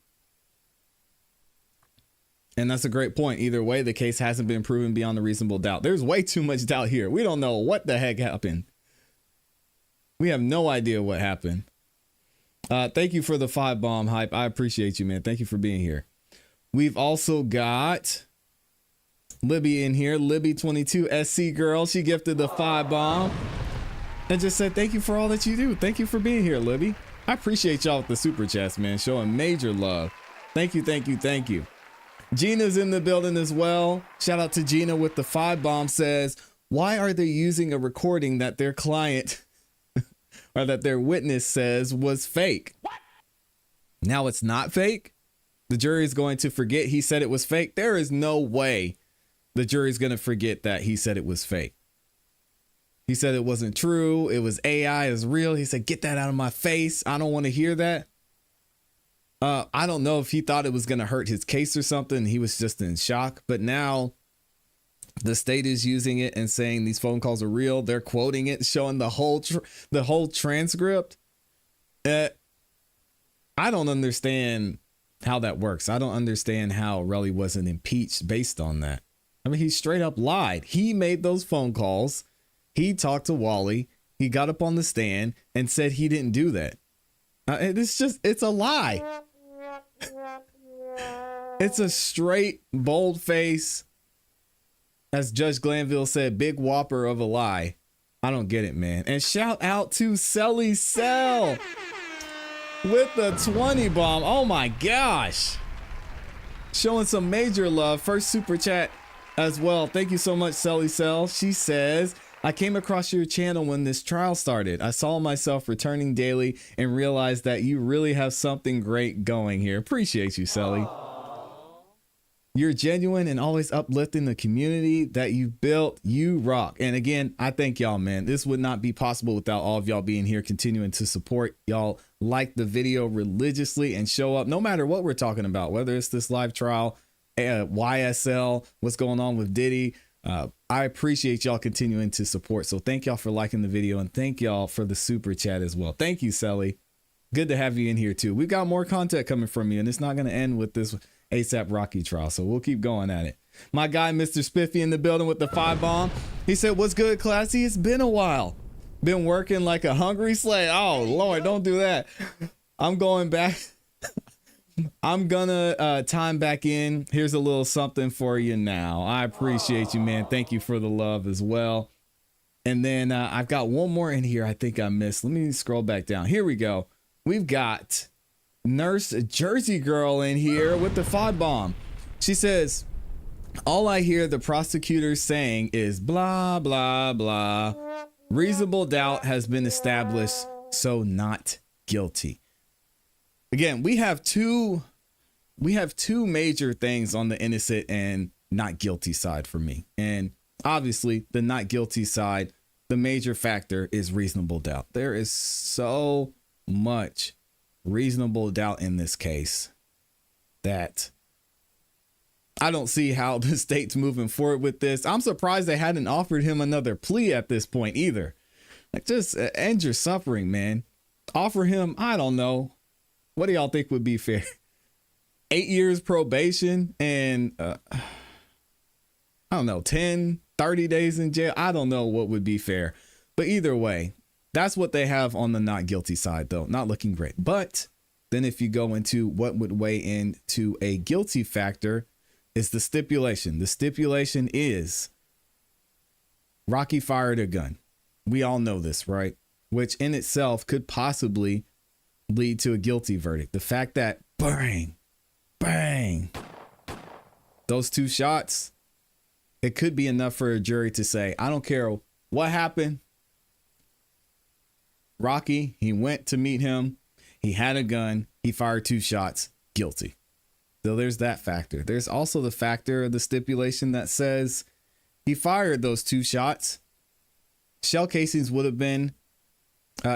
And that's a great point. Either way, the case hasn't been proven beyond a reasonable doubt. There's way too much doubt here. We don't know what the heck happened. We have no idea what happened. Thank you for the 5 bomb, Hype. I appreciate you, man. Thank you for being here. We've also got Libby in here. Libby22 SC girl. She gifted the 5 bomb and just said, thank you for all that you do. Thank you for being here, Libby. I appreciate y'all with the super chats, man. Showing major love. Thank you, thank you, thank you. Gina's in the building as well. Shout out to Gina with the 5 bomb. Says, why are they using a recording that their client or that their witness says was fake? What? Now it's not fake? The jury is going to forget he said it was fake? There is no way the jury's going to forget that he said it was fake. He said it wasn't true. It was AI, is real. He said, get that out of my face. I don't want to hear that. I don't know if he thought it was going to hurt his case or something. He was just in shock. But now the state is using it and saying these phone calls are real. They're quoting it, showing the whole transcript. I don't understand how that works. I don't understand how Relly wasn't impeached based on that. I mean, he straight up lied. He made those phone calls. He talked to Wally. He got up on the stand and said he didn't do that. It's a lie. It's a straight, bold face, as Judge Glanville said, big whopper of a lie. I don't get it, man. And shout out to Selly Cell with the 20 bomb. Oh my gosh. Showing some major love. First super chat as well. Thank you so much, Selly Cell. She says, I came across your channel when this trial started. I saw myself returning daily and realized that you really have something great going here. Appreciate you, Selly. You're genuine and always uplifting the community that you've built. You rock. And again, I thank y'all, man. This would not be possible without all of y'all being here, continuing to support. Y'all like the video religiously and show up no matter what we're talking about, whether it's this live trial, YSL, what's going on with Diddy. I appreciate y'all continuing to support. So thank y'all for liking the video and thank y'all for the super chat as well. Thank you, Selly. Good to have you in here too. We've got more content coming from you and it's not going to end with this ASAP Rocky trial. So we'll keep going at it. My guy, Mr. Spiffy in the building with the 5 bomb. He said, what's good, Classy? It's been a while. Been working like a hungry slave. Oh Lord, don't do that. I'm going back. I'm gonna time back in. Here's a little something for you now. I appreciate you, man. Thank you for the love as well. And then I've got one more in here I think I missed. Let me scroll back down. Here we go. We've got Nurse Jersey Girl in here with the FOD bomb. She says, all I hear the prosecutors saying is blah, blah, blah. Reasonable doubt has been established, so not guilty. Again, we have two major things on the innocent and not guilty side for me. And obviously the not guilty side, the major factor is reasonable doubt. There is so much reasonable doubt in this case that I don't see how the state's moving forward with this. I'm surprised they hadn't offered him another plea at this point either. Like, just end your suffering, man. Offer him, I don't know. What do y'all think would be fair? 8 years probation and I don't know, 10, 30 days in jail. I don't know what would be fair. But either way, that's what they have on the not guilty side, though. Not looking great. But then if you go into what would weigh into a guilty factor, is the stipulation. The stipulation is Rocky fired a gun. We all know this, right? Which in itself could possibly lead to a guilty verdict. The fact that bang, bang, those 2 shots, it could be enough for a jury to say, I don't care what happened. Rocky, he went to meet him. He had a gun. He fired 2 shots. Guilty. So there's that factor. There's also the factor of the stipulation that says he fired those 2 shots. Shell casings would have been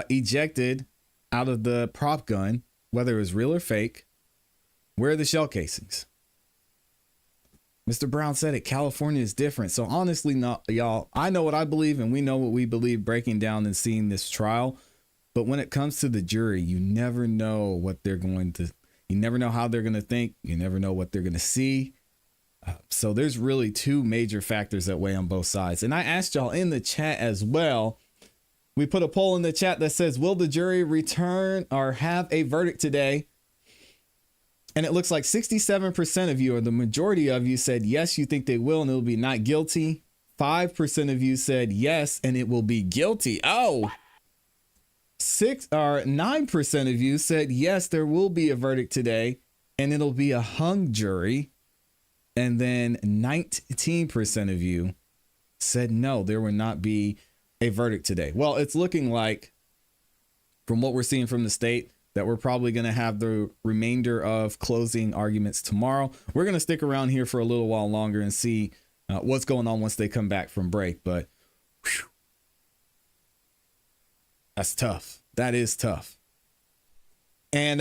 ejected out of the prop gun, whether it was real or fake. Where are the shell casings? Mr. Brown said it. California is different. So honestly, not y'all. I know what I believe, and we know what we believe breaking down and seeing this trial. But when it comes to the jury, you never know what they're going to. You never know how they're going to think. You never know what they're going to see. So there's really 2 major factors that weigh on both sides. And I asked y'all in the chat as well. We put a poll in the chat that says, will the jury return or have a verdict today? And it looks like 67% of you, or the majority of you, said yes, you think they will, and it will be not guilty. 5% of you said yes, and it will be guilty. Oh, 9% of you said yes, there will be a verdict today, and it'll be a hung jury. And then 19% of you said no, there will not be a verdict today. Well, it's looking like, from what we're seeing from the state, that we're probably going to have the remainder of closing arguments tomorrow. We're going to stick around here for a little while longer and see what's going on once they come back from break. But whew, that's tough. That is tough. And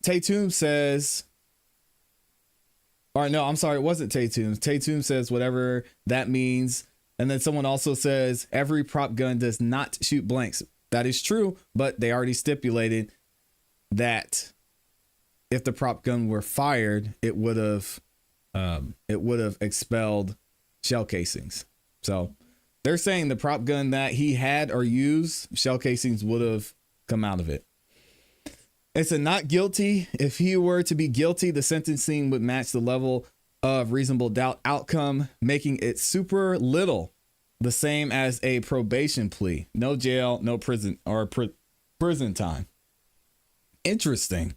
Tatum says, or no, I'm sorry, it wasn't Tatum. Tatum says whatever that means. And then someone also says every prop gun does not shoot blanks. That is true, but they already stipulated that if the prop gun were fired, it would have expelled shell casings. So they're saying the prop gun that he had or used, shell casings would have come out of it. It's a not guilty. If he were to be guilty, the sentencing would match the level of reasonable doubt outcome, making it super little, the same as a probation plea. No jail, no prison or prison time. Interesting.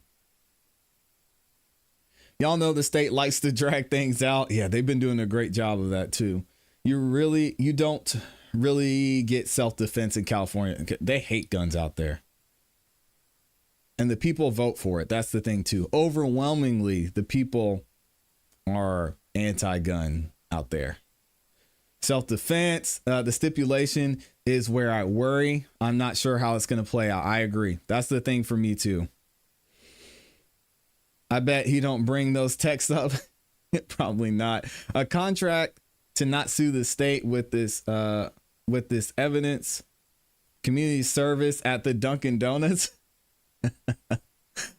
Y'all know the state likes to drag things out. Yeah, they've been doing a great job of that too. You don't really get self-defense in California. They hate guns out there. And the people vote for it. That's the thing too. Overwhelmingly, the people are anti-gun out there. Self-defense, the stipulation is where I worry. I'm not sure how it's going to play out. I agree. That's the thing for me too. I bet he don't bring those texts up. Probably not. A contract to not sue the state with this evidence. Community service at the Dunkin' Donuts.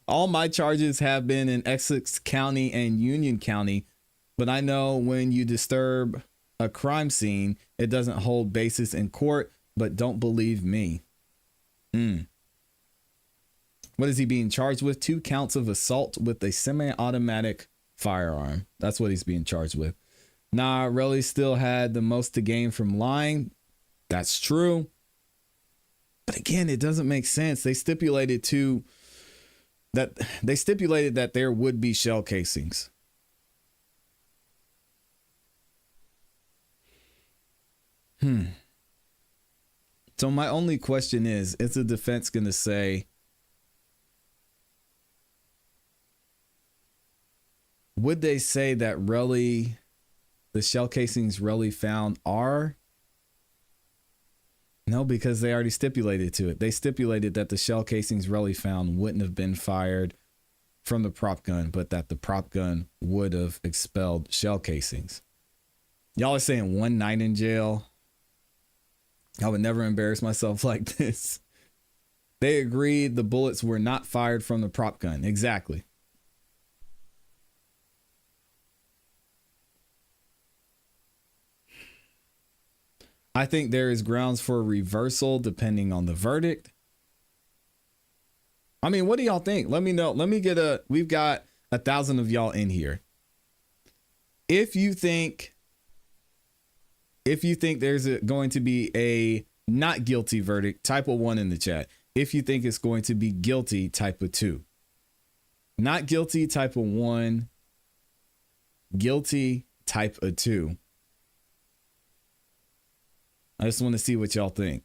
All my charges have been in Essex County and Union County, but I know when you disturb a crime scene, it doesn't hold basis in court. but don't believe me. What is he being charged with? 2 counts of assault with a semi-automatic firearm. That's what he's being charged with. Nah, Relly still had the most to gain from lying. That's true. But again, it doesn't make sense. They stipulated that there would be shell casings. So my only question is the defense going to say, would they say that Relly, the shell casings Relly found are? No, because they already stipulated to it. They stipulated that the shell casings Relly found wouldn't have been fired from the prop gun, but that the prop gun would have expelled shell casings. Y'all are saying 1 night in jail. I would never embarrass myself like this. They agreed the bullets were not fired from the prop gun. Exactly. I think there is grounds for reversal depending on the verdict. I mean, what do y'all think? Let me know. We've got 1,000 of y'all in here. If you think there's going to be a not guilty verdict, type a 1 in the chat. If you think it's going to be guilty, type a 2. Not guilty, type a 1. Guilty, type a 2. I just want to see what y'all think.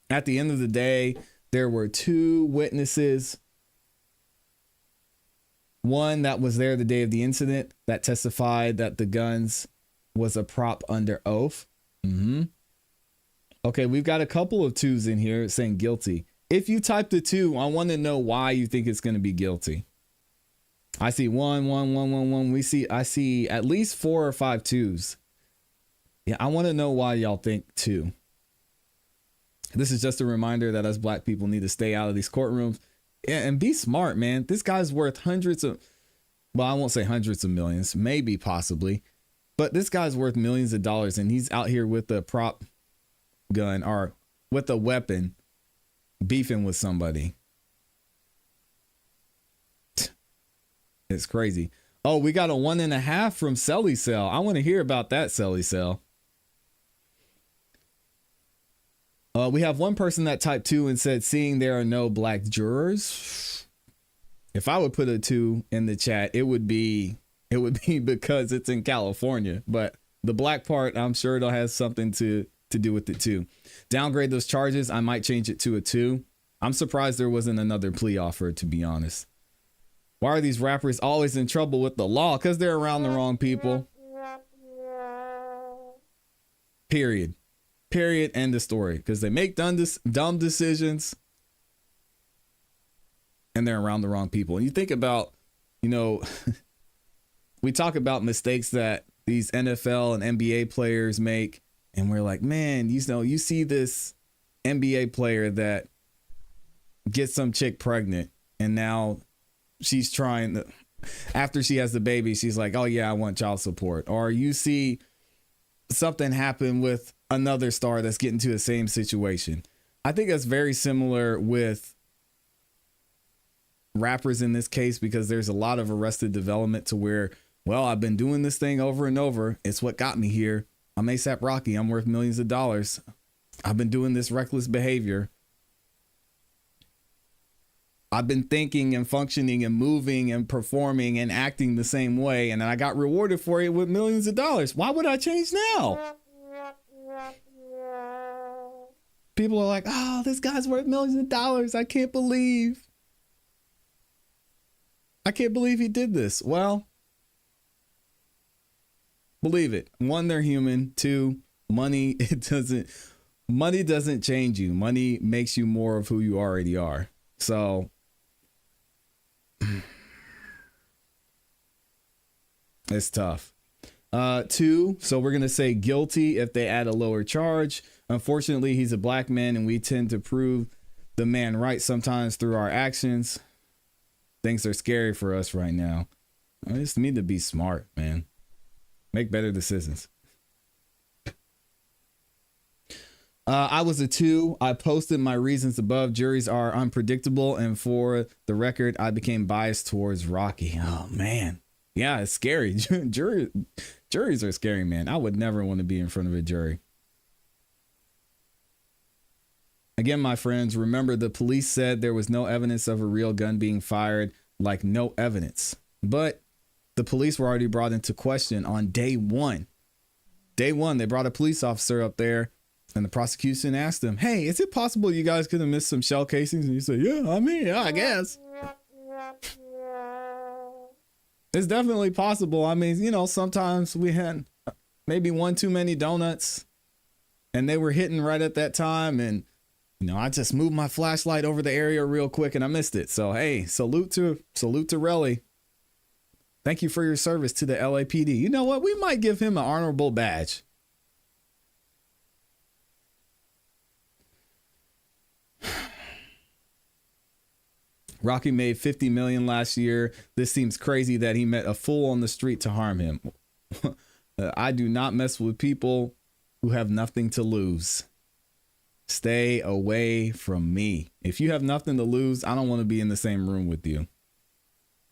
At the end of the day, there were 2 witnesses. One that was there the day of the incident that testified that the guns was a prop under oath. Okay, we've got a couple of 2s in here saying guilty. If you typed a 2, I want to know why you think it's going to be guilty. I see 1, 1, 1, 1, 1. I see at least 4 or 5 2s. Yeah, I want to know why y'all think 2. This is just a reminder that us black people need to stay out of these courtrooms and be smart, man. This guy's worth hundreds of, well, I won't say hundreds of millions, maybe possibly, but this guy's worth millions of dollars and he's out here with a prop gun or with a weapon beefing with somebody. It's crazy. Oh, we got a 1.5 from Selly Cell. I want to hear about that, Selly Cell. We have one person that typed 2 and said, seeing there are no black jurors. If I would put a 2 in the chat, it would be because it's in California. But the black part, I'm sure it'll have something to do with it too. Downgrade those charges. I might change it to a 2. I'm surprised there wasn't another plea offer, to be honest. Why are these rappers always in trouble with the law? Because they're around the wrong people. Period. End of story. Because they make dumb decisions and they're around the wrong people. And you think about, we talk about mistakes that these NFL and NBA players make. And we're like, man, you see this NBA player that gets some chick pregnant and now she's trying to, after she has the baby, she's like, oh yeah, I want child support. Or you see something happen with another star that's getting to the same situation. I think that's very similar with rappers in this case, because there's a lot of arrested development to where, well, I've been doing this thing over and over. It's what got me here. I'm ASAP Rocky. I'm worth millions of dollars. I've been doing this reckless behavior. I've been thinking and functioning and moving and performing and acting the same way. And I got rewarded for it with millions of dollars. Why would I change now? People are like, oh, this guy's worth millions of dollars. I can't believe he did this. Well, believe it. 1, they're human. 2, money doesn't change you. Money makes you more of who you already are. So it's tough. 2, so we're going to say guilty if they add a lower charge. Unfortunately, he's a black man and we tend to prove the man right sometimes through our actions. Things are scary for us right now. I just need to be smart, man. Make better decisions. I was a 2. I posted my reasons above. Juries are unpredictable, and for the record, I became biased towards Rocky. Oh man, yeah, it's scary. Juries are scary, man. I would never want to be in front of a jury. Again, my friends, remember the police said there was no evidence of a real gun being fired, like no evidence. But the police were already brought into question on day one. Day one, they brought a police officer up there. And the prosecution asked him, hey, is it possible you guys could have missed some shell casings? And he said, yeah, I guess. It's definitely possible. I mean, sometimes we had maybe one too many donuts and they were hitting right at that time. And, I just moved my flashlight over the area real quick and I missed it. So, hey, salute to Relly. Thank you for your service to the LAPD. You know what? We might give him an honorable badge. Rocky made $50 million last year. This seems crazy that he met a fool on the street to harm him. I do not mess with people who have nothing to lose. Stay away from me. If you have nothing to lose, I don't want to be in the same room with you.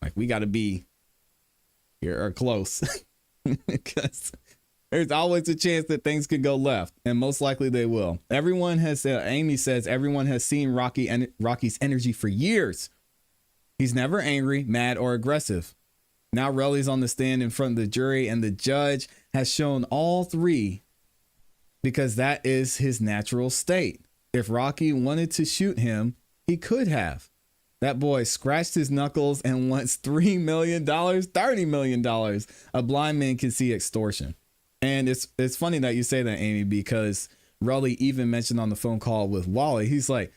Like, we got to be here or close because there's always a chance that things could go left, and most likely they will. Everyone has, Amy says, everyone has seen Rocky's energy for years. He's never angry, mad, or aggressive. Now Relly's on the stand in front of the jury, and the judge has shown all three because that is his natural state. If Rocky wanted to shoot him, he could have. That boy scratched his knuckles and wants $3 million, $30 million. A blind man can see extortion. And it's funny that you say that, Amy, because Relly even mentioned on the phone call with Wally, he's like,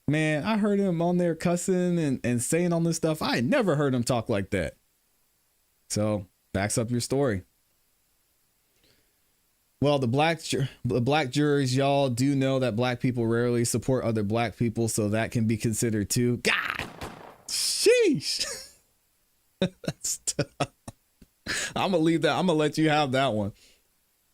man, I heard him on there cussing and saying all this stuff. I had never heard him talk like that. So backs up your story. Well, the black jurors, y'all do know that black people rarely support other black people, so that can be considered too. God, sheesh. That's tough. I'm gonna leave that. I'm gonna let you have that one.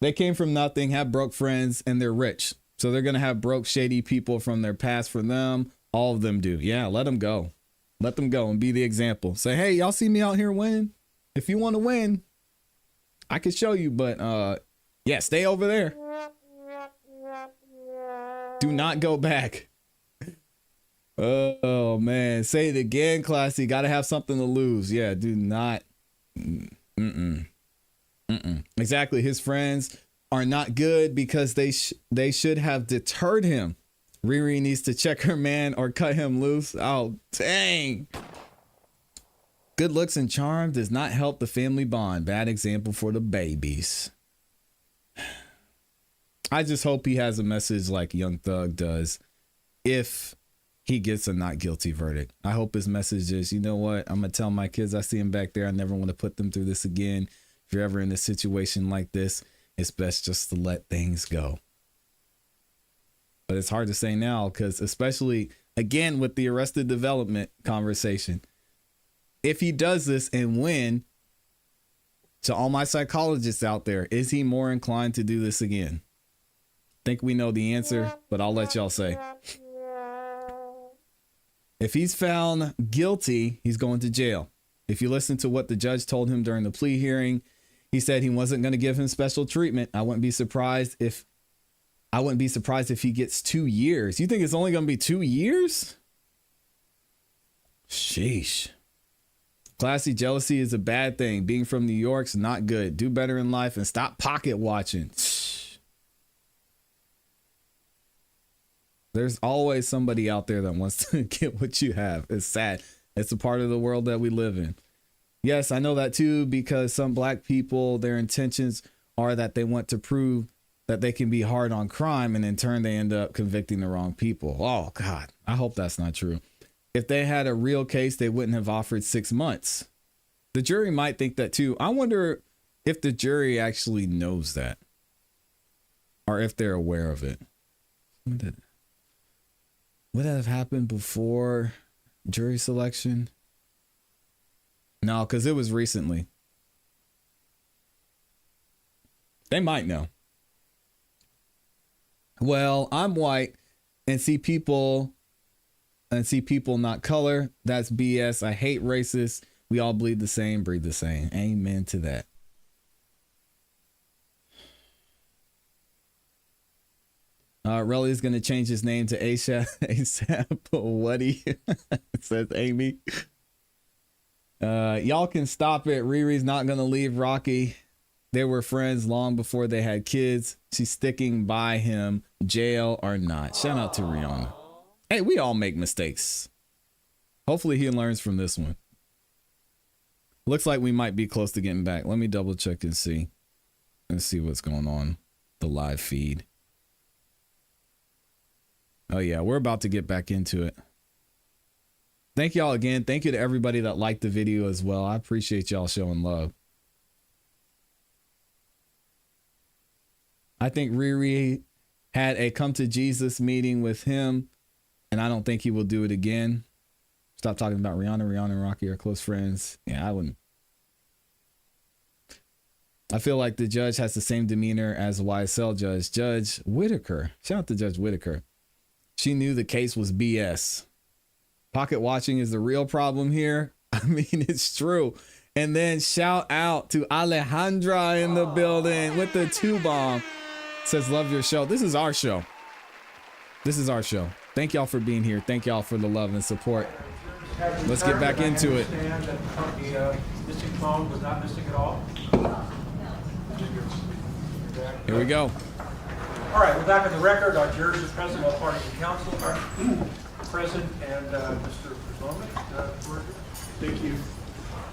They came from nothing, have broke friends, and they're rich. So they're gonna have broke, shady people from their past for them. All of them do. Yeah, let them go. Let them go and be the example. Say, hey, y'all see me out here winning? If you want to win, I can show you, but yeah, stay over there. Do not go back. Oh man, say it again, Classy. Got to have something to lose. Yeah, do not. Exactly. His friends are not good because they should have deterred him. Riri needs to check her man or cut him loose. Oh, dang. Good looks and charm does not help the family bond. Bad example for the babies. I just hope he has a message like Young Thug does if he gets a not guilty verdict. I hope his message is, you know what? I'm going to tell my kids I see them back there. I never want to put them through this again. If you're ever in a situation like this, it's best just to let things go. But it's hard to say now because especially, again, with the Arrested Development conversation, if he does this and win, to all my psychologists out there, is he more inclined to do this again? Think we know the answer, but I'll let y'all say. If he's found guilty, he's going to jail. If you listen to what the judge told him during the plea hearing, he said he wasn't going to give him special treatment. I wouldn't be surprised if he gets 2 years. You think it's only going to be 2 years? Sheesh. Classy, jealousy is a bad thing. Being from New York's not good. Do better in life and stop pocket watching. There's always somebody out there that wants to get what you have. It's sad. It's a part of the world that we live in. Yes, I know that too, because some black people, their intentions are that they want to prove that they can be hard on crime, and in turn they end up convicting the wrong people. Oh God, I hope that's not true. If they had a real case, they wouldn't have offered 6 months. The jury might think that too. I wonder if the jury actually knows that, or if they're aware of it. Would that have happened before jury selection? No, because it was recently. They might know. Well, I'm white and see people not color. That's BS. I hate racists. We all bleed the same, breathe the same. Amen to that. Relly is going to change his name to ASAP Woody, says Amy. Y'all can stop it. Riri's not going to leave Rocky. They were friends long before they had kids. She's sticking by him, jail or not. Shout out to Rihanna. Hey, we all make mistakes. Hopefully he learns from this one. Looks like we might be close to getting back. Let me double check and see. Let's see what's going on. The live feed. Oh yeah, we're about to get back into it. Thank y'all again. Thank you to everybody that liked the video as well. I appreciate y'all showing love. I think Riri had a come to Jesus meeting with him, and I don't think he will do it again. Stop talking about Rihanna. Rihanna and Rocky are close friends. Yeah, I wouldn't. I feel like the judge has the same demeanor as the YSL judge. Judge Whitaker. Shout out to Judge Whitaker. She knew the case was BS. Pocket watching is the real problem here. I mean, it's true. And then shout out to Alejandra in the building with the 2-bomb. Says, love your show. This is our show. This is our show. Thank y'all for being here. Thank y'all for the love and support. Let's get back into it. I understand that the missing phone was not missing at all. Here we go. All right, we're back on the record. Our jurors are present, all parties and counsel are present, and Mr. President, Thank you.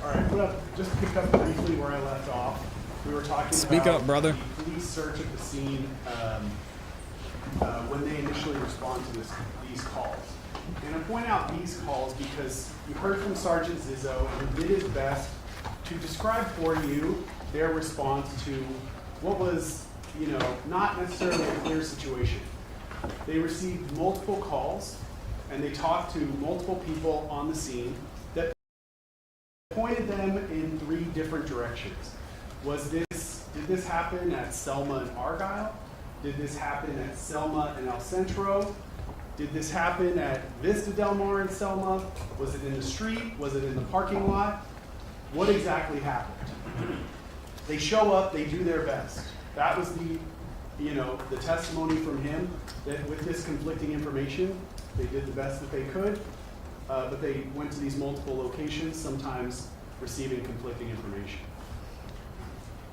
All right, I'm gonna just pick up briefly where I left off. We were talking Speak about up, brother. the police search of the scene when they initially respond to these calls. And I point out these calls because you heard from Sergeant Zizzo, who did his best to describe for you their response to what was, not necessarily a clear situation. They received multiple calls, and they talked to multiple people on the scene that pointed them in 3 different directions. Did this happen at Selma and Argyle? Did this happen at Selma and El Centro? Did this happen at Vista Del Mar and Selma? Was it in the street? Was it in the parking lot? What exactly happened? They show up, they do their best. That was the testimony from him, that with this conflicting information, they did the best that they could, but they went to these multiple locations, sometimes receiving conflicting information.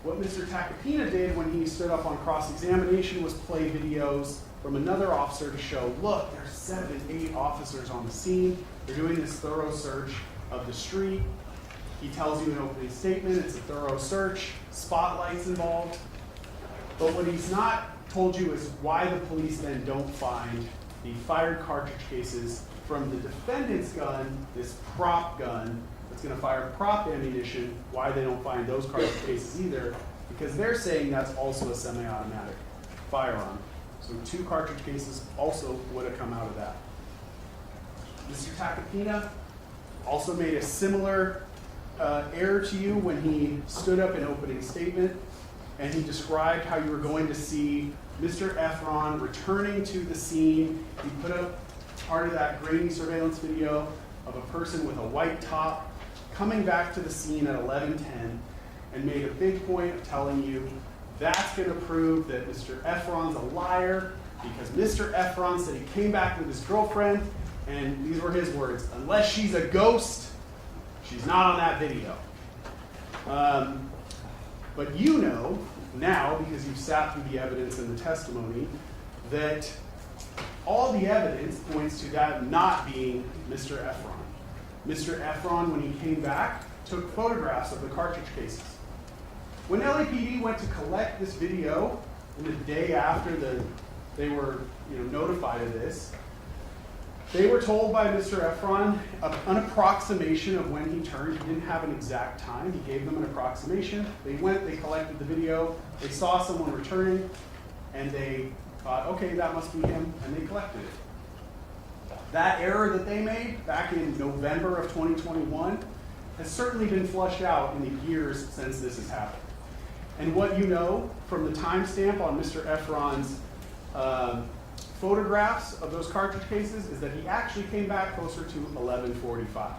What Mr. Tacopina did when he stood up on cross-examination was play videos from another officer to show, look, there's 7, 8 officers on the scene. They're doing this thorough search of the street. He tells you in opening statement, it's a thorough search, spotlights involved. But what he's not told you is why the police then don't find the fired cartridge cases from the defendant's gun, this prop gun that's going to fire prop ammunition, why they don't find those cartridge cases either, because they're saying that's also a semi-automatic firearm. So 2 cartridge cases also would have come out of that. Mr. Tacopina also made a similar error to you when he stood up in opening statement, and he described how you were going to see Mr. Efron returning to the scene. He put up part of that grainy surveillance video of a person with a white top coming back to the scene at 11:10, and made a big point of telling you that's going to prove that Mr. Efron's a liar, because Mr. Efron said he came back with his girlfriend, and these were his words, unless she's a ghost, she's not on that video. But you know now, because you've sat through the evidence and the testimony, that all the evidence points to that not being Mr. Efron. Mr. Efron, when he came back, took photographs of the cartridge cases. When LAPD went to collect this video, in the day after they were notified of this, they were told by Mr. Efron an approximation of when he turned. He didn't have an exact time. He gave them an approximation. They went, they collected the video, they saw someone returning, and they thought, okay, that must be him, and they collected it. That error that they made back in November of 2021 has certainly been flushed out in the years since this has happened. And what you know from the timestamp on Mr. Efron's photographs of those cartridge cases is that he actually came back closer to 11:45.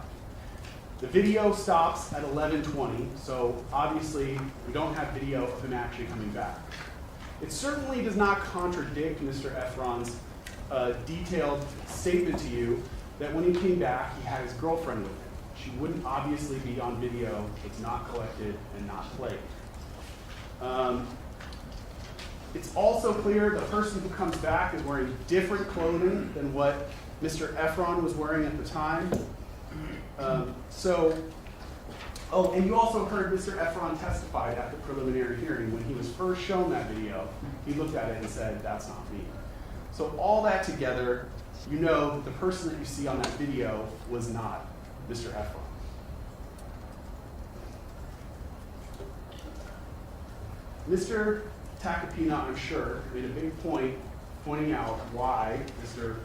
The video stops at 11:20, so obviously we don't have video of him actually coming back. It certainly does not contradict Mr. Efron's detailed statement to you that when he came back, he had his girlfriend with him. She wouldn't obviously be on video. It's not collected and not played. It's also clear the person who comes back is wearing different clothing than what Mr. Efron was wearing at the time. And you also heard Mr. Efron testify at the preliminary hearing. When he was first shown that video, he looked at it and said, "That's not me." So all that together, you know that the person that you see on that video was not Mr. Efron. Mr. Tacopina, I'm sure, made a big point pointing out why Mr.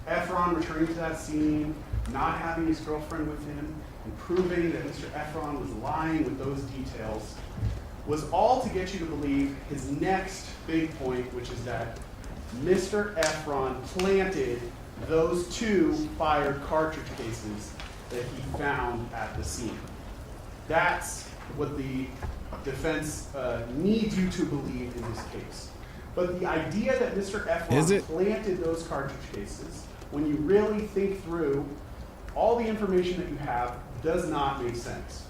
Efron returning to that scene, not having his girlfriend with him, and proving that Mr. Efron was lying with those details, was all to get you to believe his next big point, which is that Mr. Efron planted those 2 fired cartridge cases that he found at the scene. That's what the defense needs you to believe in this case. But the idea that Mr. Efron planted those cartridge cases, when you really think through all the information that you have, does not make sense.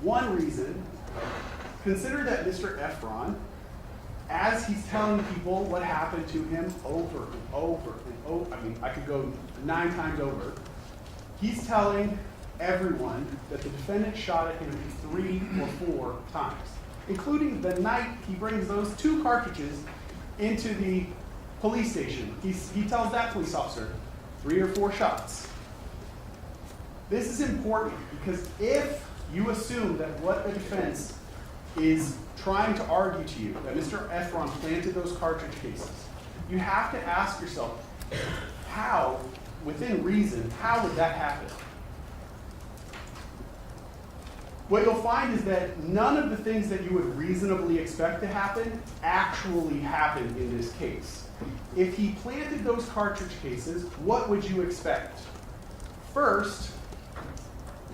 One reason, consider that Mr. Efron, as he's telling people what happened to him over and over and over, I mean, I could go 9 times over, he's telling everyone that the defendant shot at him 3 or 4 times, including the night he brings those 2 cartridges into the police station. He tells that police officer 3 or 4 shots. This is important because if you assume that what the defense is trying to argue to you, that Mr. Efron planted those cartridge cases, you have to ask yourself, how, within reason, how would that happen? What you'll find is that none of the things that you would reasonably expect to happen actually happened in this case. If he planted those cartridge cases, what would you expect? First,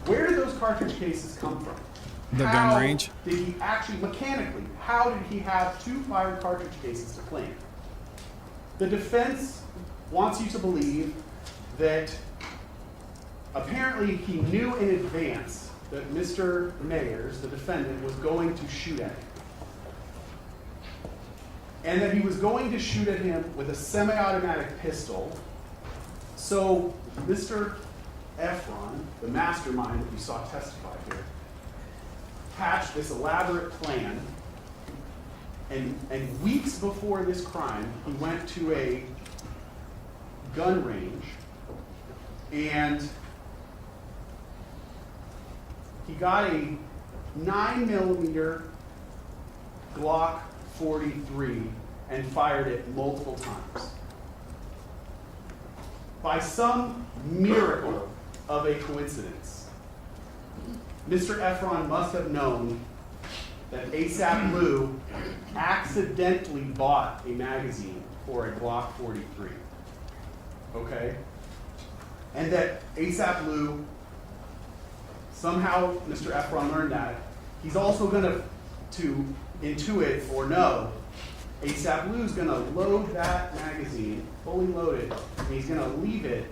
where did those cartridge cases come from? The gun range? Did he actually, mechanically, how did he have 2 fired cartridge cases to plant? The defense wants you to believe that apparently he knew in advance that Mr. Mayers, the defendant, was going to shoot at him. And that he was going to shoot at him with a semi-automatic pistol. So Mr. Efron, the mastermind that you saw testify here, hatched this elaborate plan, and weeks before this crime, he went to a gun range and he got a 9mm Glock 43 and fired it multiple times. By some miracle of a coincidence, Mr. Efron must have known that ASAP Lou accidentally bought a magazine for a Glock 43. Okay? And that ASAP Lou, somehow Mr. Efron learned that. He's also going to intuit or know ASAP Lou's going to load that magazine, fully loaded, and he's going to leave it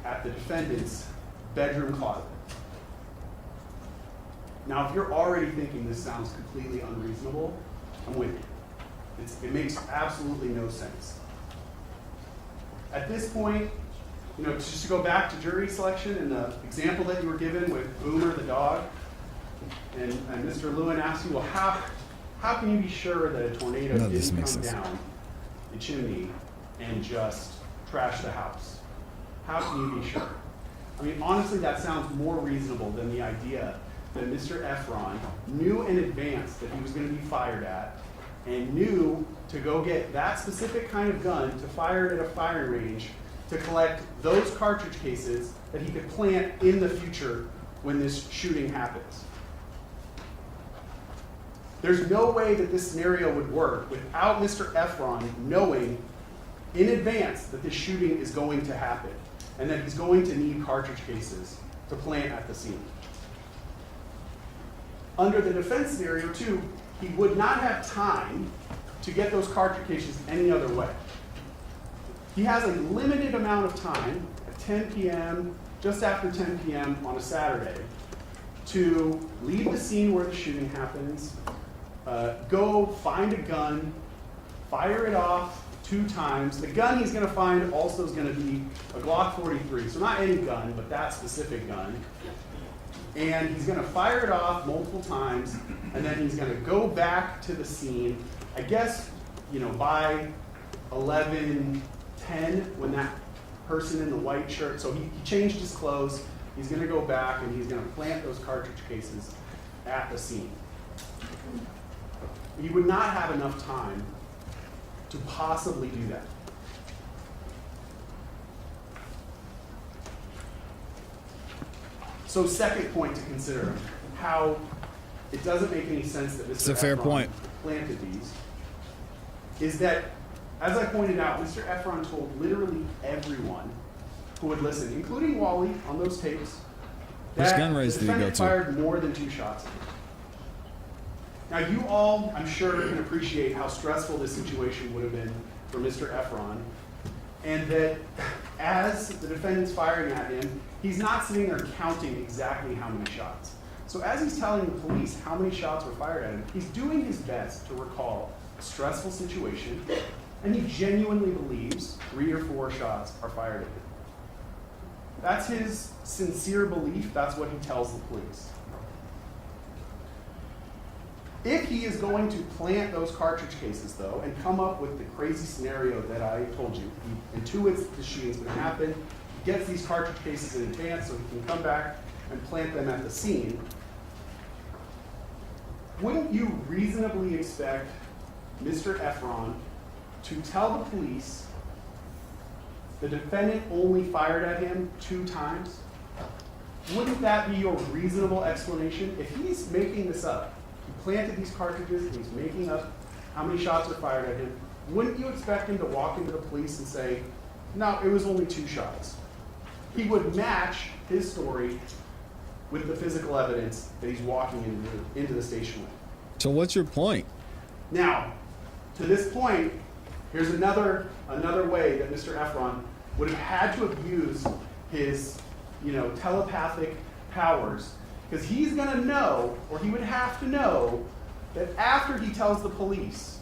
at the defendant's bedroom closet. Now, if you're already thinking this sounds completely unreasonable, I'm with you. It makes absolutely no sense. At this point, just to go back to jury selection and the example that you were given with Boomer the dog, and Mr. Lewin asked you, well, how can you be sure that a tornado didn't come down the chimney and just trash the house? How can you be sure? I mean, honestly, that sounds more reasonable than the idea that Mr. Efron knew in advance that he was going to be fired at and knew to go get that specific kind of gun to fire it at a firing range to collect those cartridge cases that he could plant in the future when this shooting happens. There's no way that this scenario would work without Mr. Efron knowing in advance that this shooting is going to happen and that he's going to need cartridge cases to plant at the scene. Under the defense scenario, too, he would not have time to get those cartridge cases any other way. He has a limited amount of time at 10 p.m., just after 10 p.m. on a Saturday, to leave the scene where the shooting happens, go find a gun, fire it off 2 times. The gun he's going to find also is going to be a Glock 43, so not any gun, but that specific gun. And he's going to fire it off multiple times, and then he's going to go back to the scene. I guess, by 11:10, when that person in the white shirt, so he changed his clothes. He's going to go back and he's going to plant those cartridge cases at the scene. He would not have enough time to possibly do that. So second point to consider, how it doesn't make any sense that Mr. It's a fair point. planted these, is that, as I pointed out, Mr. Efron told literally everyone who would listen, including Wally on those tapes, Which that gun range the did he go defendant to? fired more than 2 shots at him. Now, you all, I'm sure, can appreciate how stressful this situation would have been for Mr. Efron, and that as the defendant's firing at him, he's not sitting there counting exactly how many shots. So as he's telling the police how many shots were fired at him, he's doing his best to recall a stressful situation, and he genuinely believes 3 or 4 shots are fired at him. That's his sincere belief. That's what he tells the police. If he is going to plant those cartridge cases, though, and come up with the crazy scenario that I told you, he intuits the shooting's going to happen, he gets these cartridge cases in advance so he can come back and plant them at the scene, wouldn't you reasonably expect Mr. Efron to tell the police the defendant only fired at him 2 times? Wouldn't that be your reasonable explanation? If he's making this up, he planted these cartridges and he's making up how many shots were fired at him, wouldn't you expect him to walk into the police and say, no, it was only 2 shots? He would match his story with the physical evidence that he's walking into the station with. So what's your point? Now, to this point, here's another way that Mr. Efron would have had to have used his, telepathic powers, because he's going to know, or he would have to know, that after he tells the police,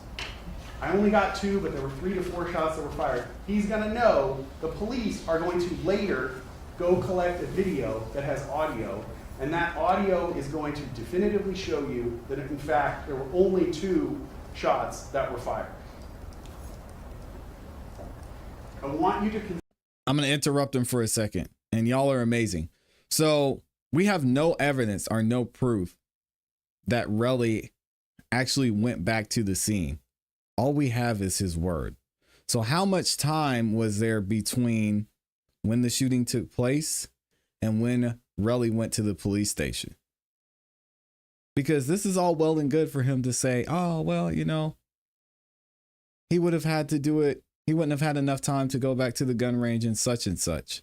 I only got 2, but there were 3 to 4 shots that were fired, he's going to know the police are going to later go collect a video that has audio, and that audio is going to definitively show you that, in fact, there were only 2 shots that were fired. I want you to... I'm going to interrupt him for a second, and y'all are amazing. So we have no evidence or no proof that Relly actually went back to the scene. All we have is his word. So how much time was there between when the shooting took place and when Relly went to the police station? Because this is all well and good for him to say, oh, well, he would have had to do it. He wouldn't have had enough time to go back to the gun range and such and such.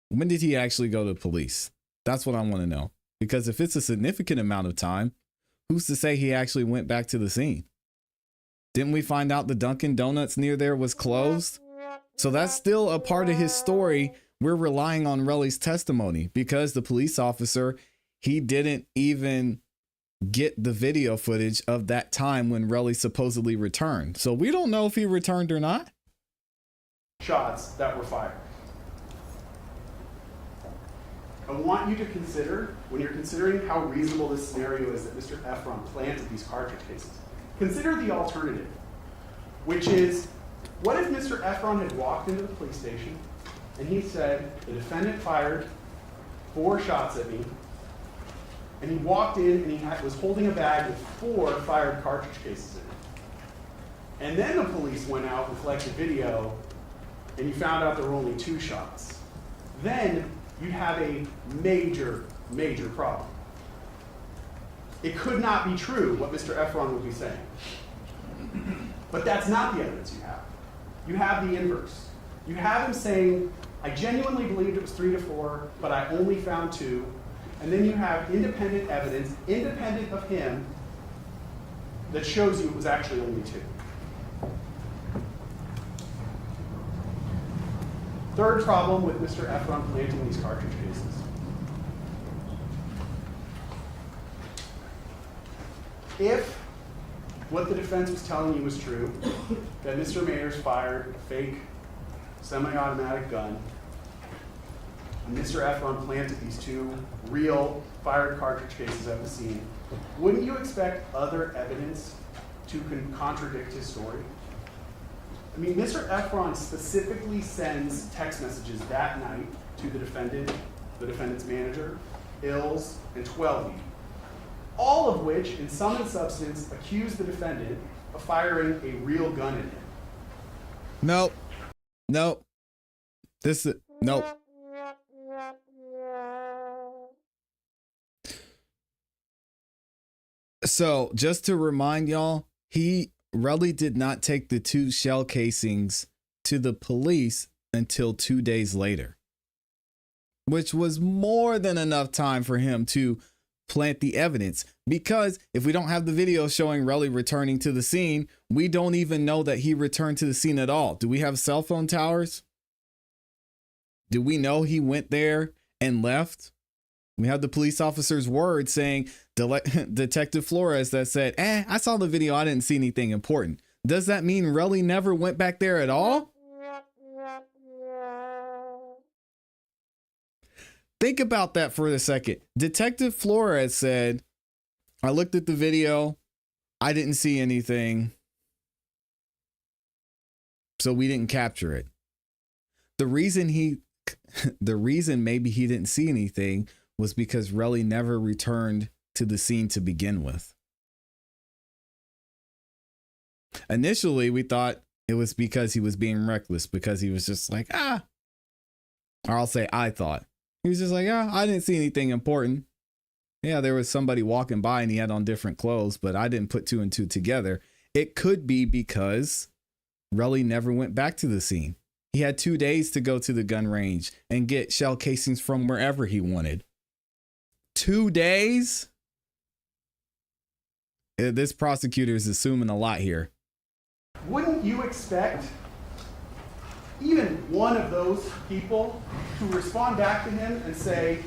When did he actually go to police? That's what I want to know. Because if it's a significant amount of time, who's to say he actually went back to the scene? Didn't we find out the Dunkin' Donuts near there was closed? So that's still a part of his story. We're relying on Relly's testimony because the police officer, he didn't even get the video footage of that time when Relly supposedly returned. So we don't know if he returned or not. Shots that were fired. I want you to consider, when you're considering how reasonable this scenario is that Mr. Efron planted these cartridge cases, consider the alternative, which is, what if Mr. Efron had walked into the police station and he said, the defendant fired 4 shots at me, and he walked in and he was holding a bag with 4 fired cartridge cases in it. And then the police went out and collected video and you found out there were only 2 shots. Then you'd have a major, major problem. it could not be true what Mr. Efron would be saying. But that's not the evidence you have. You have the inverse. You have him saying, I genuinely believed it was 3 to 4, but I only found 2. And then you have independent evidence, independent of him, that shows you it was actually only 2. Third problem with Mr. Efron planting these cartridge cases. If what the defense was telling you was true, that Mr. Mayers fired a fake semi-automatic gun, and Mr. Efron planted these 2 real fired cartridge cases at the scene, wouldn't you expect other evidence to contradict his story? I mean, Mr. Efron specifically sends text messages that night to the defendant's manager, Ills, and Twelve, all of which, in sum and substance, accuse the defendant of firing a real gun at him. Nope. Nope. Nope. So, just to remind y'all, he really did not take the 2 shell casings to the police until 2 days later, which was more than enough time for him to plant the evidence. Because if we don't have the video showing Relly returning to the scene, we don't even know that he returned to the scene at all. Do we have cell phone towers? Do we know he went there and left? We have the police officer's word saying, Detective Flores, that said, I saw the video, I didn't see anything important. Does that mean Relly never went back there at all? Think about that for a second. Detective Flores said, I looked at the video, I didn't see anything, so we didn't capture it. The reason maybe he didn't see anything was because Relly never returned to the scene to begin with. Initially, we thought it was because he was being reckless, because he was just like, or I'll say I thought. He was just like, I didn't see anything important. Yeah, there was somebody walking by and he had on different clothes, but I didn't put 2 and 2 together. It could be because Relly never went back to the scene. He had 2 days to go to the gun range and get shell casings from wherever he wanted. 2 days? This prosecutor is assuming a lot here. Wouldn't you expect even one of those people to respond back to him and say,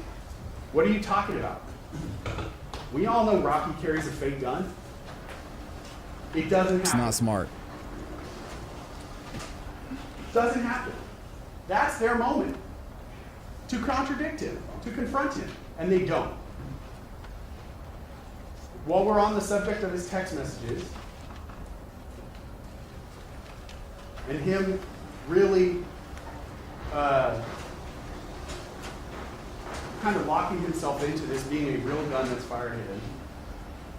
what are you talking about? We all know Rocky carries a fake gun. It doesn't happen. It's not smart. Doesn't happen. That's their moment to contradict him, to confront him, and they don't. While we're on the subject of his text messages, and him really kind of locking himself into this being a real gun that's fired at him,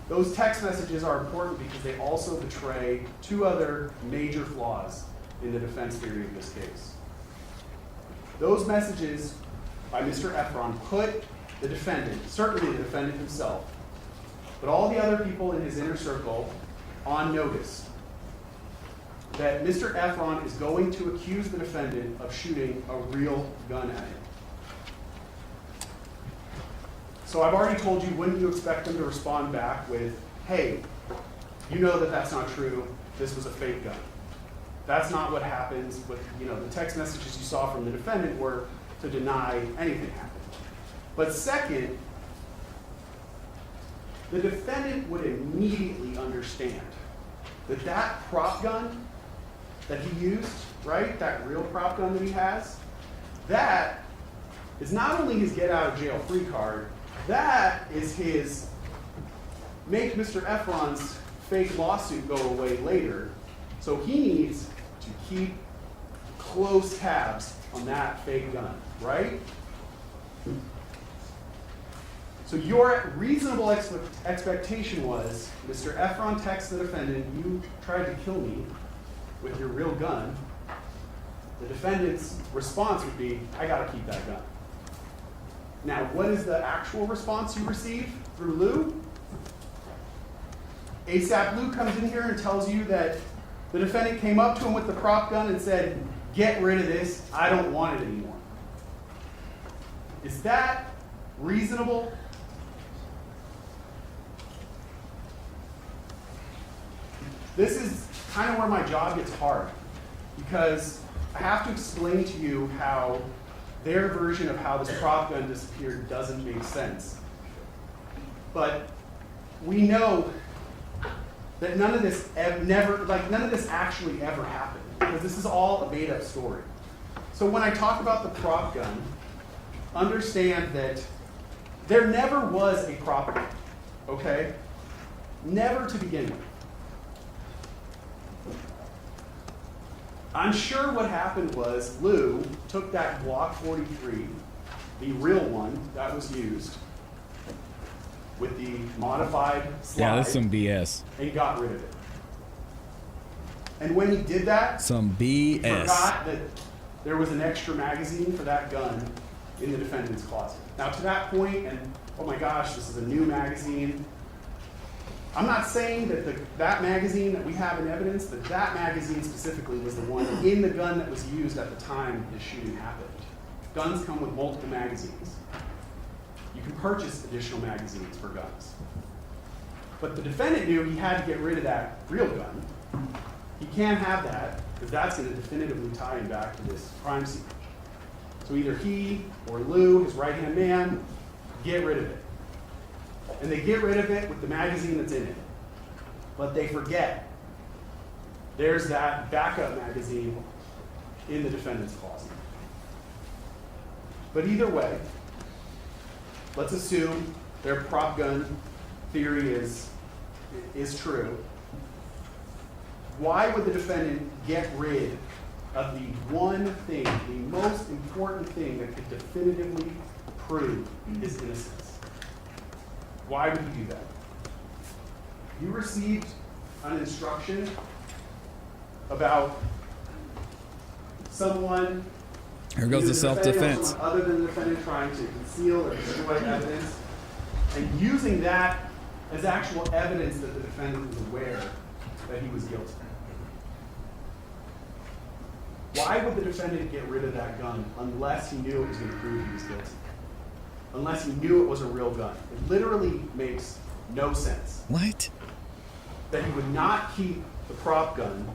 those text messages are important because they also betray 2 other major flaws in the defense theory of this case. Those messages by Mr. Efron put the defendant, certainly the defendant himself, but all the other people in his inner circle on notice that Mr. Efron is going to accuse the defendant of shooting a real gun at him. So I've already told you, wouldn't you expect him to respond back with, hey, you know that that's not true, this was a fake gun. That's not what happens with, the text messages you saw from the defendant were to deny anything happened. But second, the defendant would immediately understand that that prop gun that he used, right, that real prop gun that he has, that is not only his get out of jail free card, that is his make Mr. Efron's fake lawsuit go away later. So he needs to keep close tabs on that fake gun, right? So your reasonable expectation was, Mr. Efron texts the defendant, you tried to kill me with your real gun. The defendant's response would be, I gotta keep that gun. Now, what is the actual response you receive through Lou? ASAP Lou comes in here and tells you that the defendant came up to him with the prop gun and said, "Get rid of this, I don't want it anymore." Is that reasonable? This is kind of where my job gets hard, because I have to explain to you how their version of how this prop gun disappeared doesn't make sense. But we know that none of this actually ever happened, because this is all a made-up story. So when I talk about the prop gun, understand that there never was a prop gun, okay? Never to begin with. I'm sure what happened was Lou took that Glock 43, the real one that was used, with the modified slide, Yeah, that's some BS. and got rid of it. And when he did that, Some he BS. forgot that there was an extra magazine for that gun in the defendant's closet. Now to that point, and oh my gosh, this is a new magazine. I'm not saying that that magazine that we have in evidence, that magazine specifically was the one in the gun that was used at the time the shooting happened. Guns come with multiple magazines. You can purchase additional magazines for guns. But the defendant knew he had to get rid of that real gun. He can't have that, because that's going to definitively tie him back to this crime scene. So either he or Lou, his right-hand man, get rid of it. And they get rid of it with the magazine that's in it. But they forget there's that backup magazine in the defendant's closet. But either way, let's assume their prop gun theory is true. Why would the defendant get rid of the one thing, the most important thing that could definitively prove his innocence? Why would he do that? You received an instruction about someone, Here goes the self-defense. other than the defendant trying to conceal or destroy evidence, and using that as actual evidence that the defendant was aware that he was guilty. Why would the defendant get rid of that gun unless he knew it was going to prove he was guilty? Unless he knew it was a real gun. It literally makes no sense. What? That he would not keep the prop gun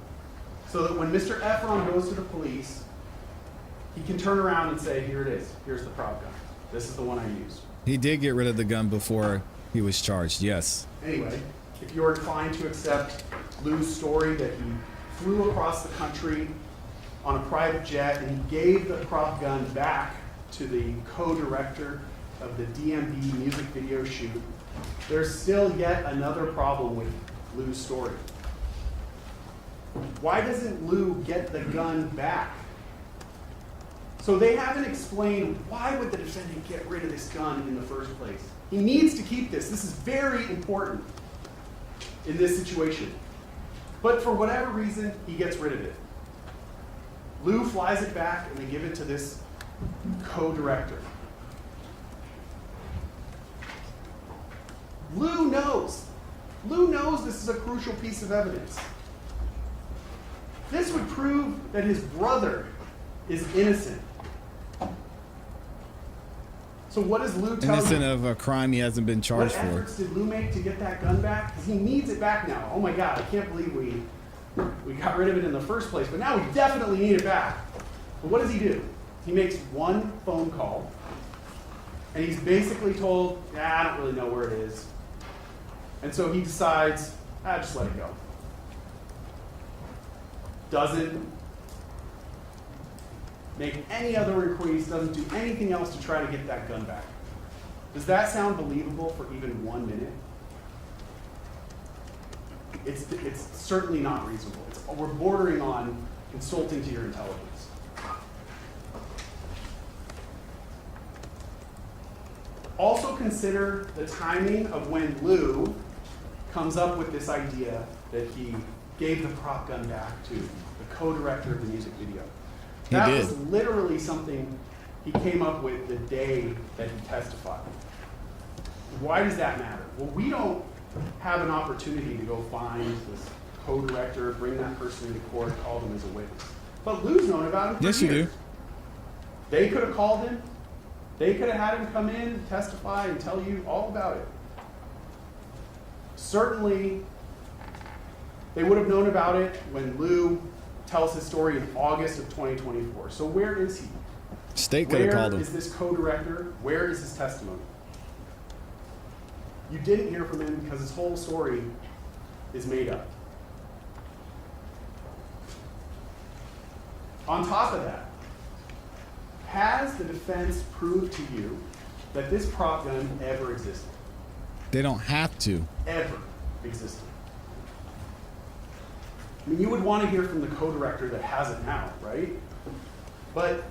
so that when Mr. Efron goes to the police, he can turn around and say, here it is, here's the prop gun. This is the one I used. He did get rid of the gun before he was charged, yes. Anyway, if you're inclined to accept Lou's story that he flew across the country on a private jet and he gave the prop gun back to the co-director of the DMV music video shoot, there's still yet another problem with Lou's story. Why doesn't Lou get the gun back? So they haven't explained why would the defendant get rid of this gun in the first place. He needs to keep this. This is very important in this situation. But for whatever reason, he gets rid of it. Lou flies it back and they give it to this co-director. Lou knows. Lou knows this is a crucial piece of evidence. This would prove that his brother is innocent. So what does Lou tell Innocent you? of a crime he hasn't been charged What for. efforts did Lou make to get that gun back? Because he needs it back now. Oh my God, I can't believe we got rid of it in the first place, but now we definitely need it back. But what does he do? He makes one phone call, and he's basically told, I don't really know where it is. And so he decides, just let it go. Doesn't make any other inquiries, doesn't do anything else to try to get that gun back. Does that sound believable for even 1 minute? It's certainly not reasonable. We're bordering on consulting to your intelligence. Also consider the timing of when Lou comes up with this idea that he gave the prop gun back to the co-director of the music video. That was literally something he came up with the day that he testified. Why does that matter? Well, we don't have an opportunity to go find this co-director, bring that person into court, call them as a witness. But Lou's known about him for Yes, you years. do. They could have called him. They could have had him come in and testify and tell you all about it. Certainly, they would have known about it when Lou tells his story in August of 2024. So where is he? State could have called Where him. is this co-director? Where is his testimony? You didn't hear from him because his whole story is made up. On top of that, has the defense proved to you that this prop gun ever existed? They don't have to. Ever existed? I mean, you would want to hear from the co-director that has it now, right? But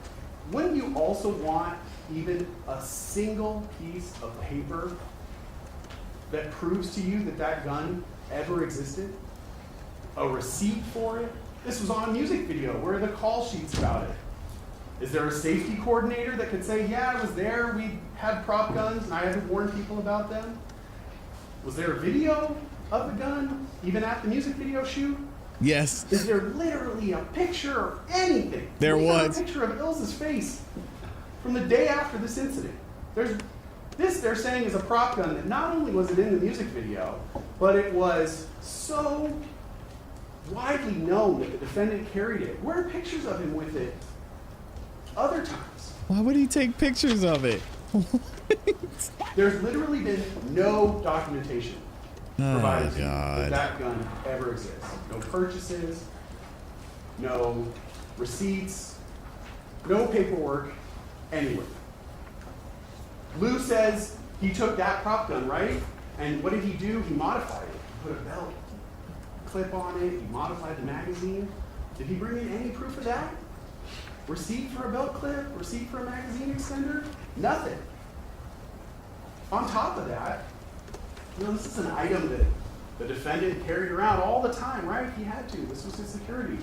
wouldn't you also want even a single piece of paper that proves to you that that gun ever existed? A receipt for it? This was on a music video. Where are the call sheets about it? Is there a safety coordinator that could say, yeah, I was there, we had prop guns, and I had to warn people about them? Was there a video of the gun, even at the music video shoot? Yes. Is there literally a picture or anything? There We got was. a picture of Ilse's face from the day after this incident. This they're saying is a prop gun that not only was it in the music video, but it was so widely known that the defendant carried it. Where are pictures of him with it other times? Why would he take pictures of it? There's literally been no documentation provided Oh, to you that God. that gun ever exists. No purchases, no receipts, no paperwork anywhere. Lou says he took that prop gun, right? And what did he do? He modified it. He put a belt clip on it. He modified the magazine. Did he bring in any proof of that? Receipt for a belt clip? Receipt for a magazine extender? Nothing. On top of that, you know, this is an item that the defendant carried around all the time, right? He had to. This was his security.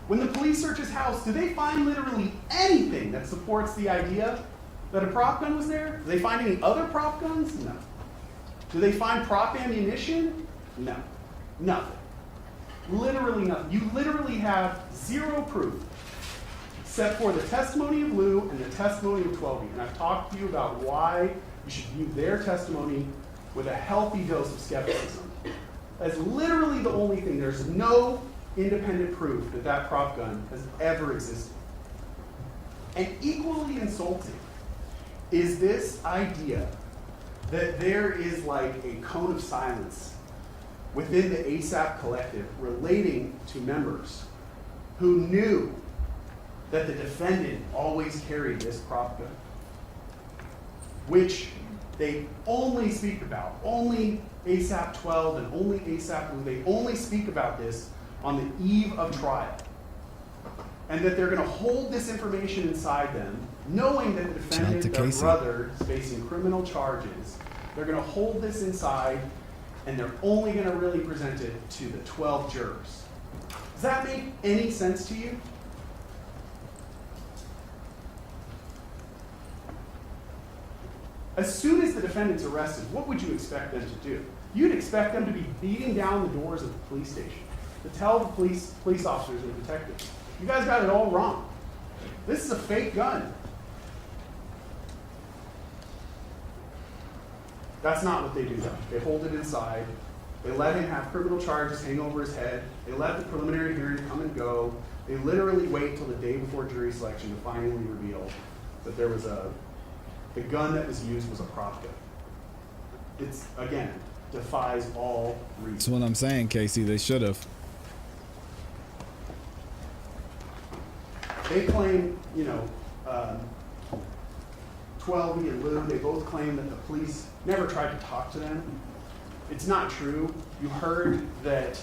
When the police search his house, do they find literally anything that supports the idea that a prop gun was there? Do they find any other prop guns? No. Do they find prop ammunition? No. Nothing. Literally nothing. You literally have zero proof except for the testimony of Lou and the testimony of 12E. And I've talked to you about why you should view their testimony with a healthy dose of skepticism. That's literally the only thing. There's no independent proof that that prop gun has ever existed. And equally insulting is this idea that there is like a cone of silence within the ASAP collective relating to members who knew that the defendant always carried this prop gun, which they only speak about, only ASAP 12 and only ASAP Lou, they only speak about this on the eve of trial. And that they're going to hold this information inside them, knowing that the defendant, their brother, is facing criminal charges. They're going to hold this inside, and they're only going to really present it to the 12 jurors. Does that make any sense to you? As soon as the defendant's arrested, what would you expect them to do? You'd expect them to be beating down the doors of the police station to tell the police officers and detectives, you guys got it all wrong. This is a fake gun. That's not what they do though. They hold it inside. They let him have criminal charges hang over his head. They let the preliminary hearing come and go. They literally wait till the day before jury selection to finally reveal that there was the gun that was used was a prop gun. It's, again, defies all reason. That's what I'm saying, Casey. They should have. They claim, 12E and Lou, they both claim that the police never tried to talk to them. It's not true. You heard that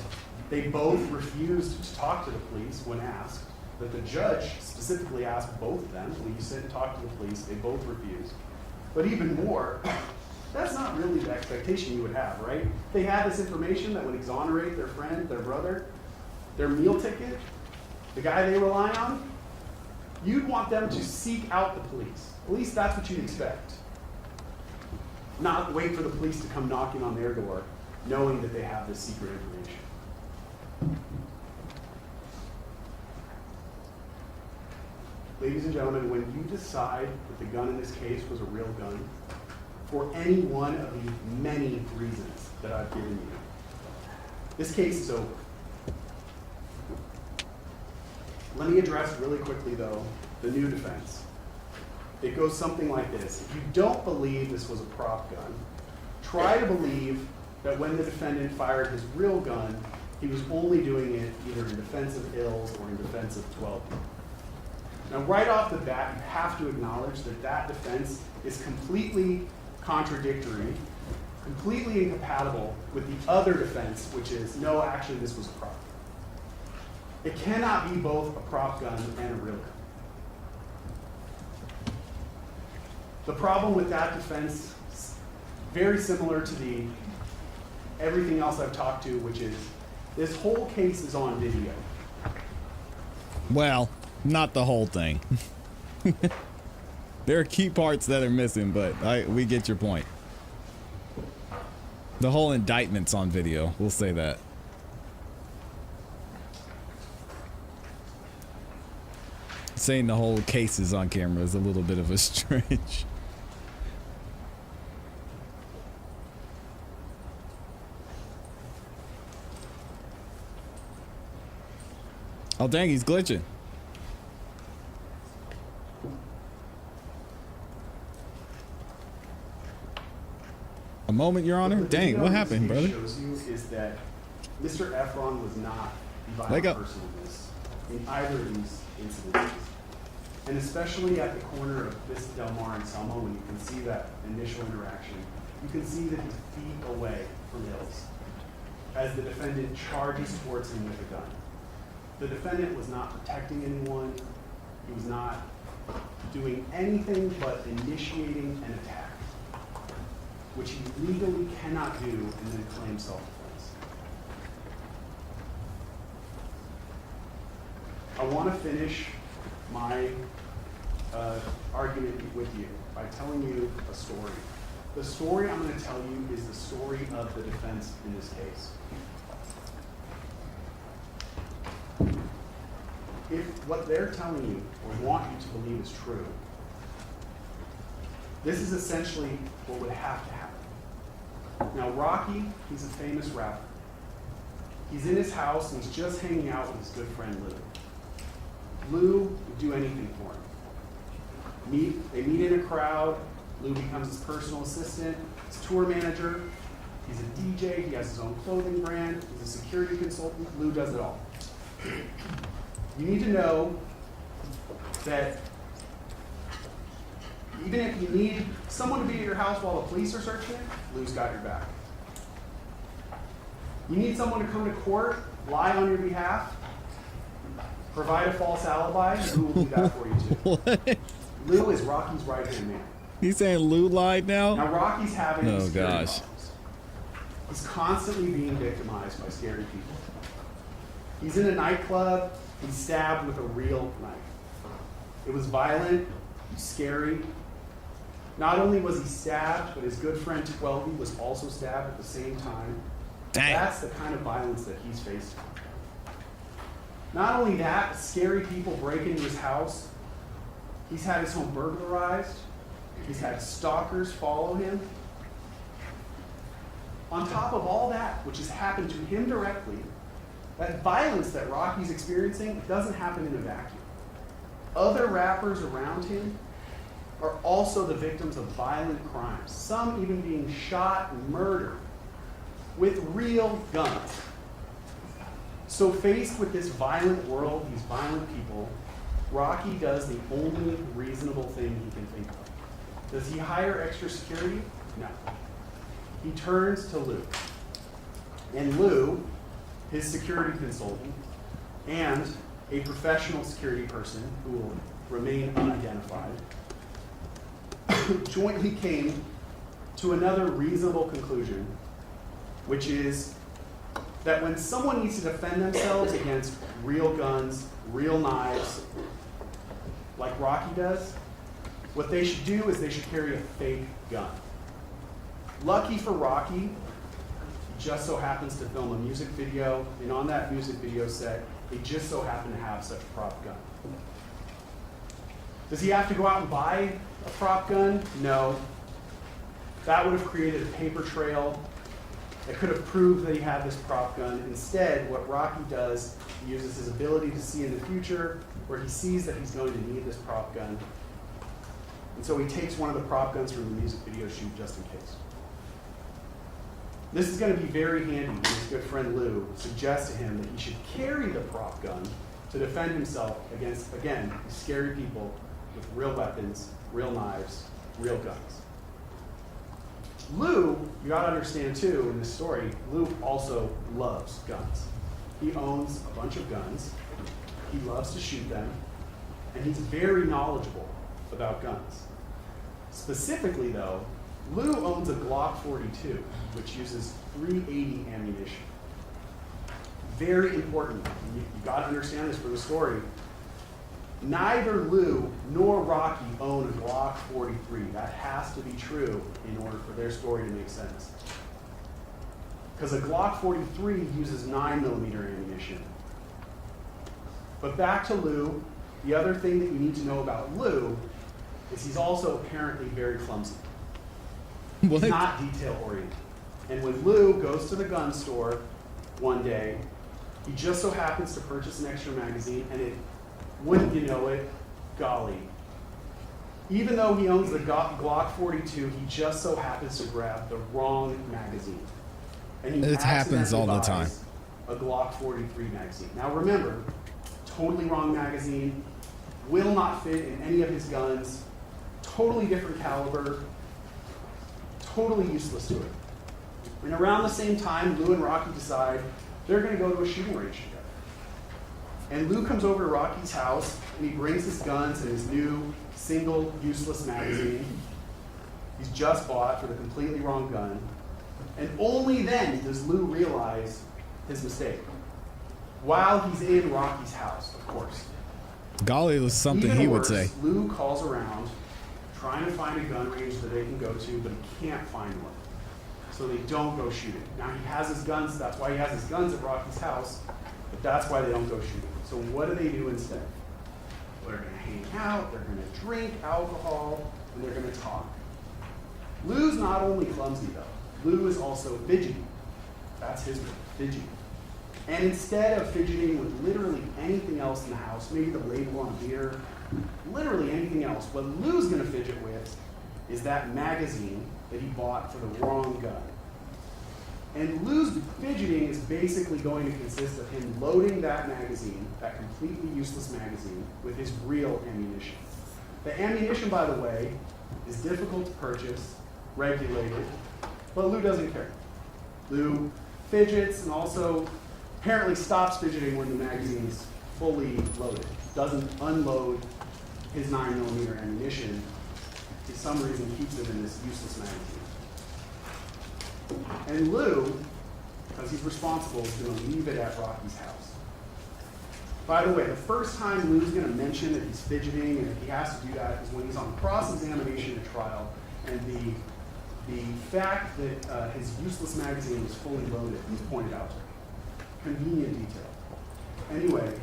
they both refused to talk to the police when asked, that the judge specifically asked both of them, will you sit and talk to the police? They both refused. But even more, that's not really the expectation you would have, right? They had this information that would exonerate their friend, their brother, their meal ticket, the guy they rely on. You'd want them to seek out the police. At least that's what you'd expect. not wait for the police to come knocking on their door, knowing that they have this secret information. Ladies and gentlemen, when you decide that the gun in this case was a real gun, for any one of the many reasons that I've given you, this case is over. Let me address really quickly, though, the new defense. It goes something like this. If you don't believe this was a prop gun, try to believe that when the defendant fired his real gun, he was only doing it either in defense of ills or in defense of 12 people. Now, right off the bat, you have to acknowledge that that defense is completely contradictory, completely incompatible with the other defense, which is, no, actually, this was a prop. It cannot be both a prop gun and a real gun. The problem with that defense is very similar to everything else I've talked to, which is this whole case is on video. Well, not the whole thing. There are key parts that are missing, but we get your point. The whole indictment's on video, we'll say that. Saying the whole case is on camera is a little bit of a stretch. Oh dang, he's glitching. A moment, Your Honor? Dang, what happened, brother? What shows you is that Mr. Efron was not the Wake violent up. person in either of these incidences. And especially at the corner of Vista Del Mar and Selma, when you can see that initial interaction, you can see that he's feet away from Hills as the defendant charges towards him with a gun. The defendant was not protecting anyone. He was not doing anything but initiating an attack, which he legally cannot do and then claim self-defense. I want to finish my argument with you by telling you a story. The story I'm going to tell you is the story of the defense in this case. If what they're telling you or want you to believe is true, this is essentially what would have to happen. Now, Rocky, he's a famous rapper. He's in his house and he's just hanging out with his good friend Lou. Lou would do anything for him. They meet in a crowd. Lou becomes his personal assistant, his tour manager. He's a DJ. He has his own clothing brand. He's a security consultant. Lou does it all. You need to know that even if you need someone to be at your house while the police are searching it, Lou's got your back. You need someone to come to court, lie on your behalf, provide a false alibi, Lou will do that for you too. What? Lou is Rocky's right-hand man. He's saying Lou lied now? Now Rocky's having Oh, security gosh. problems. He's constantly being victimized by scary people. He's in a nightclub, he's stabbed with a real knife. It was violent, scary. Not only was he stabbed, but his good friend Twelvey was also stabbed at the same time. Dang. That's the kind of violence that he's faced. Not only that, scary people break into his house. He's had his home burglarized. He's had stalkers follow him. On top of all that, which has happened to him directly, that violence that Rocky's experiencing doesn't happen in a vacuum. Other rappers around him are also the victims of violent crimes, some even being shot and murdered with real guns. So faced with this violent world, these violent people, Rocky does the only reasonable thing he can think of. Does he hire extra security? No. He turns to Lou. And Lou, his security consultant, and a professional security person who will remain unidentified, jointly came to another reasonable conclusion, which is that when someone needs to defend themselves against real guns, real knives, like Rocky does, what they should do is they should carry a fake gun. Lucky for Rocky, he just so happens to film a music video, and on that music video set, they just so happen to have such a prop gun. Does he have to go out and buy a prop gun? No. That would have created a paper trail that could have proved that he had this prop gun. Instead, what Rocky does, he uses his ability to see in the future, where he sees that he's going to need this prop gun. And so he takes one of the prop guns from the music video shoot just in case. This is going to be very handy when his good friend Lou suggests to him that he should carry the prop gun to defend himself against, again, these scary people with real weapons, real knives, real guns. Lou, you gotta understand too, in this story, Lou also loves guns. He owns a bunch of guns, he loves to shoot them, and he's very knowledgeable about guns. Specifically though, Lou owns a Glock 42, which uses .380 ammunition. Very important, you gotta understand this for the story. Neither Lou nor Rocky own a Glock 43. That has to be true in order for their story to make sense. Because a Glock 43 uses 9mm ammunition. But back to Lou, the other thing that you need to know about Lou is he's also apparently very clumsy. What? He's not detail-oriented. And when Lou goes to the gun store one day, he just so happens to purchase an extra magazine, and wouldn't you know it, golly. Even though he owns the Glock 42, he just so happens to grab the wrong magazine. And he It happens all the time. buys a Glock 43 magazine. Now remember, totally wrong magazine, will not fit in any of his guns, totally different caliber, totally useless to it. And around the same time, Lou and Rocky decide they're going to go to a shooting range together. And Lou comes over to Rocky's house, and he brings his guns and his new single useless magazine he's just bought for the completely wrong gun. And only then does Lou realize his mistake. While he's in Rocky's house, of course. Golly was something Even he would worse, say. Lou calls around trying to find a gun range that they can go to, but he can't find one. So they don't go shooting. Now he has his guns, that's why he has his guns at Rocky's house, but that's why they don't go shooting. So what do they do instead? Well, they're gonna hang out, they're gonna drink alcohol, and they're gonna talk. Lou's not only clumsy though, Lou is also fidgety. That's his word, fidgety. And instead of fidgeting with literally anything else in the house, maybe the label on a beer, literally anything else, what Lou's gonna fidget with is that magazine that he bought for the wrong gun. And Lou's fidgeting is basically going to consist of him loading that magazine, that completely useless magazine, with his real ammunition. The ammunition, by the way, is difficult to purchase, regulated, but Lou doesn't care. Lou fidgets and also apparently stops fidgeting when the magazine is fully loaded. Doesn't unload his 9mm ammunition. For some reason, keeps it in this useless magazine. And Lou, because he's responsible, is going to leave it at Rocky's house. By the way, the first time Lou's going to mention that he's fidgeting and he has to do that is when he's on cross-examination at trial, and the fact that his useless magazine was fully loaded is pointed out to him. Convenient detail. Anyway,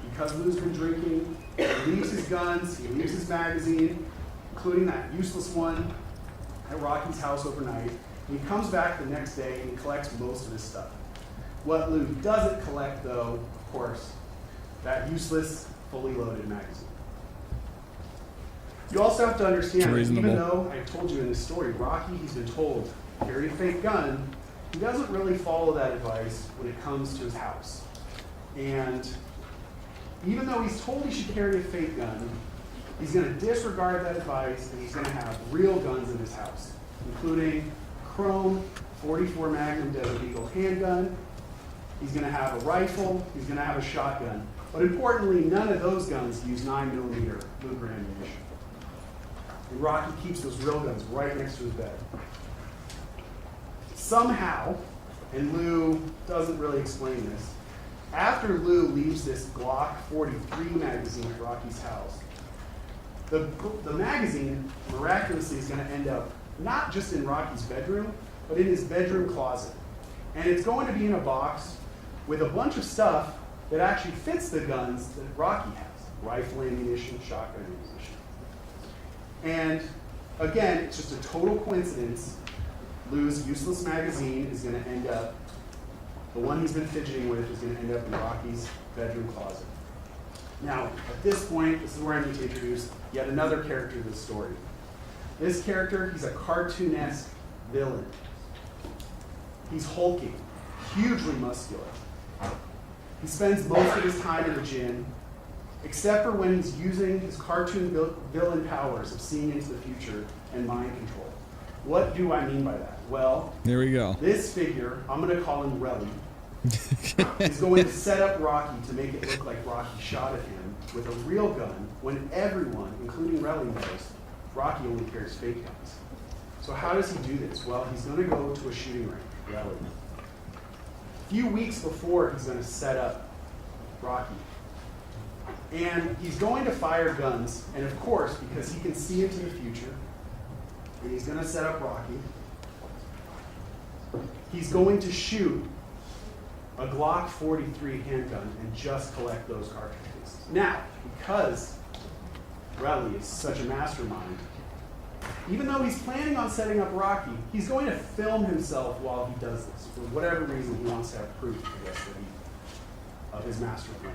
because Lou's been drinking, he leaves his guns, he leaves his magazine, including that useless one at Rocky's house overnight. He comes back the next day and he collects most of his stuff. What Lou doesn't collect, though, of course, that useless, fully loaded magazine. You also have to understand that even though I told you in this story, Rocky, he's been told, carry a fake gun, he doesn't really follow that advice when it comes to his house. And even though he's told he should carry a fake gun, he's going to disregard that advice and he's going to have real guns in his house, including chrome .44 Magnum Desert Eagle handgun. He's going to have a rifle. He's going to have a shotgun. But importantly, none of those guns use 9mm Luger ammunition. And Rocky keeps those real guns right next to his bed. Somehow, and Lou doesn't really explain this, after Lou leaves this Glock 43 magazine at Rocky's house, the magazine miraculously is going to end up not just in Rocky's bedroom, but in his bedroom closet. And it's going to be in a box with a bunch of stuff that actually fits the guns that Rocky has. Rifle ammunition, shotgun ammunition. And again, it's just a total coincidence. Lou's useless magazine is going to end up, the one he's been fidgeting with is going to end up in Rocky's bedroom closet. Now, at this point, this is where I need to introduce yet another character to the story. This character, he's a cartoonesque villain. He's hulking, hugely muscular. He spends most of his time in the gym, except for when he's using his cartoon villain powers of seeing into the future and mind control. What do I mean by that? Well, there we go. This figure, I'm going to call him Relly, is going to set up Rocky to make it look like Rocky shot at him with a real gun when everyone, including Relly, knows Rocky only carries fake guns. So how does he do this? Well, he's going to go to a shooting range, Relly. A few weeks before, he's going to set up Rocky. And he's going to fire guns, and of course, because he can see into the future, and he's going to set up Rocky, he's going to shoot a Glock 43 handgun and just collect those cartridges. Now, because Relly is such a mastermind, even though he's planning on setting up Rocky, he's going to film himself while he does this. For whatever reason, he wants to have proof, I guess, of his master plan.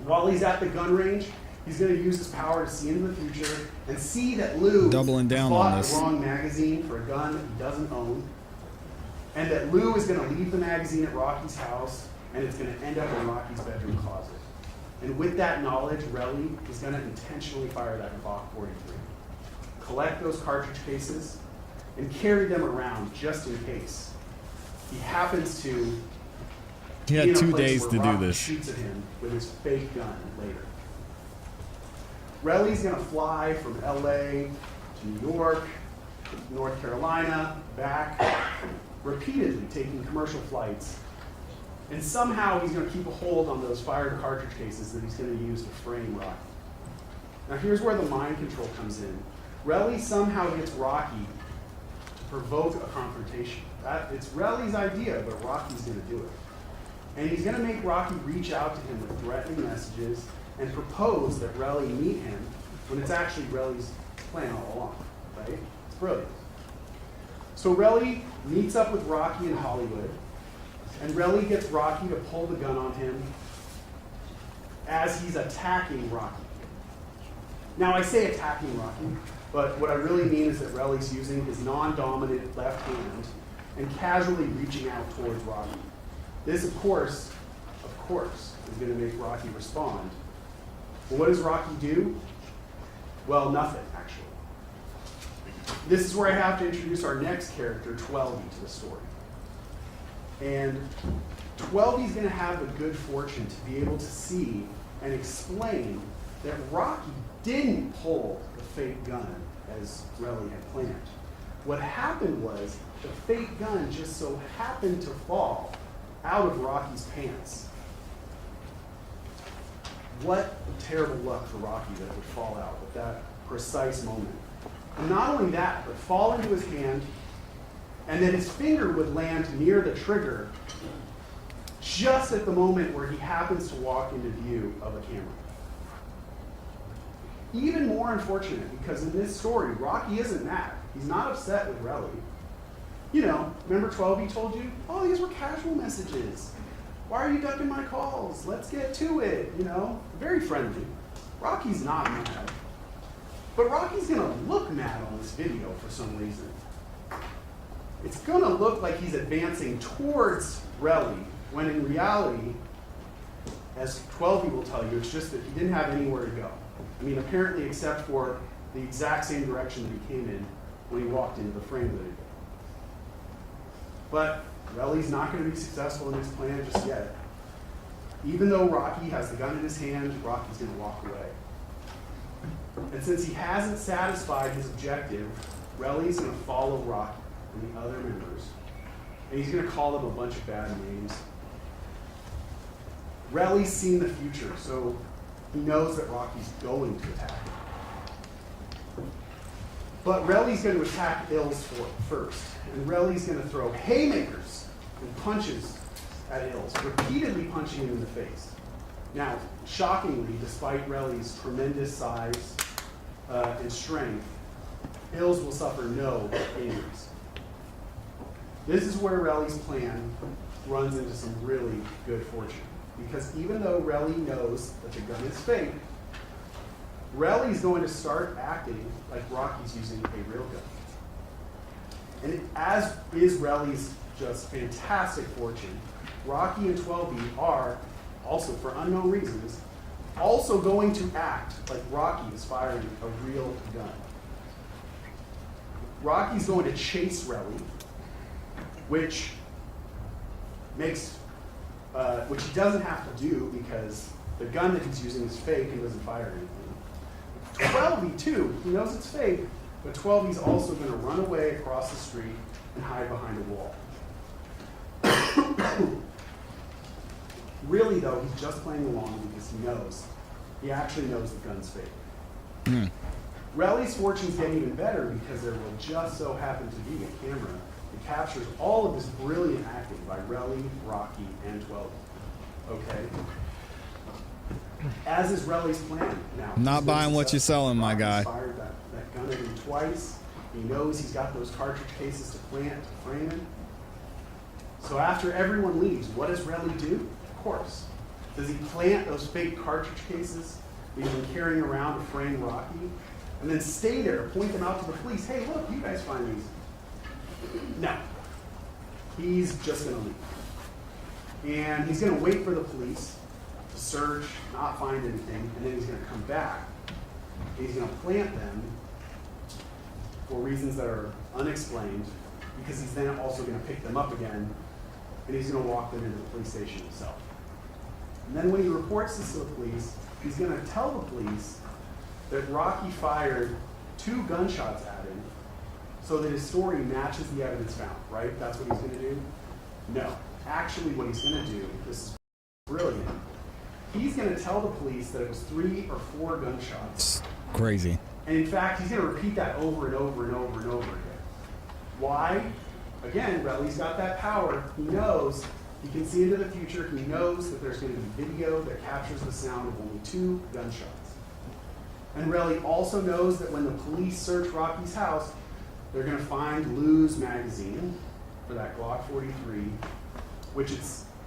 While he's at the gun range, he's going to use his power to see into the future and see that Lou doubling down bought on this. the wrong magazine for a gun that he doesn't own, and that Lou is going to leave the magazine at Rocky's house, and it's going to end up in Rocky's bedroom closet. And with that knowledge, Relly is going to intentionally fire that Glock 43, collect those cartridge cases, and carry them around just in case he happens to. He had 2 days to do this. Shoots at him with his fake gun later. Relly's going to fly from LA to New York, North Carolina, back, repeatedly taking commercial flights. And somehow he's going to keep a hold on those fired cartridge cases that he's going to use to frame Rocky. Now here's where the mind control comes in. Relly somehow gets Rocky to provoke a confrontation. It's Relly's idea, but Rocky's going to do it. And he's going to make Rocky reach out to him with threatening messages and propose that Relly meet him when it's actually Relly's plan all along, right? It's brilliant. So Relly meets up with Rocky in Hollywood, and Relly gets Rocky to pull the gun on him as he's attacking Rocky. Now I say attacking Rocky, but what I really mean is that Relly's using his non-dominant left hand and casually reaching out towards Rocky. This, of course, is going to make Rocky respond. Well, what does Rocky do? Well, nothing, actually. This is where I have to introduce our next character, 12E, to the story. And 12E's going to have the good fortune to be able to see and explain that Rocky didn't pull the fake gun as Relly had planned. What happened was the fake gun just so happened to fall out of Rocky's pants. What a terrible luck for Rocky that it would fall out at that precise moment. And not only that, but fall into his hand, and then his finger would land near the trigger just at the moment where he happens to walk into view of a camera. Even more unfortunate, because in this story, Rocky isn't mad. He's not upset with Relly. You know, remember 12E told you, oh, these were casual messages. Why are you ducking my calls? Let's get to it, you know? Very friendly. Rocky's not mad. But Rocky's gonna look mad on this video for some reason. It's gonna look like he's advancing towards Relly, when in reality, as 12E will tell you, it's just that he didn't have anywhere to go. I mean, apparently except for the exact same direction that he came in when he walked into the frame that he did. But Relly's not going to be successful in his plan just yet. Even though Rocky has the gun in his hand, Rocky's going to walk away. And since he hasn't satisfied his objective, Relly's going to follow Rocky and the other members, and he's going to call them a bunch of bad names. Relly's seen the future, so he knows that Rocky's going to attack him. But Relly's going to attack Ills first. And Relly's going to throw haymakers and punches at Ills, repeatedly punching him in the face. Now, shockingly, despite Relly's tremendous size and strength, Ills will suffer no injuries. This is where Relly's plan runs into some really good fortune. Because even though Relly knows that the gun is fake, Relly's going to start acting like Rocky's using a real gun. And as is Relly's just fantastic fortune, Rocky and 12B are, also for unknown reasons, also going to act like Rocky is firing a real gun. Rocky's going to chase Relly, which he doesn't have to do because the gun that he's using is fake and doesn't fire anything. 12B too, he knows it's fake, but 12B's also going to run away across the street and hide behind a wall. Really though, he's just playing along because he actually knows the gun's fake. Relly's fortunes get even better because there will just so happen to be a camera that captures all of this brilliant acting by Relly, Rocky, and 12B. Okay? As is Relly's plan now. Not buying what you're selling, my guy. Rocky's fired that gun at him twice. He knows he's got those cartridge cases to plant to frame him. So after everyone leaves, what does Relly do? Of course. Does he plant those fake cartridge cases that he's been carrying around to frame Rocky? And then stay there, point them out to the police. Hey, look, you guys find these. No. He's just going to leave. And he's going to wait for the police to search, not find anything, and then he's going to come back. And he's going to plant them for reasons that are unexplained, because he's then also going to pick them up again, and he's going to walk them into the police station himself. And then when he reports this to the police, he's going to tell the police that Rocky fired 2 gunshots at him so that his story matches the evidence found, right? That's what he's going to do? No. Actually, what he's going to do, this is brilliant, he's going to tell the police that it was 3 or 4 gunshots. Crazy. And in fact, he's going to repeat that over and over and over and over again. Why? Again, Relly's got that power. He knows, he can see into the future. He knows that there's going to be video that captures the sound of only 2 gunshots. And Relly also knows that when the police search Rocky's house, they're going to find Lou's magazine for that Glock 43, which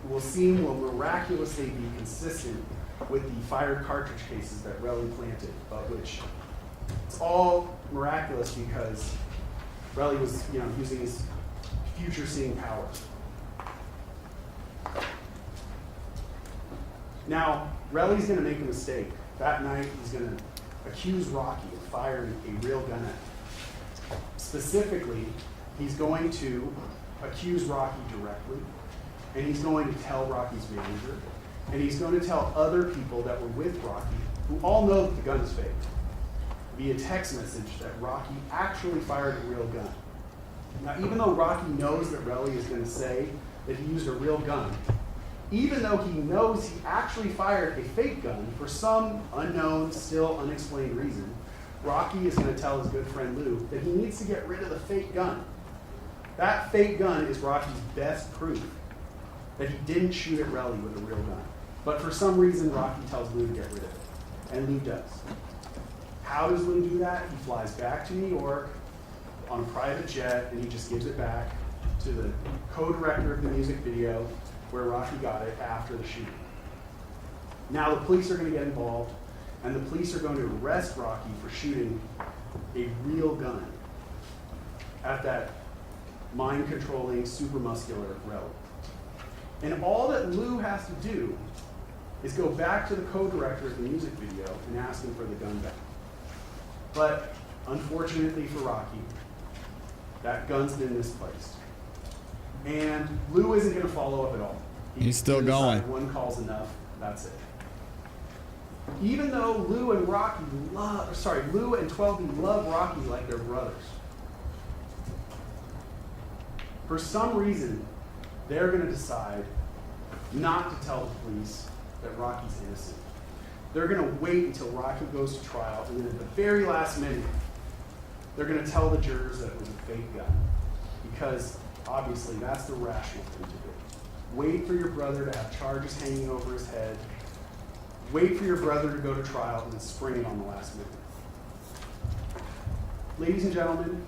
will miraculously be consistent with the fired cartridge cases that Relly planted, but which it's all miraculous because Relly was, using his future-seeing powers. Now, Relly's going to make a mistake. That night, he's going to accuse Rocky of firing a real gun at him. Specifically, he's going to accuse Rocky directly, and he's going to tell Rocky's manager, and he's going to tell other people that were with Rocky, who all know that the gun is fake, via text message that Rocky actually fired a real gun. Now, even though Rocky knows that Relly is going to say that he used a real gun, even though he knows he actually fired a fake gun for some unknown, still unexplained reason, Rocky is going to tell his good friend Lou that he needs to get rid of the fake gun. That fake gun is Rocky's best proof that he didn't shoot at Relly with a real gun. But for some reason, Rocky tells Lou to get rid of it. And Lou does. How does Lou do that? He flies back to New York on a private jet, and he just gives it back to the co-director of the music video where Rocky got it after the shooting. Now the police are going to get involved, and the police are going to arrest Rocky for shooting a real gun at that mind-controlling, super muscular Relly. And all that Lou has to do is go back to the co-director of the music video and ask him for the gun back. But unfortunately for Rocky, that gun's been misplaced. And Lou isn't going to follow up at all. He's still going. One call's enough. That's it. Even though Lou and 12B love Rocky like they're brothers, for some reason, they're going to decide not to tell the police that Rocky's innocent. They're going to wait until Rocky goes to trial, and then at the very last minute, they're going to tell the jurors that it was a fake gun, because obviously that's the rational thing to do. Wait for your brother to have charges hanging over his head. Wait for your brother to go to trial and then spring it on the last minute. Ladies and gentlemen,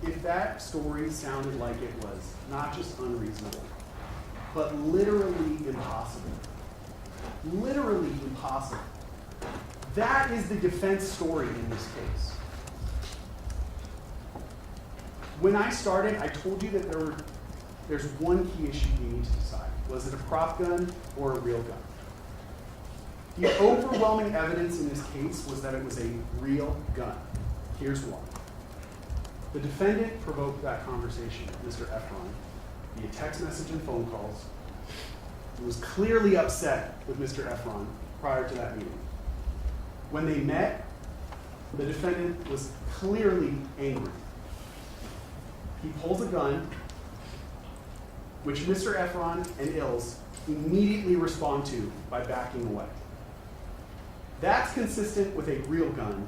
if that story sounded like it was not just unreasonable, but literally impossible, that is the defense story in this case. When I started, I told you that there's one key issue you need to decide. Was it a prop gun or a real gun? The overwhelming evidence in this case was that it was a real gun. Here's why. The defendant provoked that conversation with Mr. Efron via text message and phone calls. He was clearly upset with Mr. Efron prior to that meeting. When they met, the defendant was clearly angry. He pulls a gun, which Mr. Efron and Ills immediately respond to by backing away. That's consistent with a real gun,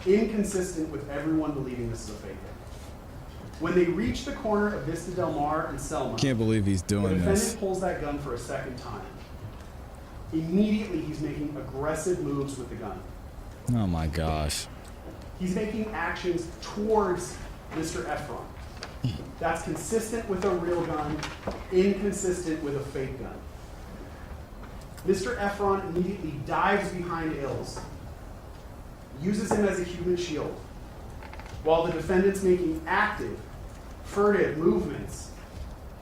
inconsistent with everyone believing this is a fake gun. When they reach the corner of Vista Del Mar and Selma, Can't believe he's the doing defendant this. pulls that gun for a second time. Immediately, he's making aggressive moves with the gun. Oh my gosh. He's making actions towards Mr. Efron. That's consistent with a real gun, inconsistent with a fake gun. Mr. Efron immediately dives behind Ills, uses him as a human shield, while the defendant's making active, furtive movements,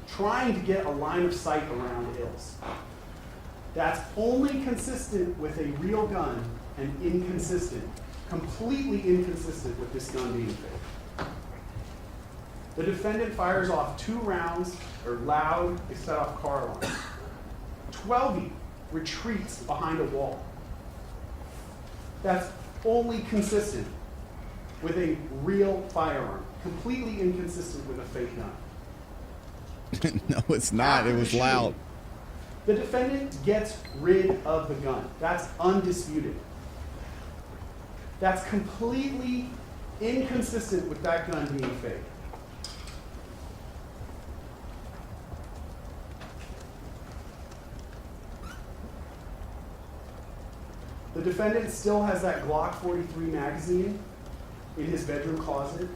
trying to get a line of sight around Ills. That's only consistent with a real gun and inconsistent, completely inconsistent with this gun being fake. The defendant fires off 2 rounds, or loud, they set off car alarms. 12 retreats behind a wall. That's only consistent with a real firearm, completely inconsistent with a fake gun. No, it's not. After It the was shooting, loud. The defendant gets rid of the gun. That's undisputed. That's completely inconsistent with that gun being fake. The defendant still has that Glock 43 magazine in his bedroom closet.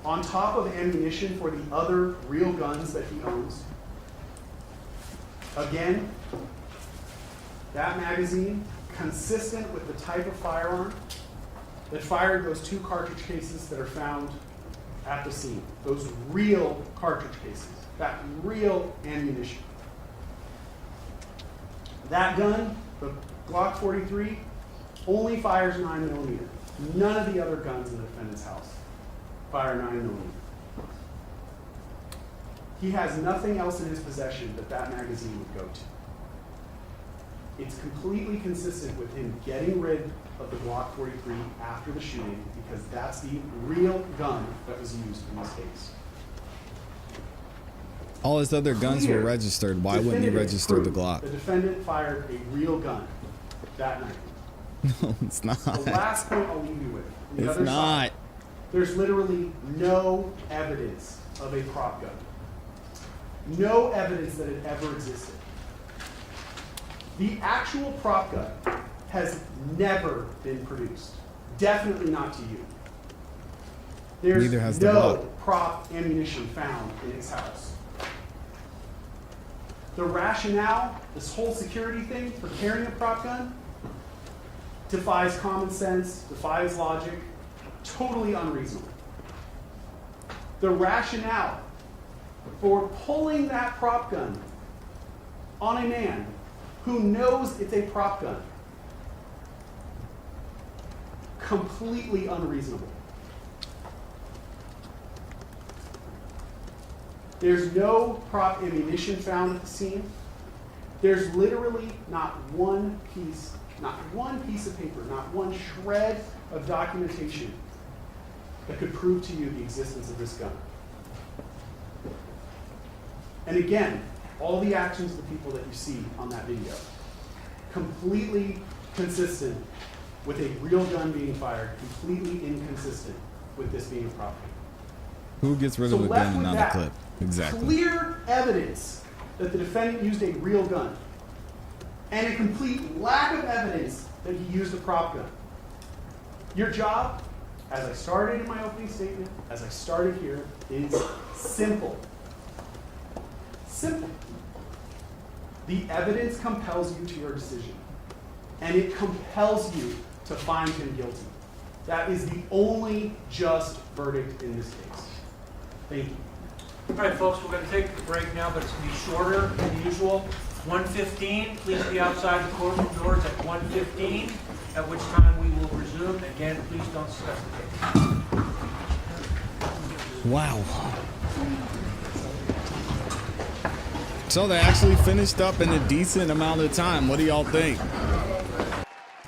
On top of ammunition for the other real guns that he owns. Again, that magazine, consistent with the type of firearm that fired those 2 cartridge cases that are found at the scene. Those real cartridge cases, that real ammunition. That gun, the Glock 43, only fires 9mm. None of the other guns in the defendant's house fire 9mm. He has nothing else in his possession that that magazine would go to. It's completely consistent with him getting rid of the Glock 43 after the shooting, because that's the real gun that was used in this case. All his other guns were Clear, registered. Why wouldn't he definitive register the proof Glock? The defendant fired a real gun that night. No, it's not. The last point I'll leave you with. on the It's other not. side, there's literally no evidence of a prop gun. No evidence that it ever existed. The actual prop gun has never been produced. Definitely not to you. There's Neither has the no Glock. prop ammunition found in his house. The rationale, this whole security thing for carrying a prop gun, defies common sense, defies logic, totally unreasonable. The rationale for pulling that prop gun on a man who knows it's a prop gun, completely unreasonable. There's no prop ammunition found at the scene. There's literally not one piece of paper, not one shred of documentation that could prove to you the existence of this gun. And again, all the actions of the people that you see on that video, completely consistent with a real gun being fired, completely inconsistent with this being a prop gun. Who gets rid So of a left gun and with not a that, clip? Exactly. clear evidence that the defendant used a real gun, and a complete lack of evidence that he used a prop gun. Your job, as I started in my opening statement, as I started here, is simple. Simple. The evidence compels you to your decision, and it compels you to find him guilty. That is the only just verdict in this case. Thank you. All right, folks, we're going to take a break now, but it's going to be shorter than usual. 1:15, please be outside the courtroom doors at 1:15, at which time we will resume. Again, please don't discuss the case. Wow. So they actually finished up in a decent amount of time. What do y'all think?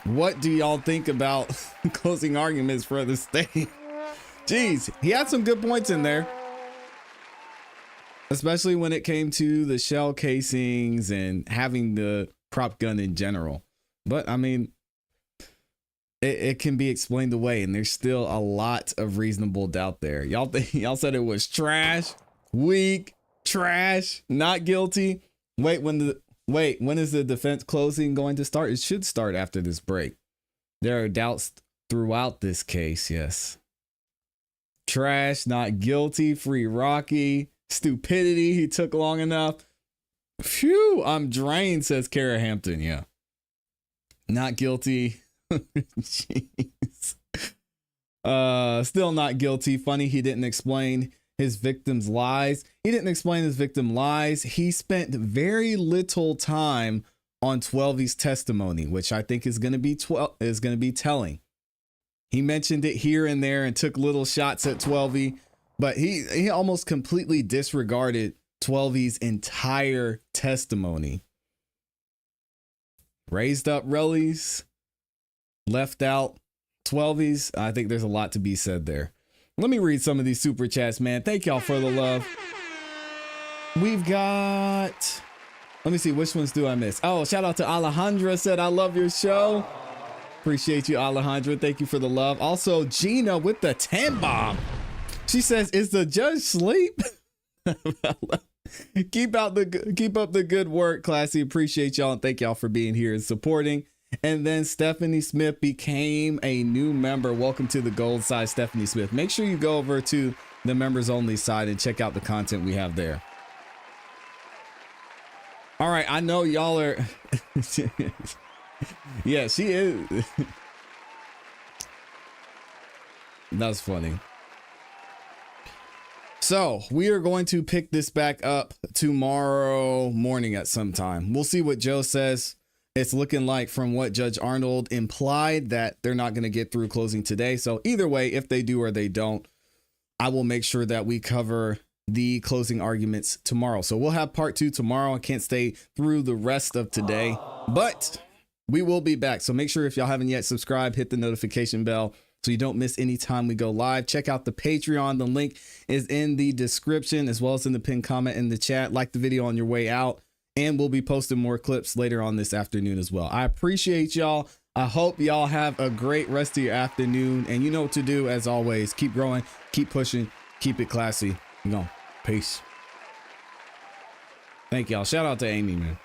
What do y'all think about closing arguments for the state? Jeez, he had some good points in there. Especially when it came to the shell casings and having the prop gun in general. But I mean, it can be explained away, and there's still a lot of reasonable doubt there. Y'all said it was trash, weak, trash, not guilty. Wait, when is the defense closing going to start? It should start after this break. There are doubts throughout this case, yes. Trash, not guilty, free Rocky, stupidity, he took long enough. Phew, I'm drained, says Kara Hampton, yeah. Not guilty. Jeez. Still not guilty. Funny, he didn't explain his victim's lies. He didn't explain his victim lies. He spent very little time on 12E's testimony, which I think is going to be telling. He mentioned it here and there and took little shots at 12E, but he almost completely disregarded 12E's entire testimony. Raised up Rellies, left out 12E's. I think there's a lot to be said there. Let me read some of these super chats, man. Thank y'all for the love. We've got, let me see, which ones do I miss? Oh, shout out to Alejandra, said, I love your show. Appreciate you, Alejandra. Thank you for the love. Also, Gina with the 10 bomb. She says, is the judge asleep? Keep up the good work, Classy. Appreciate y'all, and thank y'all for being here and supporting. And then Stephanie Smith became a new member. Welcome to the gold side, Stephanie Smith. Make sure you go over to the members only side and check out the content we have there. All right, I know y'all are. Yeah, she is. That's funny. So we are going to pick this back up tomorrow morning at some time. We'll see what Joe says. It's looking like, from what Judge Arnold implied, that they're not going to get through closing today. So either way, if they do or they don't, I will make sure that we cover the closing arguments tomorrow. So we'll have part 2 tomorrow. I can't stay through the rest of today, but we will be back. So make sure, if y'all haven't yet subscribed, hit the notification bell so you don't miss any time we go live. Check out the Patreon. The link is in the description, as well as in the pinned comment in the chat. Like the video on your way out, and we'll be posting more clips later on this afternoon as well. I appreciate y'all. I hope y'all have a great rest of your afternoon, and you know what to do. As always, keep growing, keep pushing, keep it classy. You know, peace. Thank y'all. Shout out to Amy, man.